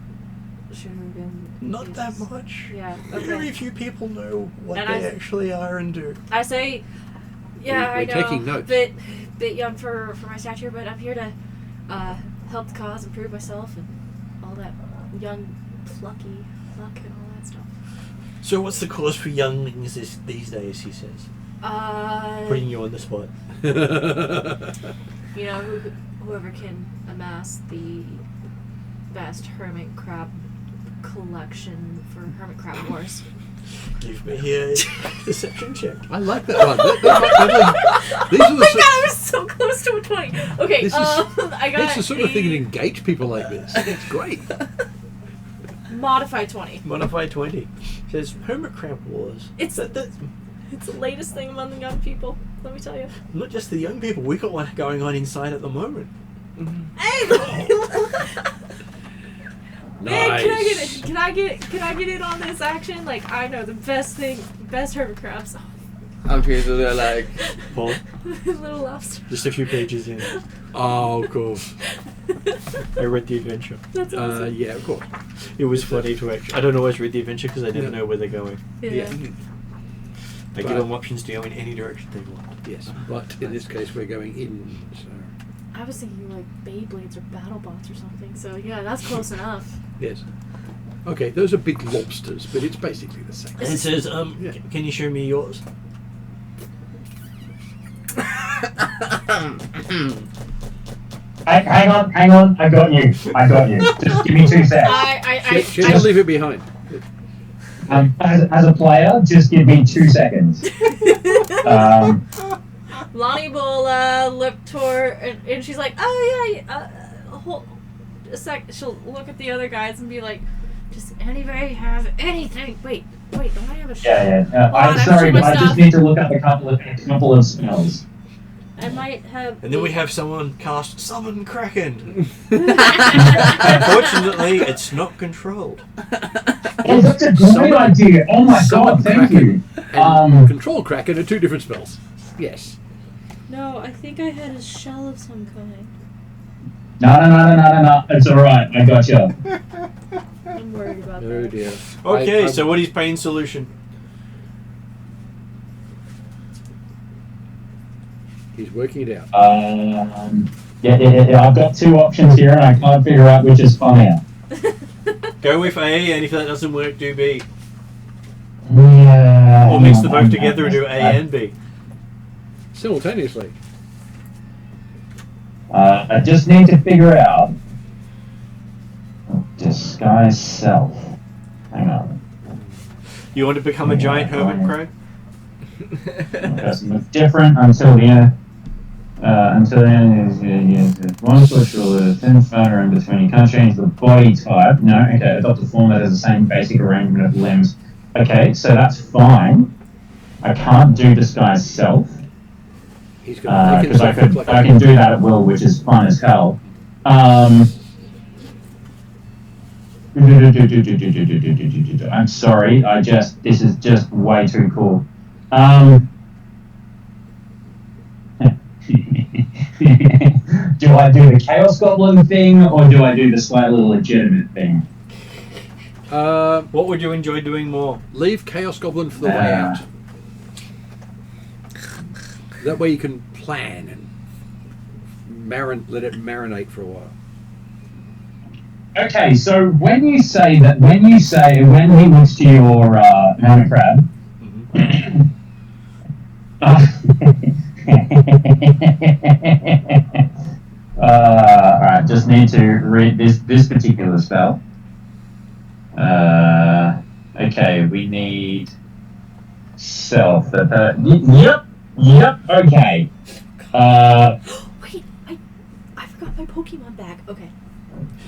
Sahuaghin. Not is- that much. Yeah. Very Okay. few people know what And they I- actually are and do. I say, yeah, We're I know. taking notes. Bit young for my stature, but I'm here to help the cause, improve myself, and all that young plucky luck and all that stuff. So what's the cause for younglings these days, he says, putting you on the spot. You know, whoever can amass the best hermit crab collection for hermit crab wars. Give me a deception check. I like that one. These are Oh the my god, I was so close to a 20. Okay, This is- I got it's the sort of thing that a engage people like this. It's great. modified 20. Modify 20. Says hermit crab wars. It's- That's It's the latest thing among the young people, let me tell you. not just the young people. We got one going on inside at the moment. Hey! Man, Nice. can I get in on this action? Like, I know the best hermit crabs. Okay, so they're like, Paul, Little lobster. just a few pages in. Oh, cool. I read the adventure. That's awesome. Yeah, of course. It was funny to actually. I don't always read the adventure because I never Yeah. know where they're going. Yeah. I give Right. them options to go in any direction they want. Yes, but in this case we're going in. So I was thinking like Beyblades or BattleBots or something. So yeah, that's close enough. Yes. Okay, those are big lobsters, but it's basically the same. And it says, can you show me yours? Hang on, I got you. Just give me 2 seconds. She'll leave it behind. As a player, just give me 2 seconds. Lonnie will look toward, and she's like, oh yeah, hold a sec. She'll look at the other guys and be like, does anybody have anything? Wait, don't I have a shell? Yeah. I'm sorry, but I just need to look up a couple of spells. I might have. And then we have someone cast Summon Kraken. Unfortunately, it's not controlled. Oh, that's a great idea. Oh my god, thank you. And Control Kraken are 2 different spells. Yes. No, I think I had a shell of some kind. No. It's alright, I got you. I'm worried about that. Oh dear. Okay, so what is Payne's solution? He's working it out. Yeah. I've got 2 options here, and I can't figure out which is funnier. Go with A, and if that doesn't work, do B. Yeah. Or mix them both together and do A and B. Simultaneously. I just need to figure out disguise self. Hang on. You want to become a giant hermit crab? It's different until the end. Until the end is one social with a thin fiber in between. You can't change the body type. No, okay, adopt a form that has the same basic arrangement of limbs. Okay, so that's fine. I can't do disguise self. He's going to Because I can do that at will, which is fun as hell. I'm sorry, this is just way too cool. Do I do the Chaos Goblin thing, or do I do the slightly legitimate thing? What would you enjoy doing more? Leave Chaos Goblin for the way out. That way you can plan and let it marinate for a while. Okay, so when he looks to your hermit crab, alright, just need to read this particular spell. Okay, we need self. Yep, okay. Wait, I forgot my Pokemon bag. Okay.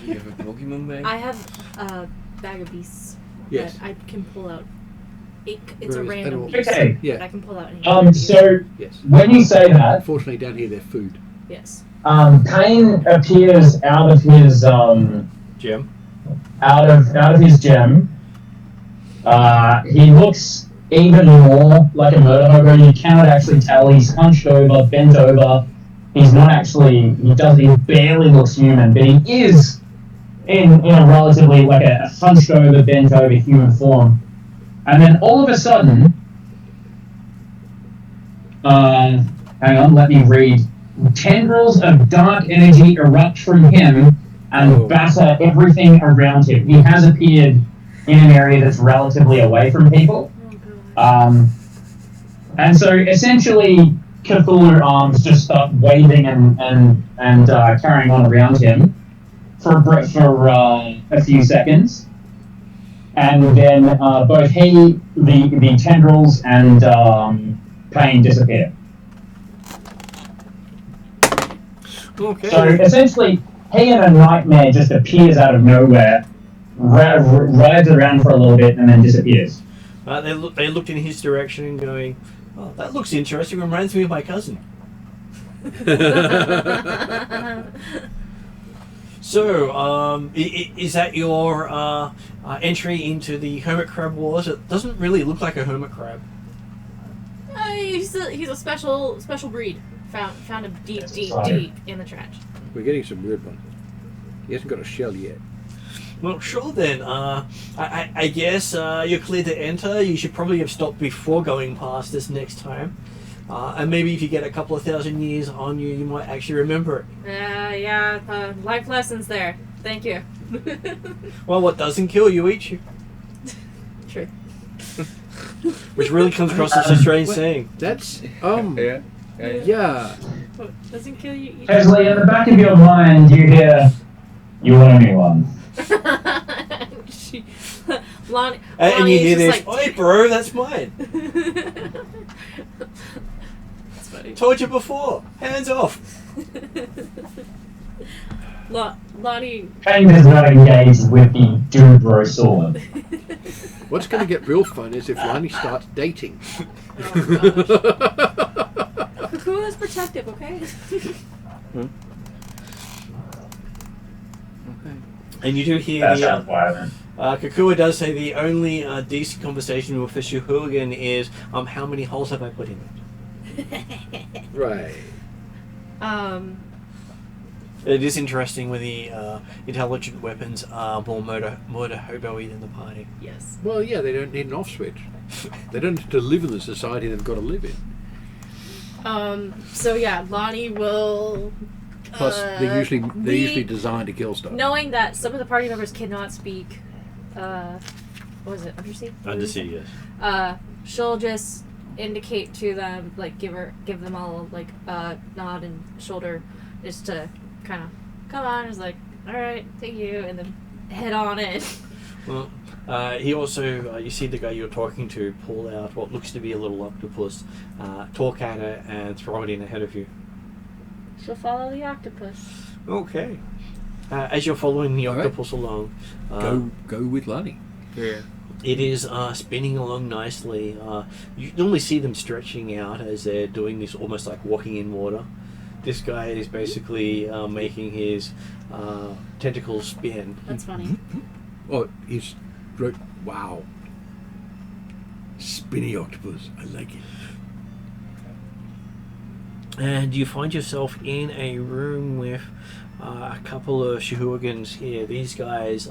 You have a Pokemon bag? I have a bag of beasts that I can pull out. It's a random beast Okay. that I can pull out anytime. So Yes. when you say that, Unfortunately, down here they're food. Yes. Pain appears out of his Gem? out of his gem. He looks even more like a murder hobo. You cannot actually tell. He's hunched over, bent over. He's not actually. He barely looks human, but he is in a relatively like a hunched over, bent over human form. And then all of a sudden, hang on, let me read. Tendrils of dark energy erupt from him and batter everything around him. He has appeared in an area that's relatively away from people. And so essentially, Cthulhu arms just start waving and carrying on around him for a few seconds. And then both the tendrils and Pain disappear. Okay. So essentially, he in a nightmare just appears out of nowhere, rides around for a little bit, and then disappears. They looked in his direction and going, oh, that looks interesting, reminds me of my cousin. So, is that your entry into the Hermit Crab Wars? It doesn't really look like a hermit crab. He's a special breed. Found him deep in the trash. We're getting some weird ones. He hasn't got a shell yet. Well, sure then. I guess you're clear to enter. You should probably have stopped before going past this next time. And maybe if you get a couple of 1,000 years on you, you might actually remember it. life lessons there. Thank you. Well, what doesn't kill you eats you. True. Which really comes across as a strange saying. That's Yeah. What doesn't kill you? Casually, in the back of your mind, you hear, "You owe me one." Lonnie, And you hear is this, "Oi, bro, that's mine. That's funny. Told you before. Hands off." Lonnie. Kane does not engage with the Dubro sword. what's going to get real fun is if Lonnie starts dating. Cuckoo is protective, okay? Okay. And you do hear That the sounds violent. Kakua does say the only decent conversation with the Sahuaghin is, how many holes have I put in it? Right. It is interesting when the intelligent weapons are more hobo-y than the party. Yes. Well, yeah, they don't need an off switch. They don't have to live in the society they've got to live in. So yeah, Lonnie will. Plus, they're usually designed to kill stuff. Knowing that some of the party members cannot speak, what was it, Undersea? Undersea, yes. She'll just indicate to them, like give them all like a nod and shoulder, just to kind of come on. It's like, all right, thank you, and then head on it. Well, he also, you see the guy you're talking to pull out what looks to be a little octopus, talk at it, and throw it in ahead of you. She'll follow the octopus. Okay. As you're following the All right. octopus along, Go with Lonnie. Yeah. it is spinning along nicely. You normally see them stretching out as they're doing this, almost like walking in water. This guy is basically making his tentacles spin. That's funny. Oh, he's wrote. Wow. Spinny octopus. I like it. And you find yourself in a room with a couple of Sahuagins here. These guys,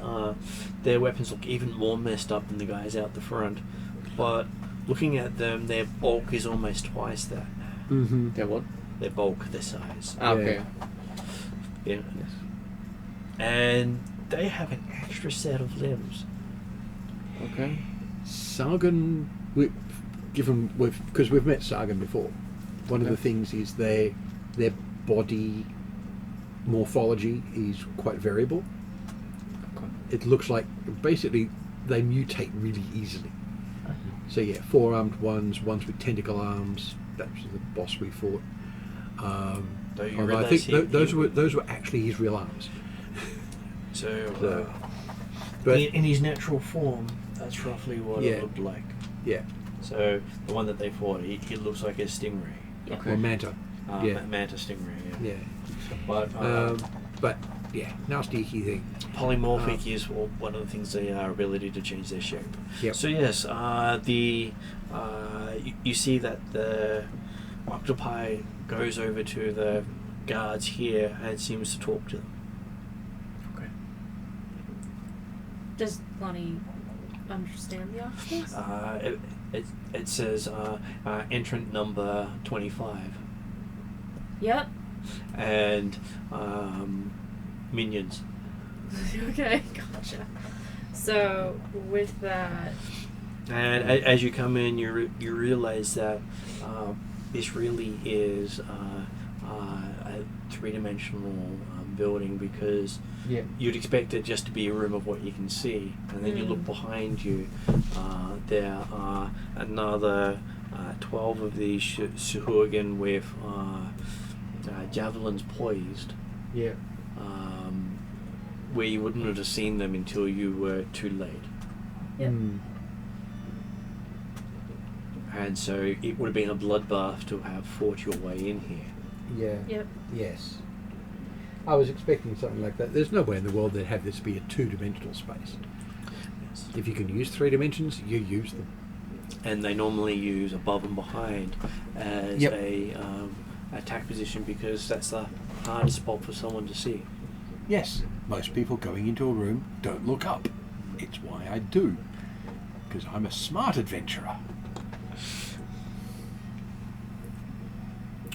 their weapons look even more messed up than the guys out the front. But looking at them, their bulk is almost twice that. Mm-hmm. Yeah, what? Their bulk, their size. Okay. Yeah. Yes. And they have an extra set of limbs. Okay. Sahuaghin, because we've met Sahuaghin before. One of the things is their body morphology is quite variable. Okay. It looks like basically they mutate really easily. So yeah, 4-armed ones with tentacle arms. That was the boss we fought. Don't you Although I realise think those were actually his real arms. So, But in his natural form, that's roughly what Yeah. it looked like. yeah, So the one that they fought, he looks like a stingray. Okay. or Manta. Yeah. Manta stingray, yeah. Yeah, But but yeah, nasty icky thing. polymorphic is one of the things they are, ability to change their shape. Yep. So yes, you see that the octopi goes over to the guards here and seems to talk to them. Okay. Does Lonnie understand the octopus? It says entrant number 25 Yep. and minions. Okay, gotcha. So with that, And as you come in, you realize that this really is a three-dimensional building, because Yeah. you'd expect it just to be a room of what you can see, and then you look behind you. There are another 12 of these Sahuaghin with javelins poised, Yeah. where you wouldn't have seen them until you were too late. Yep. Mm. And so it would have been a bloodbath to have fought your way in here. Yeah. Yep. Yes. I was expecting something like that. There's no way in the world they'd have this be a two-dimensional space. Yes. If you can use 3 dimensions, you use them. And they normally use above and behind as Yep. a attack position, because that's the hardest spot for someone to see. Yes. Most people going into a room don't look up. It's why I do. Because I'm a smart adventurer.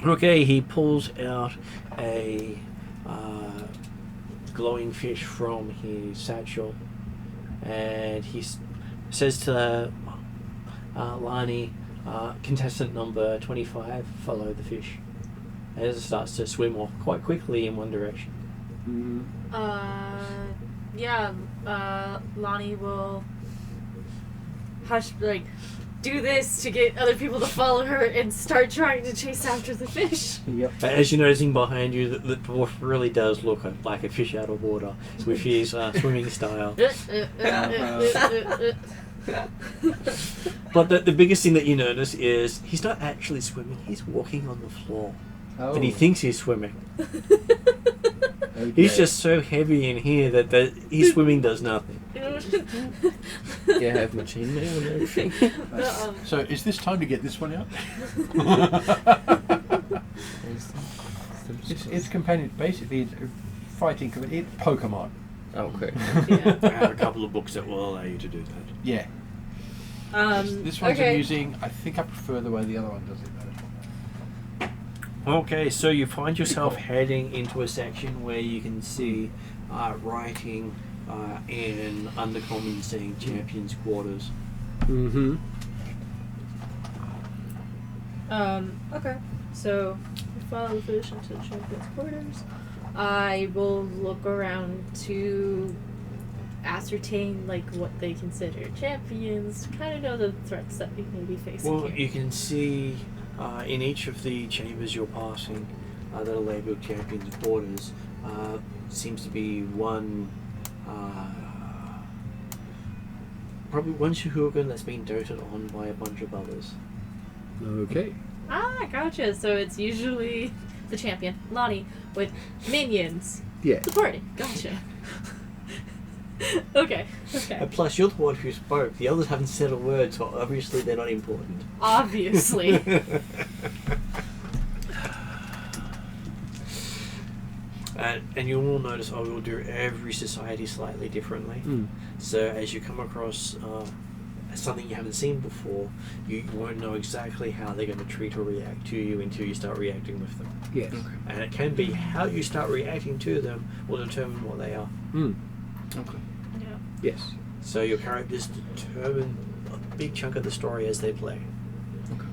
Okay, he pulls out a glowing fish from his satchel, and he says to Lani, contestant number 25, follow the fish, as it starts to swim off quite quickly in one direction. Lonnie will do this to get other people to follow her and start trying to chase after the fish. Yep. As you're noticing behind you, the dwarf really does look like a fish out of water with his swimming style. But the biggest thing that you notice is he's not actually swimming, he's walking on the floor. Oh. And he thinks he's swimming. Okay. He's just so heavy in here that his swimming does nothing. Yeah, I have my chainmail and everything. So is this time to get this one out? It's companion. Basically, it's fighting. It's Pokemon. Okay. I have a couple of books that will allow you to do that. Yeah. This one's amusing. I think I prefer the way the other one does it though. Okay, so you find yourself heading into a section where you can see writing in Undercommon saying Champion's Quarters. Mm-hmm. Okay. So we follow the fish into Champion's quarters. I will look around to ascertain what they consider champions, to kind of know the threats that we may be facing Well, here. you can see in each of the chambers you're passing that are labelled Champion's Quarters seems to be one probably one Sahuaghin that's been doted on by a bunch of others. Okay. Gotcha. So it's usually the champion, Lonnie, with minions. Yeah. Supporting. Gotcha. Okay. And plus, you're the one who spoke. The others haven't said a word, so obviously they're not important. Obviously. And you will notice I will do every society slightly differently. So as you come across something you haven't seen before, you won't know exactly how they're going to treat or react to you until you start reacting with them. Yes. Okay. And it can be how you start reacting to them will determine what they are. Okay. Yeah. Yes. So your characters determine a big chunk of the story as they play. Okay.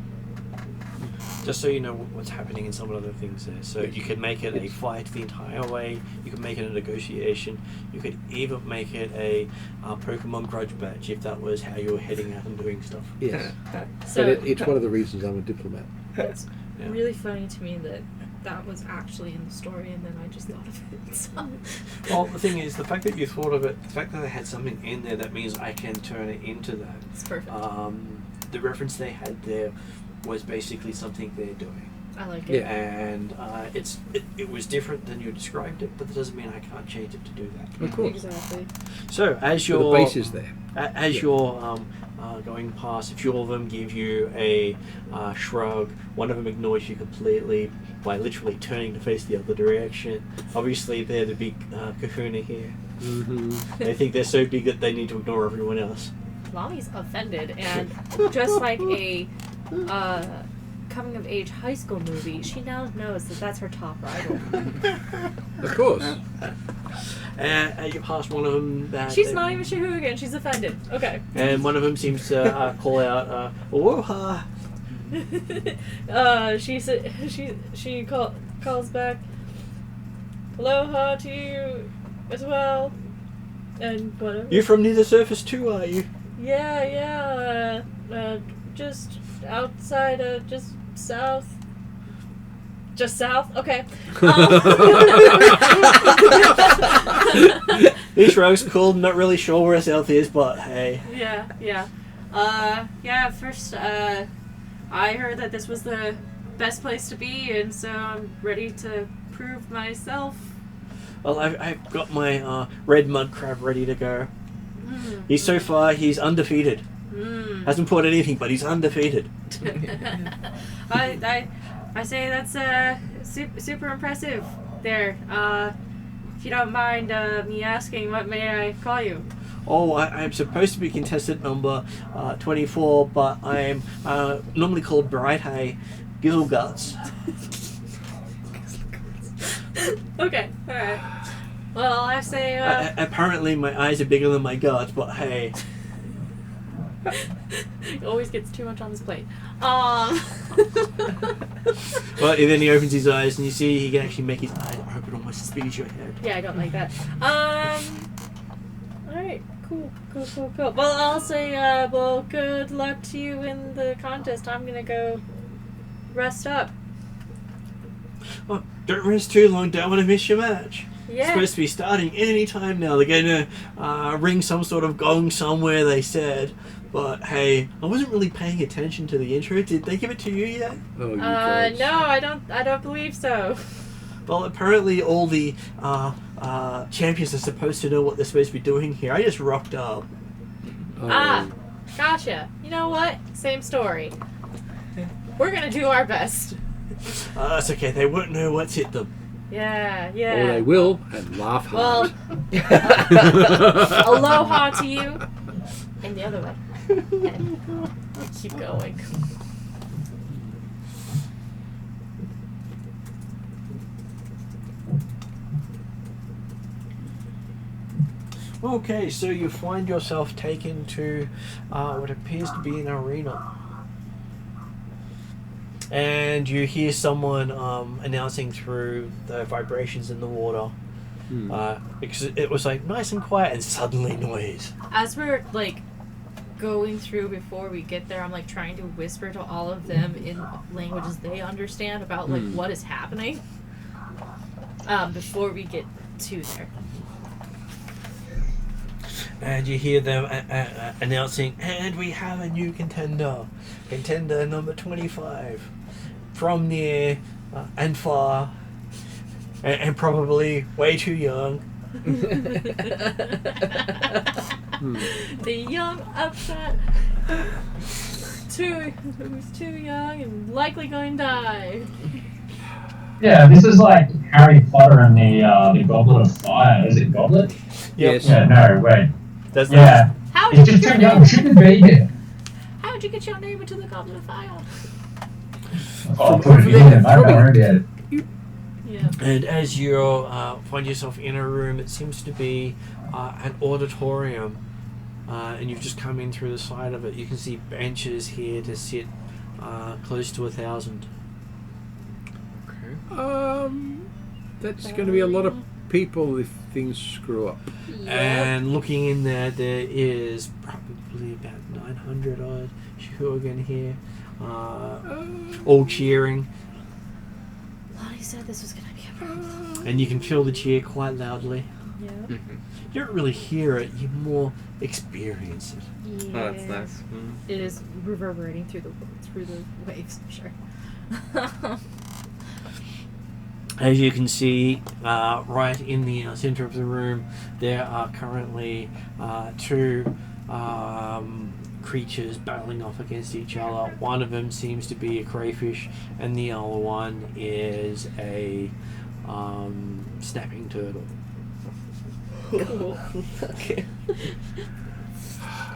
Just so you know what's happening in some of the things there. So you could make it a fight the entire way, you could make it a negotiation, you could even make it a Pokemon grudge match if that was how you were heading out and doing stuff. Yes. So But it's one of the reasons I'm a diplomat. it's Yeah. really funny to me that was actually in the story, and then I just thought of it. So. Well, the thing is, the fact that you thought of it, the fact that they had something in there, that means I can turn it into that. It's perfect. The reference they had there was basically something they're doing. I like it. Yeah. And it was different than you described it, but that doesn't mean I can't change it to do that. Of course. Exactly. So as So you're the base is there. As you're going past, a few of them give you a shrug. One of them ignores you completely by literally turning to face the other direction. Obviously, they're the big kahuna here. Mm-hmm. They think they're so big that they need to ignore everyone else. Lonnie's offended, and just like a coming of age high school movie, she now knows that that's her top rival. Of course. And you pass one of them. She's not even Sahuaghin, she's offended. Okay. And one of them seems to call out, "Aloha!" She calls back, "Aloha to you as well," and whatever. You're from near the surface too, are you? Yeah. Just outside, just south. Just south? Okay. This road's cool, not really sure where south is, but hey. Yeah. First, I heard that this was the best place to be, and so I'm ready to prove myself. Well, I've got my red mud crab ready to go. He's undefeated. Hasn't fought anything, but he's undefeated. I say that's super impressive there. If you don't mind me asking, what may I call you? Oh, I'm supposed to be contestant number 24, but I'm normally called Bright Eye Gizzleguts. Okay, alright. Well, I say, Apparently my eyes are bigger than my guts, but hey. he always gets too much on his plate. Well, and then he opens his eyes and you see he can actually make his eyes open almost as big as your head. Yeah, I don't like that. Alright, cool. Well, I'll say, well, good luck to you in the contest. I'm gonna go rest up. Oh, don't rest too long, don't want to miss your match. It's Yeah. supposed to be starting any time now. They're going to ring some sort of gong somewhere, they said. But hey, I wasn't really paying attention to the intro. Did they give it to you yet? Oh, you guys. No, I don't believe so. Well, apparently all the champions are supposed to know what they're supposed to be doing here. I just rocked up. Oh. Gotcha. You know what? Same story. We're gonna do our best. That's okay. They won't know what's hit them. Yeah. Or they will and laugh Well, hard. aloha to you. And the other way. And keep going. Okay, so you find yourself taken to what appears to be an arena. And you hear someone announcing through the vibrations in the water. Because it was like nice and quiet and suddenly noise. As we're like going through before we get there, I'm like trying to whisper to all of them in languages they understand about like what is happening. Before we get to there. And you hear them announcing, and we have a new contender. Contender number 25. From near and far. And probably way too young. The young upset. Who's too young and likely going to die. Yeah, this is like Harry Potter and the Goblet of Fire. Is it Goblet? Yes. Yeah, no, wait. That's Yeah. How He's did just you too get young. Shouldn't be here. How'd you get your name into the Goblet of Fire? Oh, put it in him. I don't worry about it. Yeah. And as you find yourself in a room, it seems to be an auditorium. And you've just come in through the side of it. You can see benches here to sit close to 1,000. That's going to be a lot of people if things screw up. And looking in there, there is probably about 900 odd Sahuaghin here, all cheering. Lonnie said this was gonna be a problem. And you can feel the cheer quite loudly. Yeah. You don't really hear it, you more experience it. Yeah. Oh, that's nice. It is reverberating through the waves, I'm sure. As you can see, right in the center of the room, there are currently two creatures battling off against each other. One of them seems to be a crayfish, and the other one is a snapping turtle. Cool. Okay.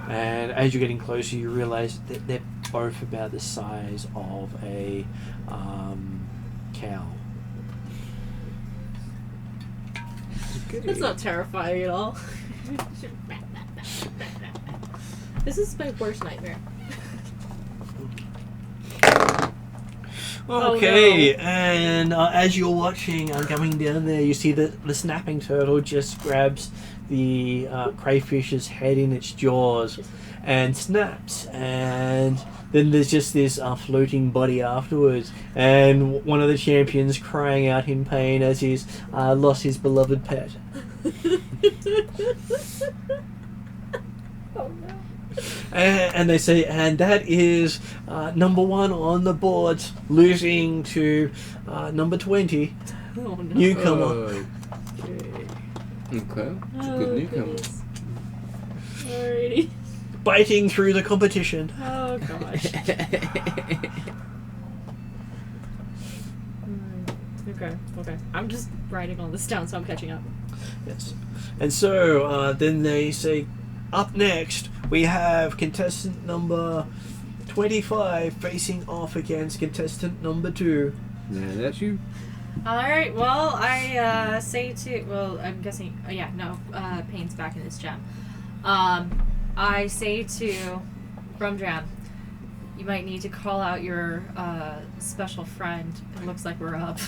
And as you're getting closer, you realize that they're both about the size of a cow. That's not terrifying at all. This is my worst nightmare. Okay, and as you're watching, going down there, you see that the snapping turtle just grabs the crayfish's head in its jaws and snaps, and then there's just this floating body afterwards, and one of the champions crying out in pain as he's lost his beloved pet. Oh no. And they say, and that is number 1 on the boards, losing to number 20, Oh no. newcomer. Oh, Okay. It's a Oh, good newcomer. goodness. Alrighty. Biting through the competition. Oh gosh. Okay. I'm just writing all this down so I'm catching up. Yes. And so then they say, up next, we have contestant number 25 facing off against contestant number 2. now that's you. Alright, well, I say to... Well, I'm guessing... Oh, yeah, no. Payne's back in his jam. I say to Brumdram, you might need to call out your special friend. It looks like we're up.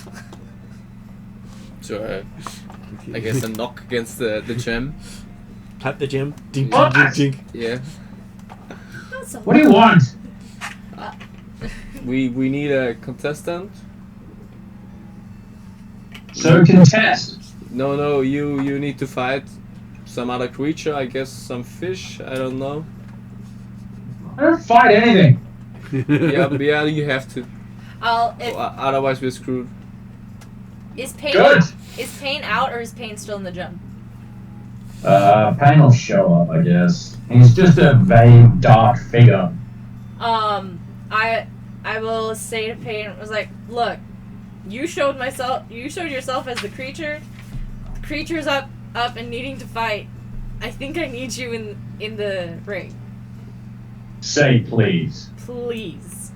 So I guess a knock against the gem. Tap the gem. Ding, ding, What? ding, ding. Yeah. That's What do you want? We need a contestant. So contest. No, you need to fight some other creature, I guess some fish, I don't know. I don't fight anything. Yeah, you have to. Otherwise we're screwed. Is Payne Good. Is Payne out or is Payne still in the gym? Payne will show up, I guess. He's just a vague, dark figure. I will say to Payne, I was like, look, you showed yourself as the creature. Creature's up and needing to fight. I think I need you in the ring. Say please. Please.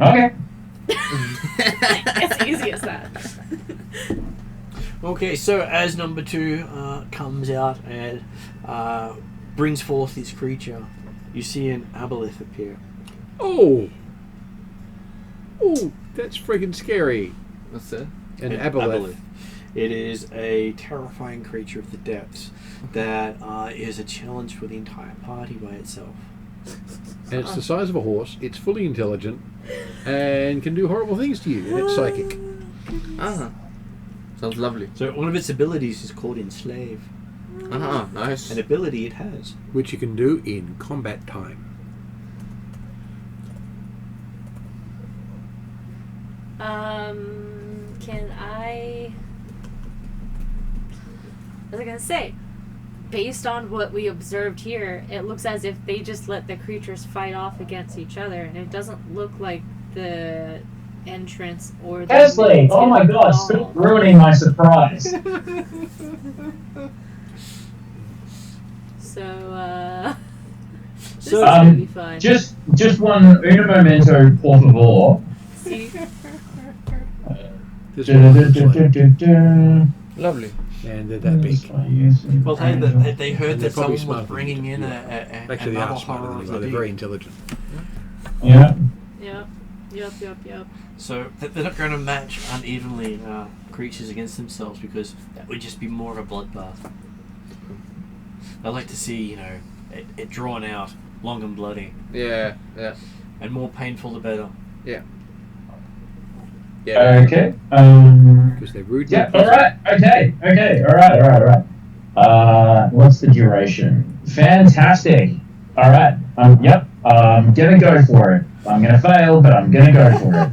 Okay. It's easy as that. Okay, so as number 2 comes out and brings forth his creature, you see an aboleth appear. Oh, that's friggin' scary. What's that? An aboleth. It is a terrifying creature of the depths that is a challenge for the entire party by itself. And it's the size of a horse, it's fully intelligent, and can do horrible things to you, and it's psychic. Sounds lovely. So one of its abilities is called Enslave. Nice. An ability it has. Which you can do in combat time. Can I... What was I gonna say? Based on what we observed here, it looks as if they just let the creatures fight off against each other, and it doesn't look like the entrance or the... Kesley! Oh my god, stop ruining my surprise. So, this is So, gonna be fun. Just one un momento, por favor. See? There's one Lovely. and they're that big. Well, they heard And they're that probably someone was smarter than bringing you. in Actually, they another are smarter horror than of you, the they're very deep. intelligent. Yeah. Yep. So they're not going to match unevenly creatures against themselves because that would just be more of a bloodbath. I like to see, it drawn out, long and bloody, Yeah. and more painful the better. Yeah. Okay. Because they're rude. Yeah. All right. Okay. All right. What's the duration? Fantastic. All right. Yep. I'm gonna go for it. I'm gonna fail, but I'm gonna go for it.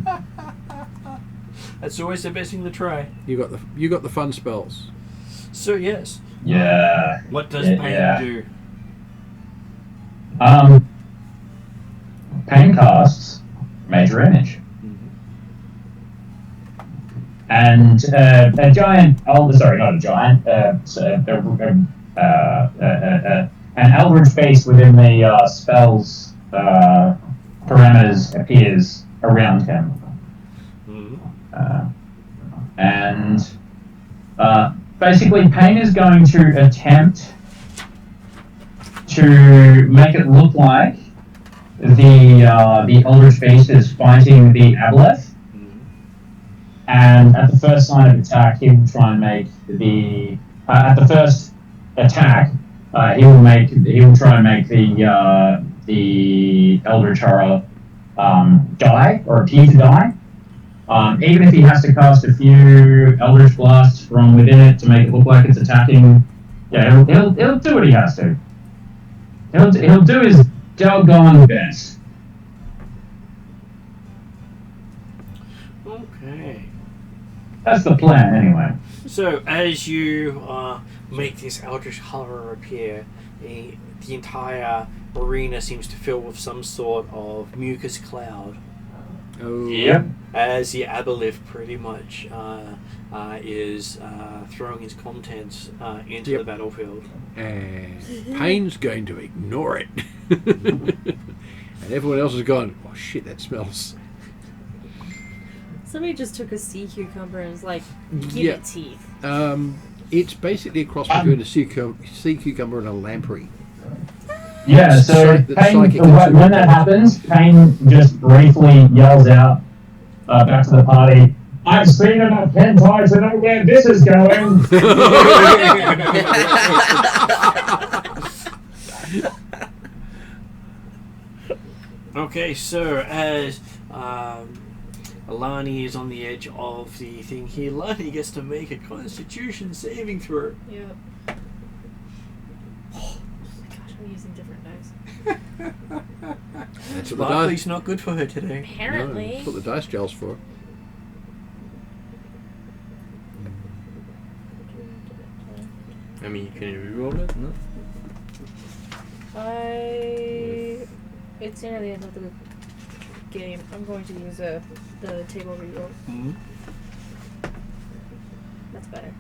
That's always the best thing to try. You got the fun spells. So yes, Yeah. what does pain Yeah. do? Pain casts major image. And a giant, sorry, not a giant, an eldritch beast within the spell's parameters appears around him. And basically, Pain is going to attempt to make it look like the eldritch beast is fighting the aboleth. And at the first sign of attack, he will try and make at the first attack, he will try and make the Eldritch Horror die or appear to die. Even if he has to cast a few Eldritch Blasts from within it to make it look like it's attacking, yeah, he'll do what he has to. He'll do his doggone best. Okay. That's the plan, anyway. So as you make this eldritch horror appear, the entire arena seems to fill with some sort of mucus cloud. Oh. Yep. As the aboleth pretty much is throwing its contents into Yep. the battlefield. And Payne's going to ignore it. And everyone else has gone, oh shit, that smells. Somebody just took a sea cucumber and was like, give Yeah. it teeth. It's basically a cross between a sea cucumber and a lamprey. Yeah, so The Payne, psychic when that happens, Payne just briefly yells out back to the party, "I've seen enough hentai to know where this is going." Okay, so as Alani is on the edge of the thing here, Alani gets to make a Constitution saving throw. Yep. Oh my gosh, I'm using different dice. That's what the Sparkly's dice. not good for her today. No, Apparently. that's what the dice gel's for. I mean, can you reroll it? No. It's near the end of the game. I'm going to use the table reroll. Mm-hmm. That's better.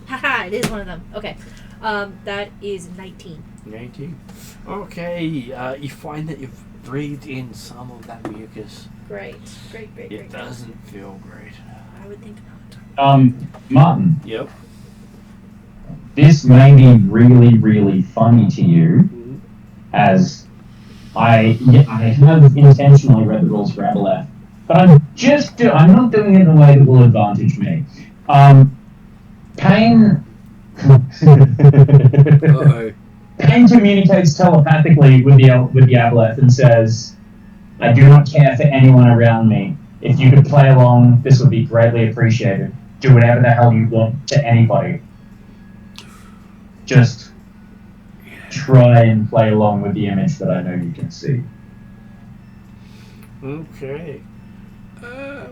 Haha, it is one of them. Okay. That is 19. 19. Okay, you find that you've breathed in some of that mucus. Great. It doesn't feel great. I would think not. Martin, Yep. this may be really, really funny to you, as I have intentionally read the rules for Aboleth, but I'm not doing it in a way that will advantage me. Payne Uh-oh. Payne communicates telepathically with the Aboleth and says, "I do not care for anyone around me. If you could play along, this would be greatly appreciated. Do whatever the hell you want to anybody. Just try and play along with the image that I know you can see." Okay. Yeah.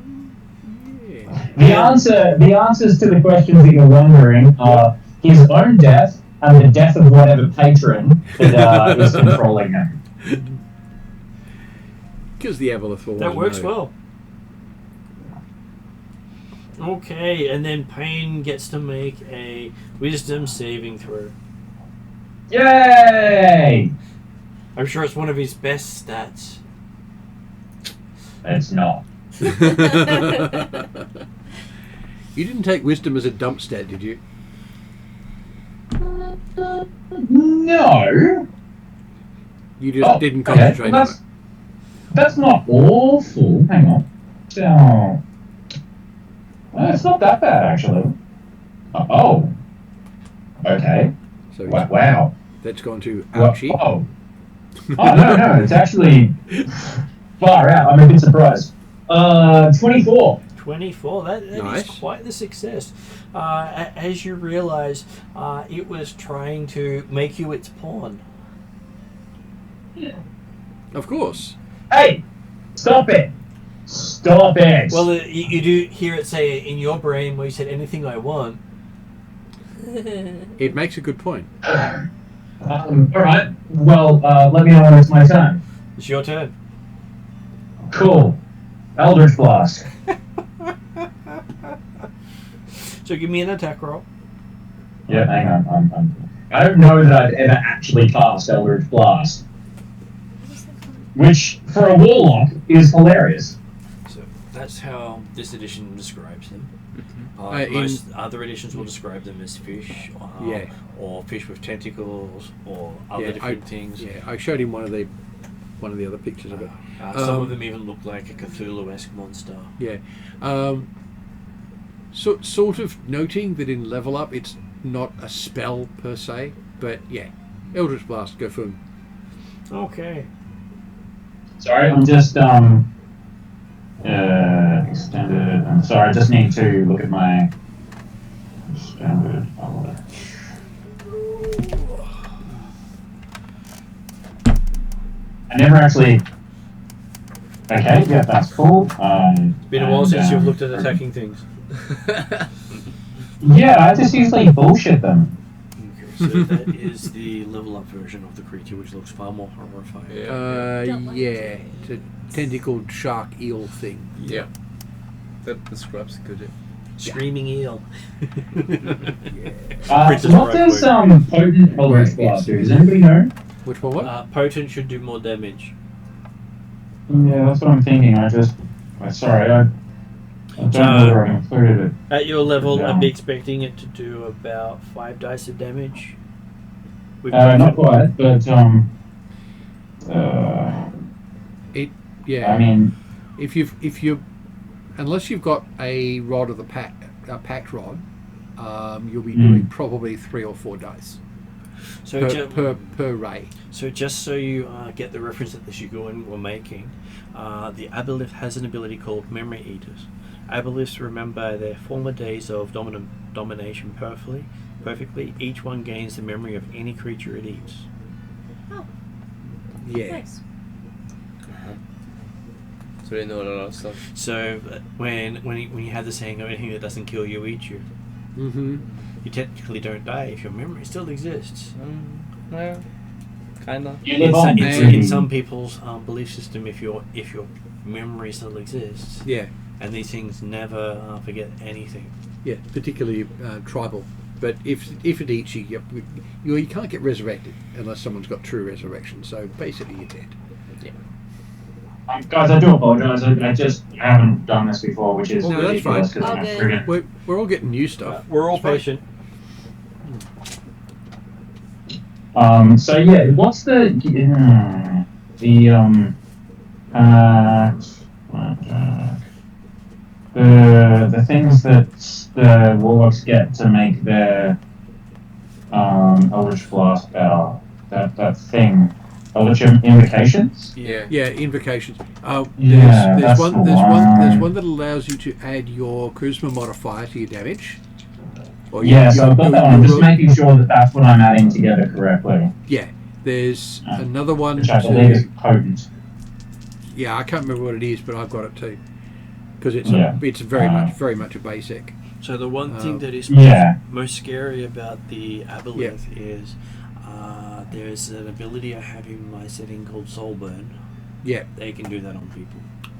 The answers to the questions that you're wondering are his own death and the death of whatever patron that is controlling him. Because the Aboleth will That works know. well. Okay, and then Payne gets to make a wisdom saving throw. Yay! I'm sure it's one of his best stats. It's not. You didn't take wisdom as a dump stat, did you? No. You just didn't concentrate on it. That's not awful. Hang on. Oh. It's not that bad, actually. Oh. Okay. So Wow. that's gone to Well, ouchie. oh. Oh, no. It's actually far out. I'm a bit surprised. 24. 24. That Nice. is quite the success. As you realise, it was trying to make you its pawn. Of course. Hey! Stop it! Stop it! Well, you do hear it say in your brain where you said anything I want. It makes a good point. Alright. Well, let me know when it's my turn. It's your turn. Cool. Eldritch Blast. So give me an attack roll. Yeah, hang on. I don't know that I've ever actually cast Eldritch Blast. Which, for a warlock, is hilarious. So that's how this edition describes them. In- Most other editions will describe them as fish, Yeah. or fish with tentacles, or other different things. Yeah, I showed him one of the other pictures of it. Some of them even look like a Cthulhu-esque monster. Yeah. Sort of noting that in Level Up it's not a spell per se, but yeah. Eldritch Blast, go for him. Okay. Sorry, I'm just, extended. I'm sorry, I just need to look at my standard. I never actually. Okay, yeah, that's cool. It's been a while since you've looked at attacking things. Yeah, I just usually bullshit them. Okay, so that is the level up version of the creature, which looks far more horrifying. Don't like Yeah, it's a tentacled shark eel thing. Yeah. That describes good. Screaming eel. So what does potent Eldritch Blast do? Does anybody know? Which one? What? Potent should do more damage. Yeah, that's what I'm thinking. I don't know whether I included it. At your level, Yeah. I'd be expecting it to do about 5 dice of damage. With Not quite, but Yeah. I mean, if you unless you've got a rod of the pact rod, you'll be doing probably 3 or 4 dice so per ray. So just so you get the reference that the Sahuaghin were making, the Aboleth has an ability called Memory Eaters. Aboleths remember their former days of domination perfectly. Each one gains the memory of any creature it eats. Oh, Yeah. nice. So they know a lot of stuff. So when you have the saying, anything that doesn't kill you eats you, Mm-hmm. you technically don't die if your memory still exists. Well, kinda. you live on. In some people's belief system, if your memory still exists, Yeah. and these things never forget anything. Yeah. Particularly tribal. But if it eats you, you can't get resurrected unless someone's got true resurrection. So basically, you're dead. Guys, I do apologise. I just haven't done this before, which is No, that's ridiculous fine. because All I'm good. friggin'. We're all getting new stuff. We're all It's fine. patient. So yeah, what's the things that the warlocks get to make their Eldritch Blast better? That thing, Eldritch Invocations. Yeah. Yeah, invocations. Yeah, There's that's one. the There's one. one that allows you to add your charisma modifier to your damage. Or Yeah, so I've got that one. I'm just roll- making sure that that's what I'm adding together correctly, Yeah, there's another one. which I believe is potent. Yeah, I can't remember what it is, but I've got it too. Because it's Yeah. it's very much a basic. So the one thing that is Yeah. most scary about the Aboleth is there's an ability I have in my setting called Soul Burn. Yeah. They can do that on people.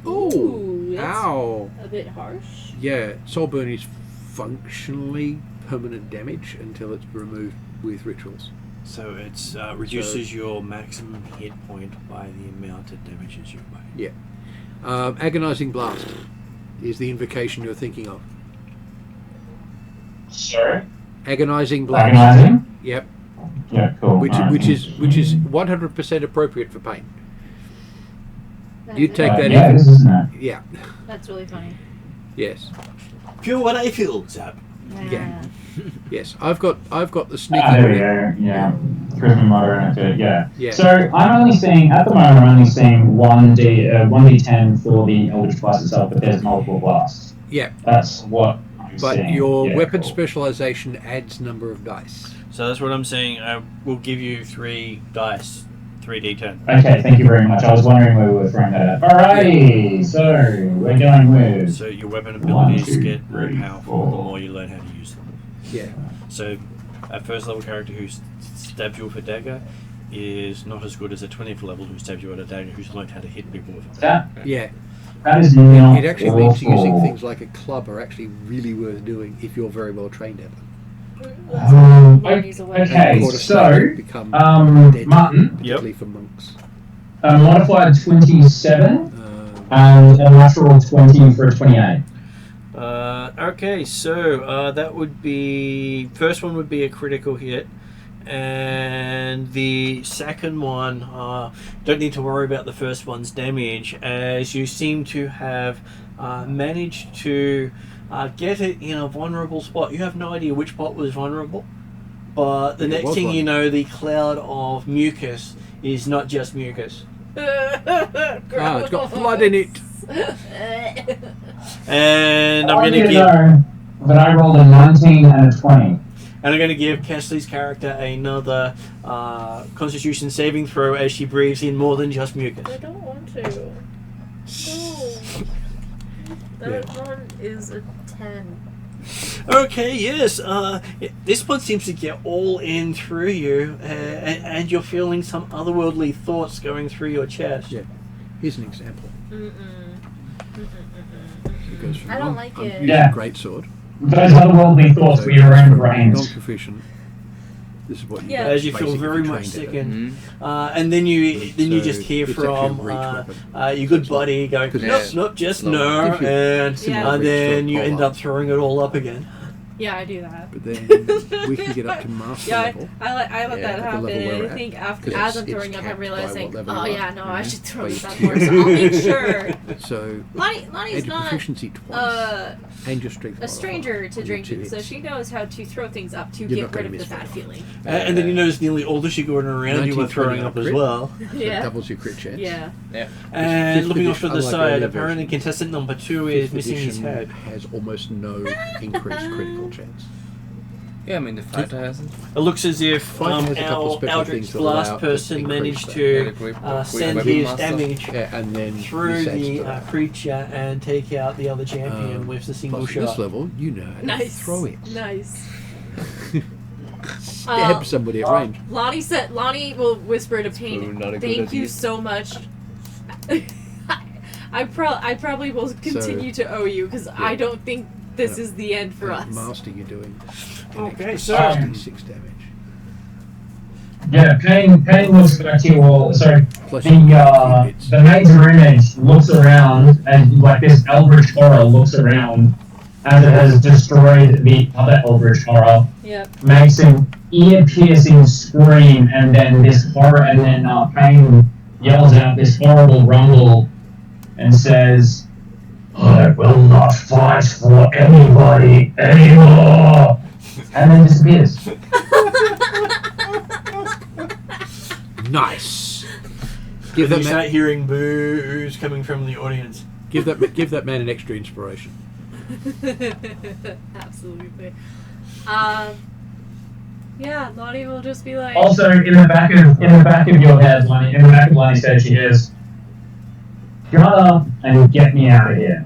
Ooh, that's Ow! a bit harsh. Yeah, soul burn is functionally permanent damage until it's removed with rituals. So it reduces your maximum hit point by the amount of damages you make. Yeah. Agonizing blast is the invocation you're thinking of. Sorry? Agonizing blast. Agonizing? Yep. Yeah, cool. Which Alright. which is 100% appropriate for pain. That's You take that yeah, in. it is, isn't it? Yeah. That's really funny. Yes. Pure what I feel, Zap. Yeah. Yes. I've got the sneaky. There we go. Yeah. Charisma moderator. Yeah. Yeah. So I'm only seeing at the moment. I'm only seeing 1d10 for the Eldritch Blast itself, but there's multiple blasts. Yeah. That's what I'm But seeing. your Yeah, weapon cool. specialization adds number of dice. So that's what I'm saying. I will give you 3 dice, 3d10. Okay, thank you very much. I was wondering where we were throwing that at. Alrighty, so we're going with. So your weapon abilities 1, 2, get more 3, powerful the 4. more you learn how to use them. Yeah. So a first level character who stabs you with a dagger is not as good as a 20th level who stabs you with a dagger who's learned how to hit people with it. That Yeah. is not. It actually means awful. using things like a club are actually really worth doing if you're very well trained at them. Okay, Quarter so stages become deadly, Martin, particularly for monks. a modified 27 Um, and a natural 20 for a 28. Okay, so that would be first one would be a critical hit, and the second one don't need to worry about the first one's damage, as you seem to have managed to get it in a vulnerable spot. You have no idea which spot was vulnerable, but the Yeah, it next was thing one. you know, the cloud of mucus is not just mucus. it's got blood in it. And I I'm want going you to to give. know that I rolled a 19 and a 20. And I'm going to give Kesley's character another Constitution saving throw as she breathes in more than just mucus. I don't want to. No. That one is a 10. Okay, yes. This one seems to get all in through you, and you're feeling some otherworldly thoughts going through your chest. Yeah. Here's an example. Mm-mm. It goes from, I don't like I'm it. using Yeah. greatsword. those otherworldly thoughts were your own brains. Non-proficient. This is what you Yeah. As you feel basically very much trained at. sickened, and then you So just hear it's actually a from reach weapon. your good buddy going, Because nope, it's- nope, just no. no, Gives you and Yeah. then you reach to a end pole up throwing it all up again. Yeah, I do that. But then we can get up to master Yeah, level. I let Yeah, that at the happen. level And we're I at. think after, 'Cause as it's I'm throwing up, capped I'm by realizing, what level oh you yeah, are. no, I should throw But this you up can more. So I'll make sure. So Lonnie's add your not proficiency twice uh, and your strength a modifier stranger to on your drinking, two so hits. she knows how to throw things up to You're get not gonna rid of miss the bad very well. feeling. And then you notice nearly all the shit going around you were 19, throwing 20 up as crit. well. So it Yeah. doubles your crit chance. Yeah. Yeah. And Fifth looking off to edition, the unlike side, earlier apparently versions. contestant number 2 is Fifth missing his edition head. has almost no increased critical chance. Yeah, I mean the fighter hasn't. It looks as if Fighter has a couple our special Eldritch things that Blast allow person increase managed that. to Yeah, quick send weapon his master. damage Yeah, and then through this adds the to that. creature and take out the other champion with the single Plus at this shot. level, you know how to Nice. throw it. Nice. Stab somebody at range. Lonnie will whisper to Ooh, Payne, not a good thank you idea. so much. I probably will continue to owe you because I don't think this is the end for us. Master, you're doing Okay, an so- extra 66 damage. Yeah, Payne looks back to you all. Sorry, Plus you get a few bits. the major image looks around, and like this eldritch horror looks around as it has destroyed the other eldritch horror, Yep. makes an ear-piercing scream, and then this horror, and then Payne yells out this horrible rumble and says, "I will not fight for anybody anymore," and then disappears. Nice. And Give you that start man, hearing boos coming from the audience. give that man an extra inspiration. Absolutely. Yeah, Lonnie will just be like. Also, in the back of your head, Lonnie, in the back of Lonnie's head, she hears, "Shut up and get me out of here."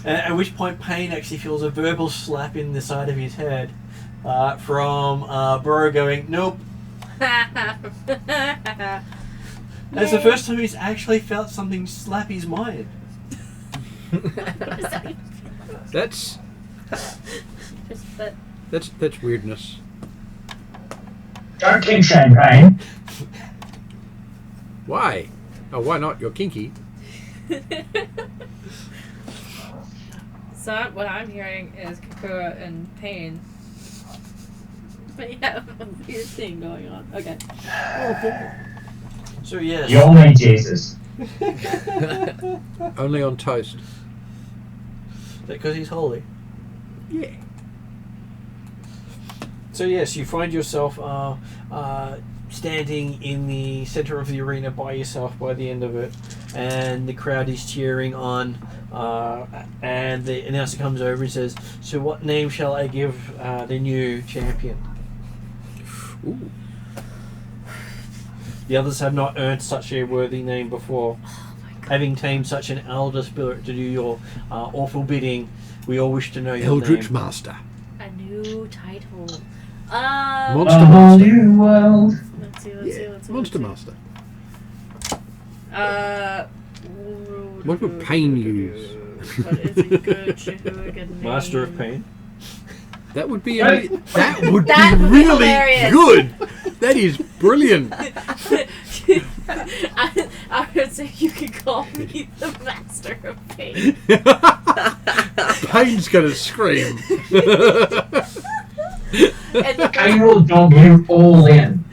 At which point, Payne actually feels a verbal slap in the side of his head from Burrow going, "Nope." That's the first time he's actually felt something slap his mind. That's Just that. that's weirdness. Don't kink shame, Payne. Why? Oh, why not? You're kinky. So what I'm hearing is Kakura and Payne. But yeah, a weird thing going on. Okay. So yes. You all need Jesus. Only on toast. Because he's holy. Yeah. So yes, you find yourself standing in the center of the arena by yourself by the end of it, and the crowd is cheering on, and the announcer comes over and says, "So what name shall I give the new champion?" Ooh. The others have not earned such a worthy name before. Having tamed such an elder spirit to do your awful bidding, we all wish to know your Eldritch name. Master. A new title. Monster A whole Master. new world. Let's see. Monster Master. What What would Pain use? What is a good Sahuaghin name? Master of Pain. That would be Hey. that would That be would be really hilarious. good. That is brilliant. I would say you could call me the Master of Pain. Pain's gonna scream. And Payne will dog you all in.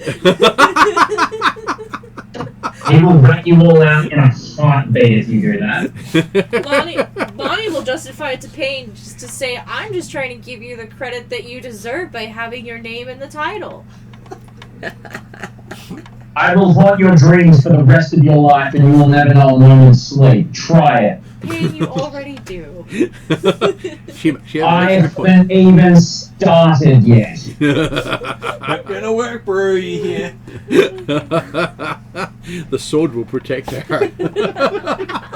He will rat you all out in a heartbeat if you do that. Lonnie will justify it to Pain just to say, I'm just trying to give you the credit that you deserve by having your name in the title. I will haunt your dreams for the rest of your life, and you will never know a moment's sleep. Try it. Pain, you already do. she has I a good point. haven't even started yet. Not gonna work, bro. You hear? The sword will protect her.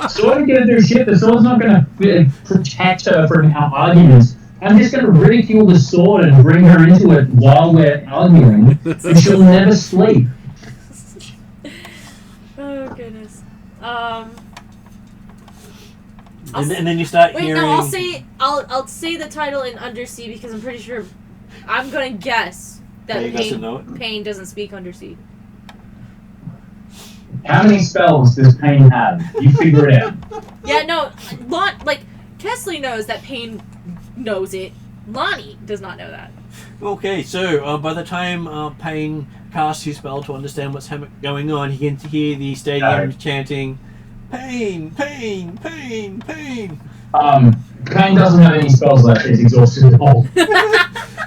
Sword ain't gonna do shit. The sword's not gonna protect her from our arguments. I'm just gonna ridicule the sword and bring her into it while we're arguing, and she'll never sleep. Oh, goodness. And then you start Wait, hearing. no, I'll say the title in Undersea because I'm pretty sure I'm gonna guess that Pain doesn't know it? Pain doesn't speak Undersea. How many spells does Pain have? You figure it out. Yeah, no, Kesley knows that Pain knows it. Lonnie does not know that. Okay, so by the time Pain casts his spell to understand what's going on, he can hear the stadium chanting, "Pain, pain, pain, pain." Pain doesn't have any spells left. He's exhausted all.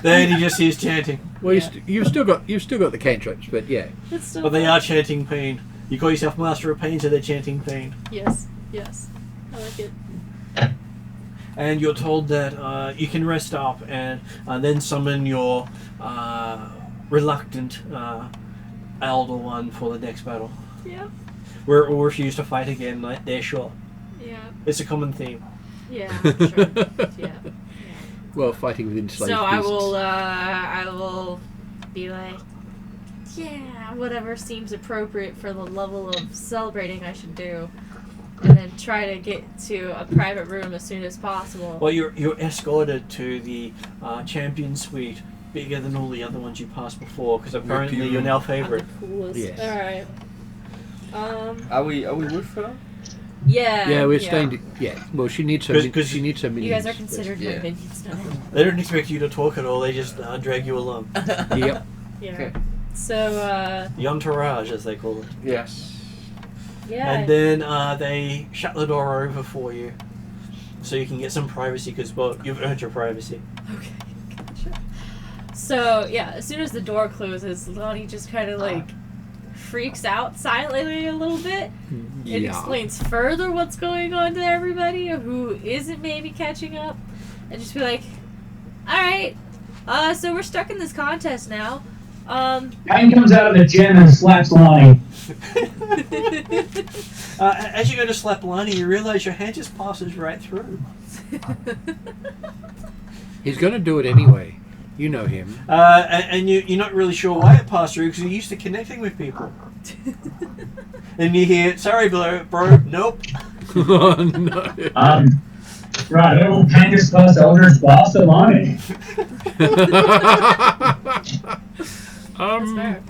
Then he just hears chanting. Well, you've still got the cantrips, but yeah. It's still But they are chanting pain. You call yourself Master of Pain, so they're chanting pain. Yes. I like it. And you're told that you can rest up and then summon your reluctant elder one for the next battle. Yeah. Where it will refuse to fight again, like they're sure. Yeah. It's a common theme. Yeah. Sure. Yeah. Well, fighting with enslaved So beasts. I will be like, yeah, whatever seems appropriate for the level of celebrating I should do, and then try to get to a private room as soon as possible. Well, you're escorted to the champion suite, bigger than all the other ones you passed before, because apparently you're now favorite. I'm the coolest. Yes. All right. Are we with her? Yeah. Yeah, we're staying. Well, she needs her. 'Cause She needs her minions. You guys are considered Yeah. my minions now. They don't expect you to talk at all. They just drag you along. Yep. Yeah. Okay. So The entourage, as they call it. Yes. yeah. And then they shut the door over for you, so you can get some privacy. Because you've earned your privacy. Okay, gotcha. So, yeah, as soon as the door closes, Lonnie just kind of, freaks out silently a little bit. It explains further what's going on to everybody who isn't maybe catching up. And just be like, alright, so we're stuck in this contest now. Pain comes out of the gym and slaps Lonnie. As you go to slap Lonnie, you realize your hand just passes right through. He's going to do it anyway. You know him. And you're not really sure why it passed through because you're used to connecting with people. And you hear, "Sorry, bro, nope." Oh, no. Right, I will Pain just passed Eldritch Blast at Lonnie. That's fair.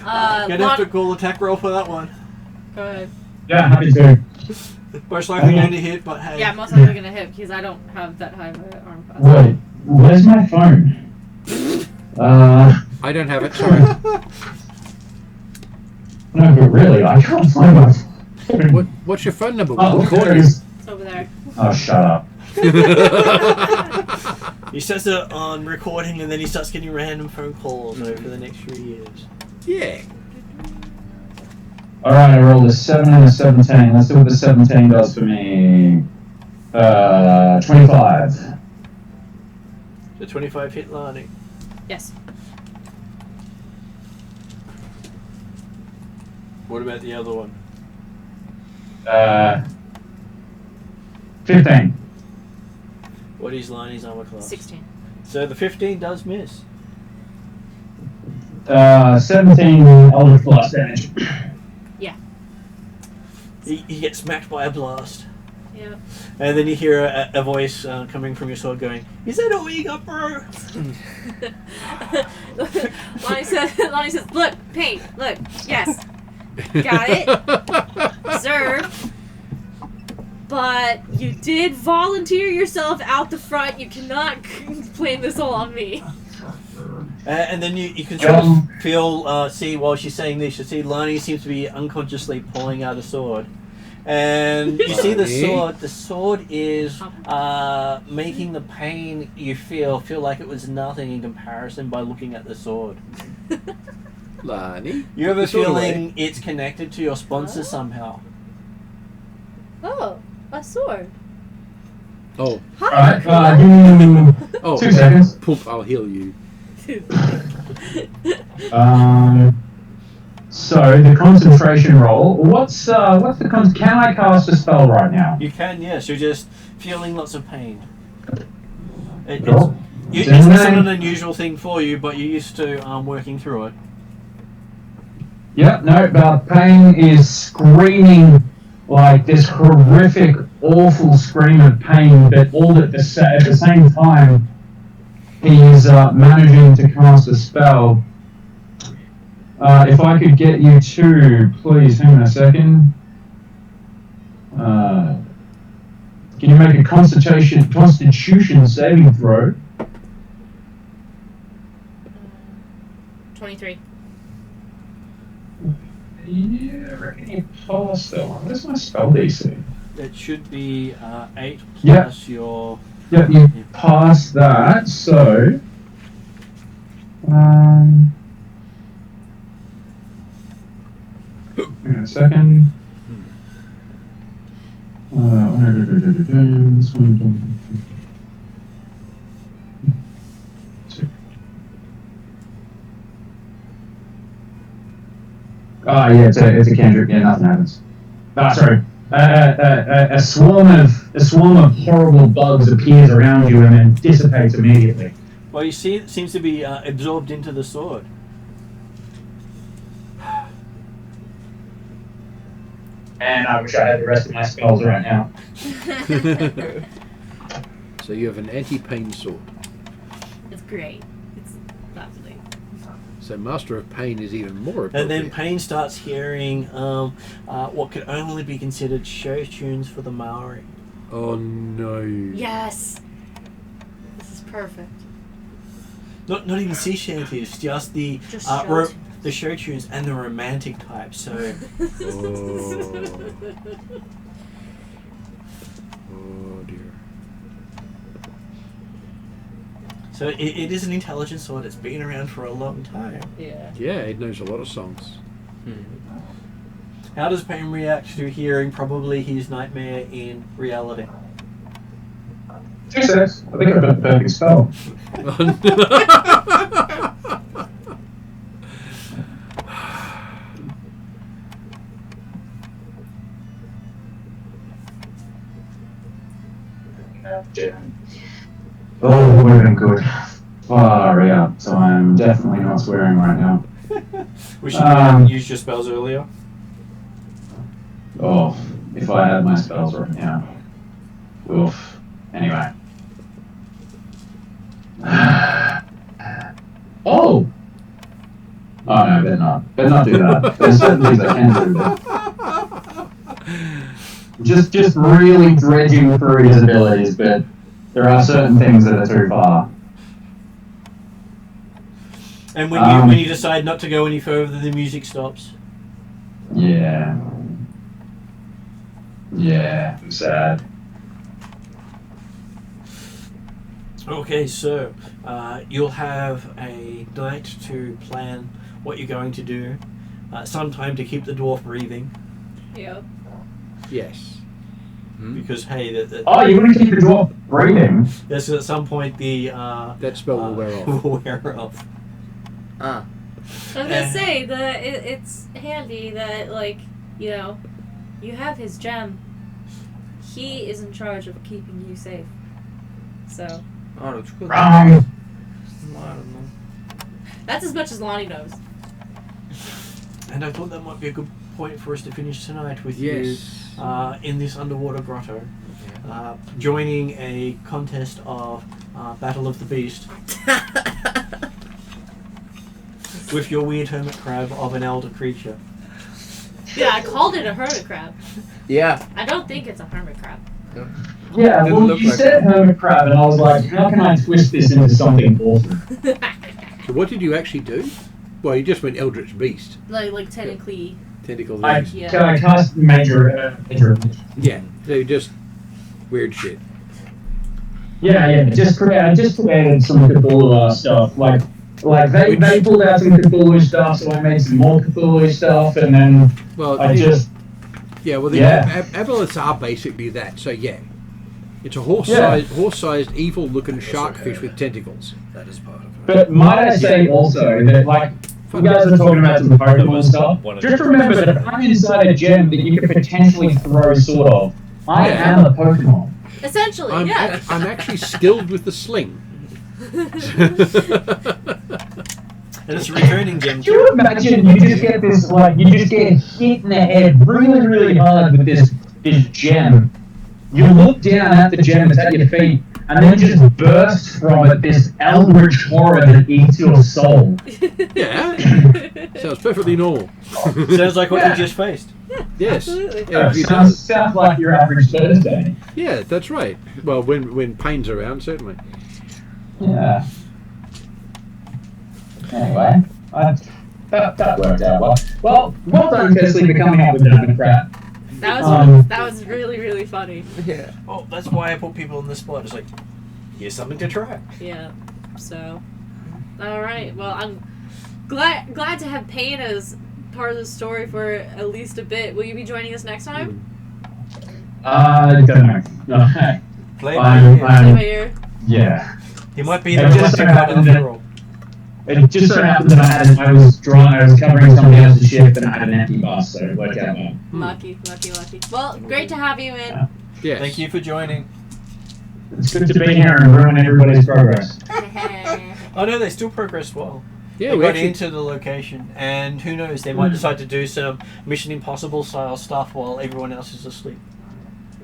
Gonna have to call attack roll for that one. Go ahead. Yeah, happy to. Most likely going to hit, but hey. Yeah, I'm most likely gonna hit because I don't have that high of an arm class. Wait, where's my phone? I don't have it. Sorry. No, but really, I can't find my phone. What's your phone number? Oh, We'll call there it you. is. It's over there. Oh, shut up. He sets it on recording and then he starts getting random phone calls over the next few years. Yeah. Alright, I rolled a 7 and a 17. Let's see what the 17 does for me. 25. So 25 hit Lonnie. Yes. What about the other one? 15. What is Lonnie's armor class? 16. So the 15 does miss. 17 Eldritch Blast damage. Yeah. He gets smacked by a blast. Yeah. And then you hear a voice coming from your sword going, "Is that all you got, bro?" Lonnie says, look, Pain, look, yes. Got it. Observe. But you did volunteer yourself out the front. You cannot blame this all on me. And then you can sort of see while she's saying this, you see Lonnie seems to be unconsciously pulling out a sword. And you see the sword is making the pain you feel like it was nothing in comparison by looking at the sword. Lonnie? You have a Put the sword feeling away. it's connected to your sponsor somehow. Oh, a sword. Oh. Hi. Alright, give me Oh. 2 seconds. Poop, I'll heal you. So the concentration roll. What's the can I cast a spell right now? You can, yes. You're just feeling lots of pain. It's Cool. not an unusual thing for you, but you're used to working through it. Yep, no, but pain is screaming like this horrific, awful scream of pain, but all at the same time, he's managing to cast a spell. If I could get you to, please, hang on a second. Can you make a Constitution saving throw? 23. Yeah, I reckon you pass that one. Where's my spell DC? It should be 8 Yep. plus your. Yep, you pass that, so... hang on a second. This one. Ah, yeah, it's a cantrip. Yeah, nothing happens. Ah, sorry. A swarm of horrible bugs appears around you and then dissipates immediately. Well, you see, it seems to be absorbed into the sword. And I wish I had the rest of my spells right now. So you have an anti-pain sword. It's great. It's lovely. So Master of Pain is even more appropriate. And then Payne starts hearing what could only be considered show tunes for the Maori. Oh no. Yes. This is perfect. Not even sea shanties, just the Just show the show tunes and the romantic type. So Oh dear. so it is an intelligent sword. It's been around for a long time. Yeah. Yeah, it knows a lot of songs. How does Payne react to hearing probably his nightmare in reality? Success. I think I've got a perfect spell. Oh, no. Oh, would have been good. Far out. So I'm definitely not swearing right now. Wish you hadn't used your spells earlier. Oh, if I had my spells right now. Oof. Anyway. Oh! Oh no, better not. Better not do that. There's certain things I can do. Just really dredging through his abilities, but there are certain things that are too far. And when you decide not to go any further, the music stops. Yeah. Yeah, I'm sad. Okay, so you'll have a night to plan what you're going to do. Some time to keep the dwarf breathing, Yep. Yes. because hey, Oh, you want to keep the dwarf breathing? there's at some point the That spell will wear off. will wear off. I was gonna say that it's handy that, like, you know, you have his gem. He is in charge of keeping you safe. So Oh, that's good. Wrong. I don't know. that's as much as Lonnie knows. And I thought that might be a good point for us to finish tonight with Yes. you in this underwater grotto, joining a contest of Battle of the Beast with your weird hermit crab of an elder creature. Yeah, I called it a hermit crab. Yeah. I don't think it's a hermit crab. Yeah, Didn't well, look you like said hermit crab, and I was like, how can I twist this into something awesome? So what did you actually do? Well, you just went Eldritch Beast. like technically. Tentacle I legs. Yeah. cast major. Yeah. They're just weird shit. Yeah, just created some Cthulhu stuff. Like they pulled out some Cthulhu stuff, so I made some more Cthulhu stuff, and then Well, I just Yeah, well, the Yeah. aboleths are basically that. So yeah, it's a horse-sized, evil-looking sharkfish with tentacles. That is part of it. But might I say also that, like, you guys are talking about some Pokemon stuff. Just remember that I'm inside a gem that you could potentially throw, sort of. I am a Pokemon. Essentially, I'm yeah. I'm actually skilled with the sling. And it's a returning gem Can you imagine you just get this, like, you just get hit in the head really, really hard with this gem. You look down at the gem that's at your feet, and then just bursts from it this eldritch horror that eats your soul. Yeah. Sounds perfectly normal. Sounds like what Yeah. you just faced. Yes. Absolutely. Yeah, if you Sounds like your average Thursday. yeah, that's right. Well, when pain's around, certainly. Yeah. Anyway, that worked out well. Well done, Kesley, for coming up with that crap. That was really, really funny. Yeah. Oh, that's why I put people in the spot. It's like, here's something to try. Yeah. So, all right. Well, I'm glad to have pain as part of the story for at least a bit. Will you be joining us next time? Don't know. No. Play I'm- by Play ear. by ear. Yeah. He might be It the just so reluctant happened one that- after all. It just so happened that I was covering somebody else's shift and I had an empty bus, so it worked out well. Lucky. Well, great to have you in. Yes. Thank you for joining. It's good to be here and ruin everybody's progress. Oh no, they still progressed well. Yeah, They we got actually. into the location, and who knows, they might decide to do some Mission Impossible style stuff while everyone else is asleep.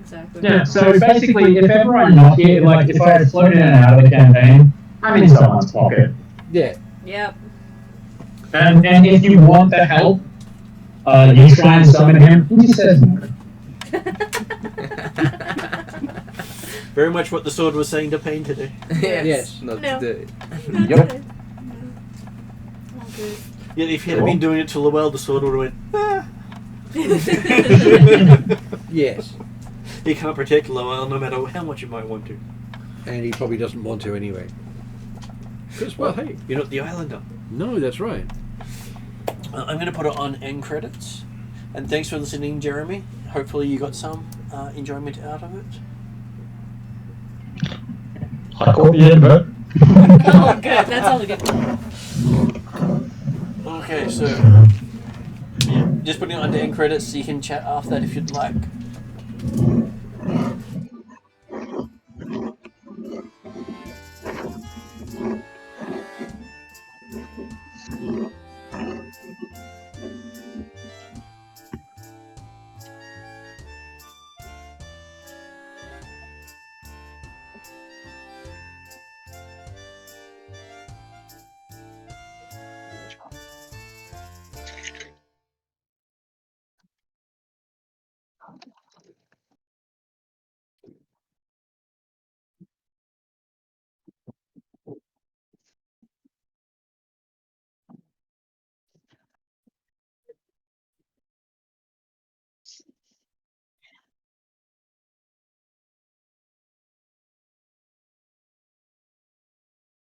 Exactly. Yeah, so basically, if ever I'm not here, like if I had floated in and out of the campaign, I'm in someone's pocket. Yeah. Yep. And if you want the help, you try and summon him, he just says no. Very much what the sword was saying to Pain to do. Yes. Not No. today. Yep. All good. Yet if he had been doing it to Lowell, the sword would have went, Yes. he can't protect Lowell no matter how much you might want to. And he probably doesn't want to anyway. Because, well, hey. You're not the Islander. No, that's right. I'm going to put it on end credits. And thanks for listening, Jeremy. Hopefully you got some enjoyment out of it. I caught the end of it. Oh, good. That's all good. Okay, so just putting it on the end credits so you can chat after that if you'd like.